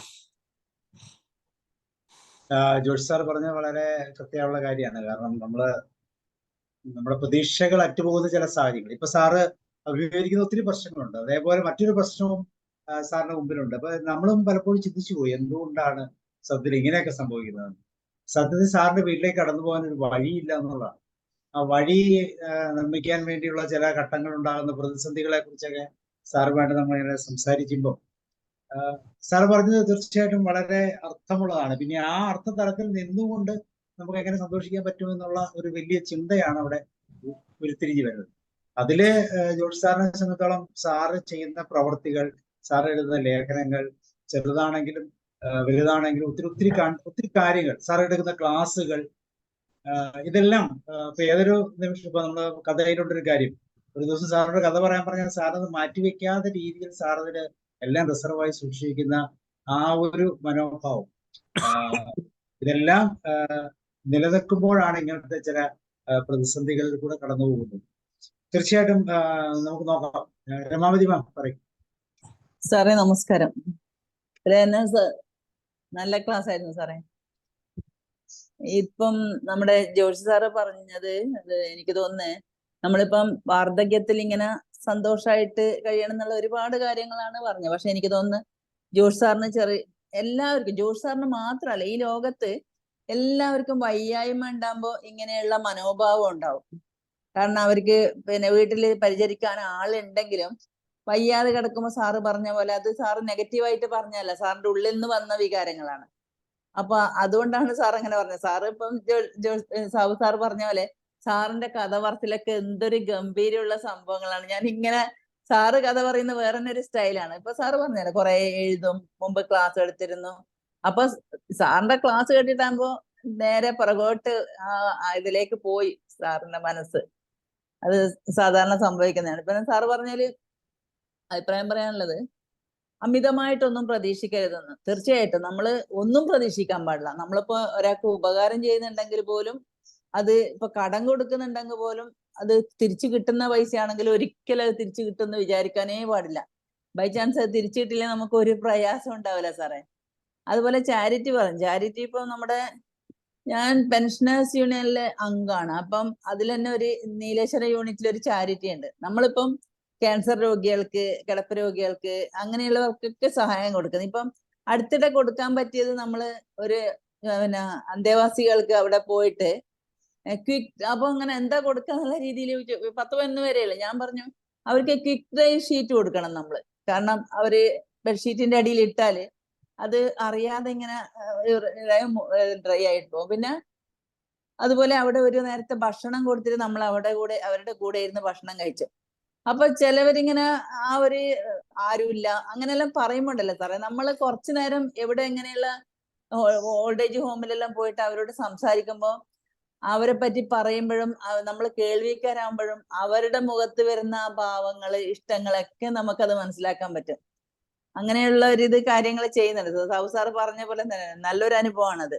ജോർജ് സാർ പറഞ്ഞ വളരെ കൃത്യമുള്ള കാര്യമാണ്. കാരണം നമ്മുടെ പ്രതീക്ഷകൾ അറ്റുപോകുന്ന ചില സാഹചര്യങ്ങൾ, ഇപ്പൊ സാറ് അഭിമുഖീകരിക്കുന്ന ഒത്തിരി പ്രശ്നങ്ങളുണ്ട്. അതേപോലെ മറ്റൊരു പ്രശ്നവും സാറിന്റെ മുമ്പിലുണ്ട്. അപ്പൊ നമ്മളും പലപ്പോഴും ചിന്തിച്ചു പോയി, എന്തുകൊണ്ടാണ് സത്യത്തിൽ ഇങ്ങനെയൊക്കെ സംഭവിക്കുന്നത്. സത്യത്തിൽ സാറിന്റെ വീട്ടിലേക്ക് കടന്നു പോകാൻ ഒരു വഴിയില്ല എന്നുള്ളതാണ്. ആ വഴി നിർമ്മിക്കാൻ വേണ്ടിയുള്ള ചില ഘട്ടങ്ങൾ ഉണ്ടാകുന്ന പ്രതിസന്ധികളെ കുറിച്ചൊക്കെ സാറുമായിട്ട് നമ്മളിങ്ങനെ സംസാരിക്കുമ്പോൾ സാർ പറഞ്ഞത് തീർച്ചയായിട്ടും വളരെ അർത്ഥമുള്ളതാണ്. പിന്നെ ആ അർത്ഥ തലത്തിൽ നിന്നുകൊണ്ട് നമുക്ക് എങ്ങനെ സന്തോഷിക്കാൻ പറ്റുമെന്നുള്ള ഒരു വലിയ ചിന്തയാണ് അവിടെ ഉരുത്തിരിഞ്ഞു വരുന്നത്. അതില് ജോർജ് സാറിനെ സംബന്ധിച്ചോളം സാറ് ചെയ്യുന്ന പ്രവർത്തികൾ, സാർ എഴുതുന്ന ലേഖനങ്ങൾ, ചെറുതാണെങ്കിലും വലുതാണെങ്കിലും ഒത്തിരി കാര്യങ്ങൾ, സാർ എടുക്കുന്ന ക്ലാസ്സുകൾ, ഇതെല്ലാം ഇപ്പൊ ഏതൊരു നിമിഷം, ഇപ്പൊ നമ്മള് കഥയിലുണ്ടൊരു കാര്യം, ഒരു ദിവസം സാറിനോട് കഥ പറയാൻ പറഞ്ഞാൽ സാറത് മാറ്റിവെക്കാത്ത രീതിയിൽ സാർ അതിന് എല്ലാം റിസർവായി സൂക്ഷിക്കുന്ന ആ ഒരു മനോഭാവം, ഇതെല്ലാം നിലനിൽക്കുമ്പോഴാണ് ഇങ്ങനത്തെ ചില പ്രതിസന്ധികളിൽ കൂടെ കടന്നു പോകുന്നത്. തീർച്ചയായിട്ടും നമുക്ക് നോക്കാം. രമാവതി മാം പറയും. സാറേ നമസ്കാരം. നല്ല ക്ലാസ് ആയിരുന്നു സാറേ. ഇപ്പം നമ്മുടെ ജോർജ് സാറ് പറഞ്ഞത് അത് എനിക്ക് തോന്നുന്നത്, നമ്മളിപ്പം വാർദ്ധക്യത്തിൽ ഇങ്ങനെ സന്തോഷമായിട്ട് കഴിയണം എന്നുള്ള ഒരുപാട് കാര്യങ്ങളാണ് പറഞ്ഞത്. പക്ഷെ എനിക്ക് തോന്നുന്നു ജോർജ് സാറിന് എല്ലാവർക്കും, ജോർജ് സാറിന് മാത്രമല്ല, ഈ ലോകത്ത് എല്ലാവർക്കും വയ്യായ്മ ഉണ്ടാകുമ്പോൾ ഇങ്ങനെയുള്ള മനോഭാവം ഉണ്ടാവും. കാരണം അവർക്ക് പിന്നെ വീട്ടിൽ പരിചരിക്കാൻ ആളുണ്ടെങ്കിലും വയ്യാതെ കിടക്കുമ്പോൾ സാറ് പറഞ്ഞ പോലെ അത് സാറ് നെഗറ്റീവായിട്ട് പറഞ്ഞല്ല, സാറിന്റെ ഉള്ളിൽ നിന്ന് വന്ന വികാരങ്ങളാണ്. അപ്പൊ അതുകൊണ്ടാണ് സാർ അങ്ങനെ പറഞ്ഞത്. സാറ് ഇപ്പം സാബു സാർ പറഞ്ഞ പോലെ സാറിന്റെ കഥ പറച്ചിലൊക്കെ എന്തൊരു ഗംഭീരമുള്ള സംഭവങ്ങളാണ്. ഞാൻ ഇങ്ങനെ സാറ് കഥ പറയുന്ന വേറെ തന്നെ ഒരു സ്റ്റൈലാണ്. ഇപ്പൊ സാറ് പറഞ്ഞാല് കുറെ എഴുതും, മുമ്പ് ക്ലാസ് എടുത്തിരുന്നു. അപ്പൊ സാറിന്റെ ക്ലാസ് കേട്ടിട്ടാകുമ്പോ നേരെ പുറകോട്ട് ഇതിലേക്ക് പോയി സാറിന്റെ മനസ്സ്. അത് സാധാരണ സംഭവിക്കുന്നതാണ്. ഇപ്പൊ സാറ് പറഞ്ഞാല് അഭിപ്രായം പറയാനുള്ളത്, അമിതമായിട്ടൊന്നും പ്രതീക്ഷിക്കരുതെന്ന്. തീർച്ചയായിട്ടും നമ്മൾ ഒന്നും പ്രതീക്ഷിക്കാൻ പാടില്ല. നമ്മളിപ്പോ ഒരാൾക്ക് ഉപകാരം ചെയ്യുന്നുണ്ടെങ്കിൽ പോലും, അത് ഇപ്പൊ കടം കൊടുക്കുന്നുണ്ടെങ്കിൽ പോലും, അത് തിരിച്ചു കിട്ടുന്ന പൈസയാണെങ്കിൽ ഒരിക്കലും അത് തിരിച്ചു കിട്ടുമെന്ന് വിചാരിക്കാനേ പാടില്ല. ബൈ ചാൻസ് അത് തിരിച്ചു കിട്ടില്ല നമുക്ക് ഒരു പ്രയാസം ഉണ്ടാവില്ല സാറേ. അതുപോലെ ചാരിറ്റി പറഞ്ഞു. ചാരിറ്റി ഇപ്പൊ ഞാൻ പെൻഷനേഴ്സ് യൂണിയനിലെ അംഗമാണ്. അപ്പം അതിൽ തന്നെ ഒരു നീലേശ്വര യൂണിറ്റിൽ ഒരു ചാരിറ്റി ഉണ്ട്. നമ്മളിപ്പം ക്യാൻസർ രോഗികൾക്ക്, കിടപ്പ് രോഗികൾക്ക്, അങ്ങനെയുള്ളവർക്കൊക്കെ സഹായം കൊടുക്കുന്നത്. ഇപ്പം അടുത്തിടെ കൊടുക്കാൻ പറ്റിയത് നമ്മള് ഒരു അന്തേവാസികൾക്ക് അവിടെ പോയിട്ട് അപ്പൊ അങ്ങനെ എന്താ കൊടുക്കാന്നുള്ള രീതിയിൽ 10-11 വരെയുള്ളു. ഞാൻ പറഞ്ഞു അവർക്ക് ക്വിക്ക് ഡ്രൈ ഷീറ്റ് കൊടുക്കണം നമ്മള്. കാരണം അവര് ബെഡ്ഷീറ്റിന്റെ അടിയിൽ ഇട്ടാല് അത് അറിയാതെ ഇങ്ങനെ ഡ്രൈ ആയിട്ട് പോകും. പിന്നെ അതുപോലെ അവിടെ ഒരു നേരത്തെ ഭക്ഷണം കൊടുത്തിട്ട് നമ്മൾ അവരുടെ കൂടെ ഇരുന്ന് ഭക്ഷണം കഴിച്ചു. അപ്പൊ ചിലവരിങ്ങനെ ആ ഒരു ആരുമില്ല അങ്ങനെയെല്ലാം പറയുമ്പോണ്ടല്ലോ സാറേ, നമ്മൾ കുറച്ചു നേരം എവിടെ എങ്ങനെയുള്ള ഓൾഡ് ഏജ് ഹോമിലെല്ലാം പോയിട്ട് അവരോട് സംസാരിക്കുമ്പോൾ അവരെ പറ്റി പറയുമ്പോഴും നമ്മൾ കേൾവിക്കാരാകുമ്പോഴും അവരുടെ മുഖത്ത് വരുന്ന ആ ഭാവങ്ങള് ഇഷ്ടങ്ങളൊക്കെ നമുക്കത് മനസ്സിലാക്കാൻ പറ്റും. അങ്ങനെയുള്ള ഒരു ഇത് കാര്യങ്ങൾ ചെയ്യുന്നുണ്ട്. സാബു സാറ് പറഞ്ഞ പോലെ തന്നെ നല്ലൊരു അനുഭവമാണത്.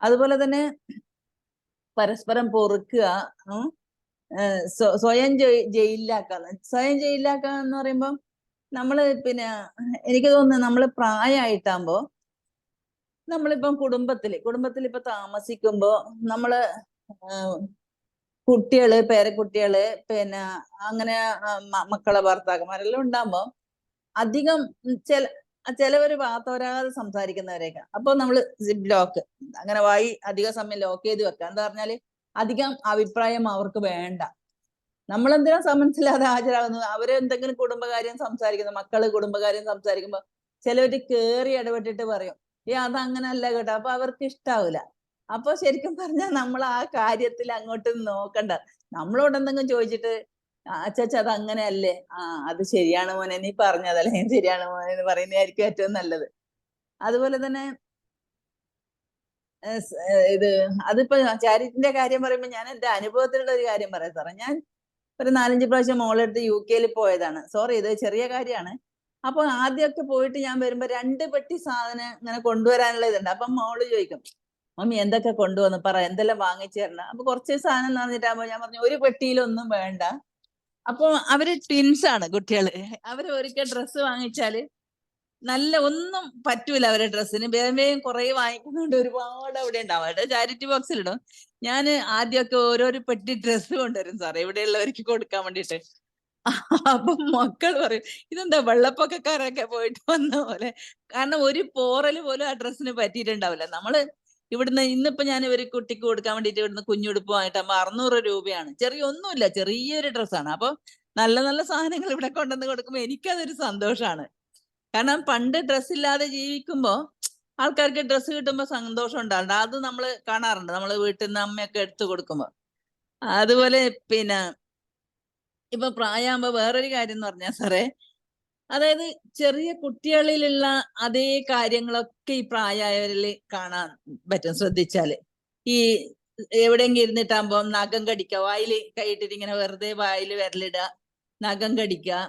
അതുപോലെ തന്നെ പരസ്പരം പൊറുക്കുക, സ്വയം ജയിലിലാക്കാന്ന്. സ്വയം ജയിലിലാക്കുക എന്ന് പറയുമ്പോൾ നമ്മള് പിന്നെ എനിക്ക് തോന്നുന്നു നമ്മള് പ്രായമായിട്ടാകുമ്പോ നമ്മളിപ്പം കുടുംബത്തിൽ ഇപ്പൊ താമസിക്കുമ്പോ നമ്മള് കുട്ടികള്, പേരക്കുട്ടികള്, പിന്നെ അങ്ങനെ മക്കളെ ഭർത്താക്കന്മാരെല്ലാം ഉണ്ടാകുമ്പോ അധികം ചിലവര് വാത്തോരാതെ സംസാരിക്കുന്നവരേക്കാം. അപ്പൊ നമ്മള് സിപ്പ് ലോക്ക്, അങ്ങനെ വായി അധിക സമയം ലോക്ക് ചെയ്ത് വെക്കുക. എന്താ പറഞ്ഞാല് അധികം അഭിപ്രായം അവർക്ക് വേണ്ട. നമ്മളെന്തിനാ മനസ്സിലാതെ ഹാജരാകുന്നത്? അവര് എന്തെങ്കിലും കുടുംബകാര്യം സംസാരിക്കുന്നു, മക്കള് കുടുംബകാര്യം സംസാരിക്കുമ്പോ ചിലവര് കേറി ഇടപെട്ടിട്ട് പറയും, അതങ്ങനെ അല്ല കേട്ടോ, അപ്പൊ അവർക്ക് ഇഷ്ടാവൂല. അപ്പൊ ശരിക്കും പറഞ്ഞാൽ നമ്മൾ ആ കാര്യത്തിൽ അങ്ങോട്ട് നോക്കണ്ട. നമ്മളോട് എന്തെങ്കിലും ചോദിച്ചിട്ട് അച്ചച്ച അത് അങ്ങനെയല്ലേ, അത് ശരിയാണ് മോനെ നീ പറഞ്ഞതല്ലേ, ശരിയാണ് മോനെ എന്ന് പറയുന്നതായിരിക്കും ഏറ്റവും നല്ലത്. അതുപോലെ തന്നെ ഇത് അതിപ്പോ ചാരിറ്റിന്റെ കാര്യം പറയുമ്പോൾ ഞാൻ എന്റെ അനുഭവത്തിലുള്ള ഒരു കാര്യം പറയാം സാറേ. ഞാൻ ഒരു 4-5 പ്രാവശ്യം മോളെടുത്ത് UK പോയതാണ്. സോറി, ഇത് ചെറിയ കാര്യമാണ്. അപ്പൊ ആദ്യമൊക്കെ പോയിട്ട് ഞാൻ വരുമ്പോ 2 പെട്ടി സാധനം ഇങ്ങനെ കൊണ്ടുവരാനുള്ള ഇതുണ്ട്. അപ്പൊ മോള് ചോദിക്കും, മമ്മി എന്തൊക്കെ കൊണ്ടുവന്നു പറ, എന്തെല്ലാം വാങ്ങിച്ചു തരണം. അപ്പൊ കുറച്ച് സാധനം തന്നിട്ടാകുമ്പോ ഞാൻ പറഞ്ഞു ഒരു പെട്ടിയിലൊന്നും വേണ്ട. അപ്പൊ അവര് ട്വിൻസ് ആണ് കുട്ടികള്. അവര് ഒരിക്കൽ ഡ്രസ്സ് വാങ്ങിച്ചാല് നല്ല ഒന്നും പറ്റൂല അവരെ ഡ്രസ്സിന്. വേഗം കുറെ വാങ്ങിക്കുന്നതുകൊണ്ട് ഒരുപാട് അവിടെ ഉണ്ടാവും. അവിടെ ചാരിറ്റി ബോക്സിലിടും. ഞാൻ ആദ്യമൊക്കെ ഓരോരോ പെട്ടി ഡ്രസ്സ് കൊണ്ടുവരും സാറേ, ഇവിടെയുള്ളവർക്ക് കൊടുക്കാൻ വേണ്ടിയിട്ട്. അപ്പൊ മക്കൾ പറയും ഇതെന്താ വെള്ളപ്പൊക്കക്കാരൊക്കെ പോയിട്ട് വന്ന പോലെ. കാരണം ഒരു പോറല് പോലും ആ ഡ്രസ്സിന് പറ്റിയിട്ടുണ്ടാവില്ല. നമ്മള് ഇവിടുന്ന് ഇന്നിപ്പോ ഞാൻ ഒരു കുട്ടിക്ക് കൊടുക്കാൻ വേണ്ടിയിട്ട് ഇവിടുന്ന് കുഞ്ഞുടുപ്പ് വാങ്ങിട്ടാകുമ്പോ 600 രൂപയാണ്. ഒന്നുമില്ല, ചെറിയൊരു ഡ്രസ്സാണ്. അപ്പൊ നല്ല നല്ല സാധനങ്ങൾ ഇവിടെ കൊണ്ടുവന്ന് കൊടുക്കുമ്പോ എനിക്കതൊരു സന്തോഷമാണ്. കാരണം പണ്ട് ഡ്രസ്സ് ഇല്ലാതെ ജീവിക്കുമ്പോ ആൾക്കാർക്ക് ഡ്രസ്സ് കിട്ടുമ്പോ സന്തോഷം ഉണ്ടാവില്ല. അത് നമ്മൾ കാണാറുണ്ട്, നമ്മള് വീട്ടിൽ നിന്ന് അമ്മയൊക്കെ എടുത്തു കൊടുക്കുമ്പോ. അതുപോലെ പിന്നെ ഇപ്പൊ പ്രായമാകുമ്പോ വേറൊരു കാര്യം എന്ന് പറഞ്ഞാൽ സാറേ, അതായത് ചെറിയ കുട്ടികളിലുള്ള അതേ കാര്യങ്ങളൊക്കെ ഈ പ്രായമായവരിൽ കാണാൻ പറ്റും ശ്രദ്ധിച്ചാല്. ഈ എവിടെയെങ്കിലും ഇരുന്നിട്ടാകുമ്പോ നഖം കടിക്കുക, വായിൽ കൈയിട്ടിട്ട് ഇങ്ങനെ വെറുതെ വായിൽ വിരലിടുക, നഖം കടിക്കുക.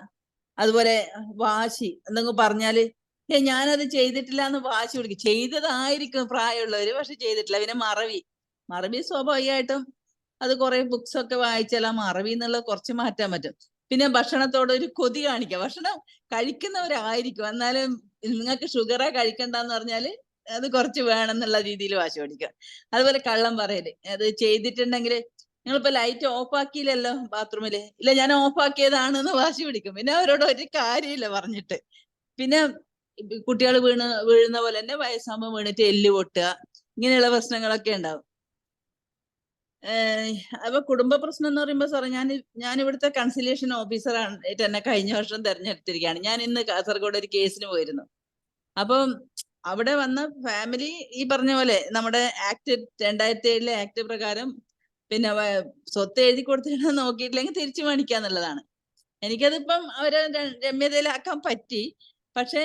അതുപോലെ വാശി, എന്തെങ്കിലും പറഞ്ഞാല് ഞാനത് ചെയ്തിട്ടില്ല എന്ന് വാശി പിടിക്കും. ചെയ്തതായിരിക്കും പ്രായമുള്ളവര്, പക്ഷെ ചെയ്തിട്ടില്ല. പിന്നെ മറവി സ്വാഭാവികമായിട്ടും അത് കുറെ ബുക്സ് ഒക്കെ വായിച്ചാൽ ആ മറവി എന്നുള്ളത് കുറച്ച് മാറ്റാൻ പറ്റും. പിന്നെ ഭക്ഷണത്തോട് ഒരു കൊതി കാണിക്കുക. ഭക്ഷണം കഴിക്കുന്നവരായിരിക്കും, എന്നാലും നിങ്ങൾക്ക് ഷുഗറാ കഴിക്കണ്ടെന്ന് പറഞ്ഞാല് അത് കുറച്ച് വേണം എന്നുള്ള രീതിയിൽ വാശി പിടിക്കുക. അതുപോലെ കള്ളം പറയല്, അത് ചെയ്തിട്ടുണ്ടെങ്കിൽ നിങ്ങളിപ്പോ ലൈറ്റ് ഓഫ് ആക്കിയില്ലല്ലോ ബാത്റൂമില്, ഇല്ല ഞാൻ ഓഫ് ആക്കിയതാണെന്ന് വാശി പിടിക്കും. പിന്നെ അവരോട് ഒരു കാര്യമില്ല പറഞ്ഞിട്ട്. പിന്നെ കുട്ടികൾ വീഴുന്ന പോലെ തന്നെ വയസ്സാകുമ്പോൾ വീണിട്ട് എല്ല് പൊട്ടുക, ഇങ്ങനെയുള്ള പ്രശ്നങ്ങളൊക്കെ ഉണ്ടാവും. അപ്പൊ കുടുംബ പ്രശ്നം എന്ന് പറയുമ്പോൾ സാറേ, ഞാൻ ഇവിടുത്തെ കൺസിലിയേഷൻ ഓഫീസറായിട്ട് എന്നെ കഴിഞ്ഞ വർഷം തെരഞ്ഞെടുത്തിരിക്കുകയാണ്. ഞാൻ ഇന്ന് കാസർഗോഡ് ഒരു കേസിന് പോയിരുന്നു. അപ്പം അവിടെ വന്ന ഫാമിലി ഈ പറഞ്ഞ പോലെ നമ്മുടെ ആക്ട് 2007 ആക്ട് പ്രകാരം പിന്നെ സ്വത്ത് എഴുതി കൊടുത്തിട്ട് നോക്കിയിട്ടില്ലെങ്കിൽ തിരിച്ചു മേടിക്കാന്നുള്ളതാണ്. എനിക്കതിപ്പം അവരെ രമ്യതയിലാക്കാൻ പറ്റി. പക്ഷെ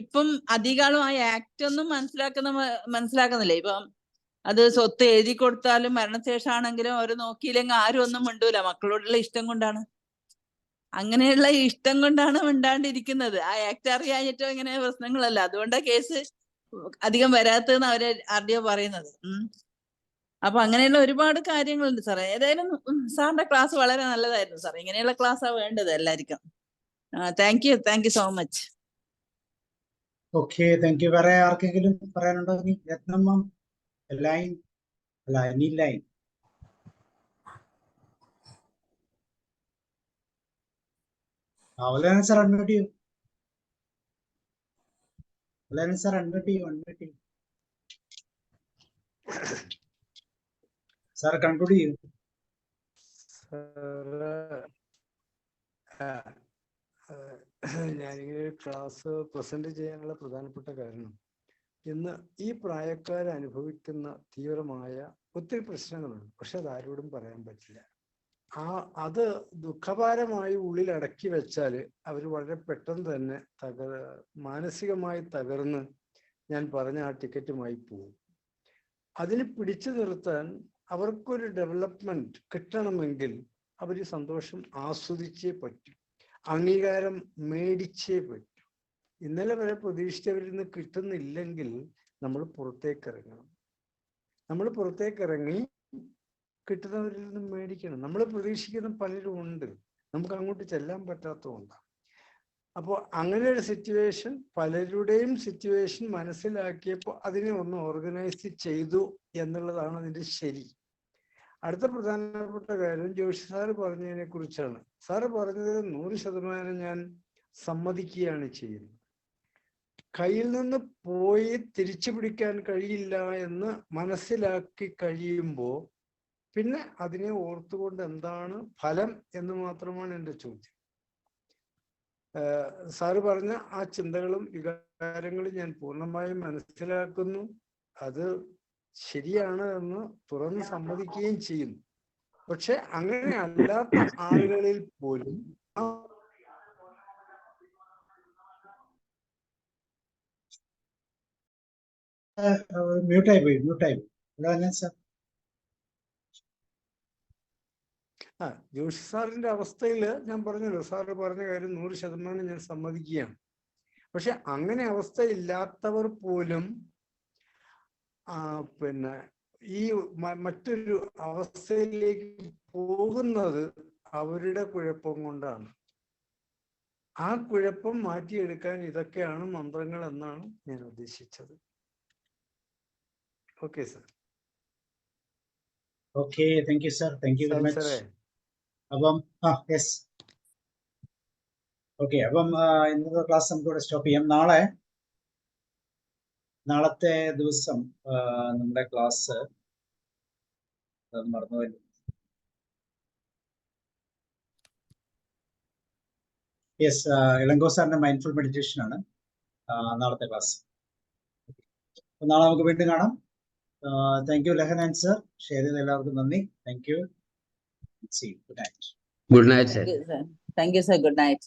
ഇപ്പം അധികാളും ആ ആക്ട് ഒന്നും മനസ്സിലാക്കുന്നില്ല. ഇപ്പം അത് സ്വത്ത് എഴുതി കൊടുത്താലും മരണശേഷം ആണെങ്കിലും അവർ നോക്കിയില്ലെങ്കിൽ ആരും ഒന്നും മിണ്ടൂല. മക്കളോടുള്ള ഇഷ്ടം കൊണ്ടാണ്. അങ്ങനെയുള്ള ഇഷ്ടം കൊണ്ടാണ് മിണ്ടാണ്ടിരിക്കുന്നത്. ആ ആക്ട് അറിയാഞ്ഞിട്ടോ ഇങ്ങനെ പ്രശ്നങ്ങളല്ല. അതുകൊണ്ടാ കേസ് അധികം വരാത്തതെന്ന് അവര് ആദ്യം പറയുന്നത്. അപ്പൊ അങ്ങനെയുള്ള ഒരുപാട് കാര്യങ്ങളുണ്ട് സാറേ. ഏതായാലും സാറിന്റെ ക്ലാസ് വളരെ നല്ലതായിരുന്നു സാർ. ഇങ്ങനെയുള്ള ക്ലാസ്സാ വേണ്ടത് എല്ലാവർക്കും. Thank you so much. Okay, thank you. വേറെ ആർക്കെങ്കിലും പറയാനുണ്ടോ? രത്നമ്മ ലൈൻ അല്ല, എനി ലൈൻ. സാർ അൺമ്യൂട്ട് ചെയ്യൂ. സാർ അൺമ്യൂട്ട് ചെയ്യൂ. സാർ കൺക്ലൂഡ് ചെയ്യൂ. ഞാനിങ്ങനെ ഒരു ക്ലാസ് പ്രസന്റ് ചെയ്യാനുള്ള പ്രധാനപ്പെട്ട കാരണം, ഇന്ന് ഈ പ്രായക്കാർ അനുഭവിക്കുന്ന തീവ്രമായ ഒത്തിരി പ്രശ്നങ്ങളുണ്ട്. പക്ഷെ അത് ആരോടും പറയാൻ പറ്റില്ല. അത് ദുഃഖഭാരമായി ഉള്ളിൽ അടക്കി വെച്ചാൽ അവർ വളരെ പെട്ടെന്ന് തന്നെ മാനസികമായി തകർന്ന് ഞാൻ പറഞ്ഞ ആ ടിക്കറ്റുമായി പോകും. അതിന് പിടിച്ചു നിർത്താൻ അവർക്കൊരു ഡെവലപ്മെന്റ് കിട്ടണമെങ്കിൽ അവർ സന്തോഷം ആസ്വദിച്ചേ പറ്റൂ, അംഗീകാരം മേടിച്ചേ പറ്റൂ. ഇന്നലെ വരെ പ്രതീക്ഷിച്ചവരിൽ നിന്ന് കിട്ടുന്നില്ലെങ്കിൽ നമ്മൾ പുറത്തേക്ക് ഇറങ്ങണം. നമ്മൾ പുറത്തേക്ക് ഇറങ്ങി കിട്ടുന്നവരിൽ നിന്ന് മേടിക്കണം. നമ്മൾ പ്രതീക്ഷിക്കുന്ന പലരും ഉണ്ട്, നമുക്ക് അങ്ങോട്ട് ചെല്ലാൻ പറ്റാത്തതുകൊണ്ടാണ്. അപ്പോൾ അങ്ങനെ ഒരു സിറ്റുവേഷൻ, പലരുടെയും സിറ്റുവേഷൻ മനസ്സിലാക്കിയപ്പോൾ അതിനെ ഒന്ന് ഓർഗനൈസ് ചെയ്തു എന്നുള്ളതാണ് അതിൻ്റെ ശരി. അടുത്ത പ്രധാനപ്പെട്ട കാര്യം ജോഷി സാറ് പറഞ്ഞതിനെ കുറിച്ചാണ്. സാറ് പറഞ്ഞത് 100% ഞാൻ സമ്മതിക്കുകയാണ് ചെയ്യുന്നത്. കയ്യിൽ നിന്ന് പോയി തിരിച്ചു പിടിക്കാൻ കഴിയില്ല എന്ന് മനസ്സിലാക്കി കഴിയുമ്പോൾ പിന്നെ അതിനെ ഓർത്തുകൊണ്ട് എന്താണ് ഫലം എന്ന് മാത്രമാണ് എൻ്റെ ചോദ്യം. സാറ് പറഞ്ഞ ആ ചിന്തകളും വികാരങ്ങളും ഞാൻ പൂർണ്ണമായും മനസ്സിലാക്കുന്നു. അത് ശരിയാണ് എന്ന് തുറന്ന് സമ്മതിക്കുകയും ചെയ്യുന്നു. പക്ഷെ അങ്ങനെ അല്ലാത്ത ആളുകളിൽ പോലും മ്യൂട്ടായി പോയി. സാർ ജോഷി സാറിന്റെ അവസ്ഥയിൽ ഞാൻ പറഞ്ഞല്ലോ, സാറ് പറഞ്ഞ കാര്യം 100% ഞാൻ സമ്മതിക്കുകയാണ്. പക്ഷെ അങ്ങനെ അവസ്ഥയില്ലാത്തവർ പോലും പിന്നെ ഈ മറ്റൊരു അവസ്ഥയിലേക്ക് പോകുന്നത് അവരുടെ കുഴപ്പം കൊണ്ടാണ്. ആ കുഴപ്പം മാറ്റിയെടുക്കാൻ ഇതൊക്കെയാണ് മന്ത്രങ്ങൾ എന്നാണ് ഞാൻ ഉദ്ദേശിച്ചത്. Okay sir. Okay, thank you sir, thank you very much. അപ്പം യെസ്, ഓക്കെ. അപ്പം ഇന്നത്തെ ക്ലാസ് നമുക്കിവിടെ സ്റ്റോപ്പ് ചെയ്യാം. നാളത്തെ ദിവസം നമ്മുടെ ക്ലാസ് മറന്നുപോയി. യെസ്, ഇളങ്കോ സാറിന്റെ മൈൻഡ്ഫുൾ മെഡിറ്റേഷൻ ആണ് നാളത്തെ ക്ലാസ്. നാളെ നമുക്ക് വീണ്ടും കാണാം. Thank you Lahan and sir, share ചെയ്ത എല്ലാവർക്കും നന്ദി. Thank you. Good night. Good night, sir. Thank you, sir. Good night.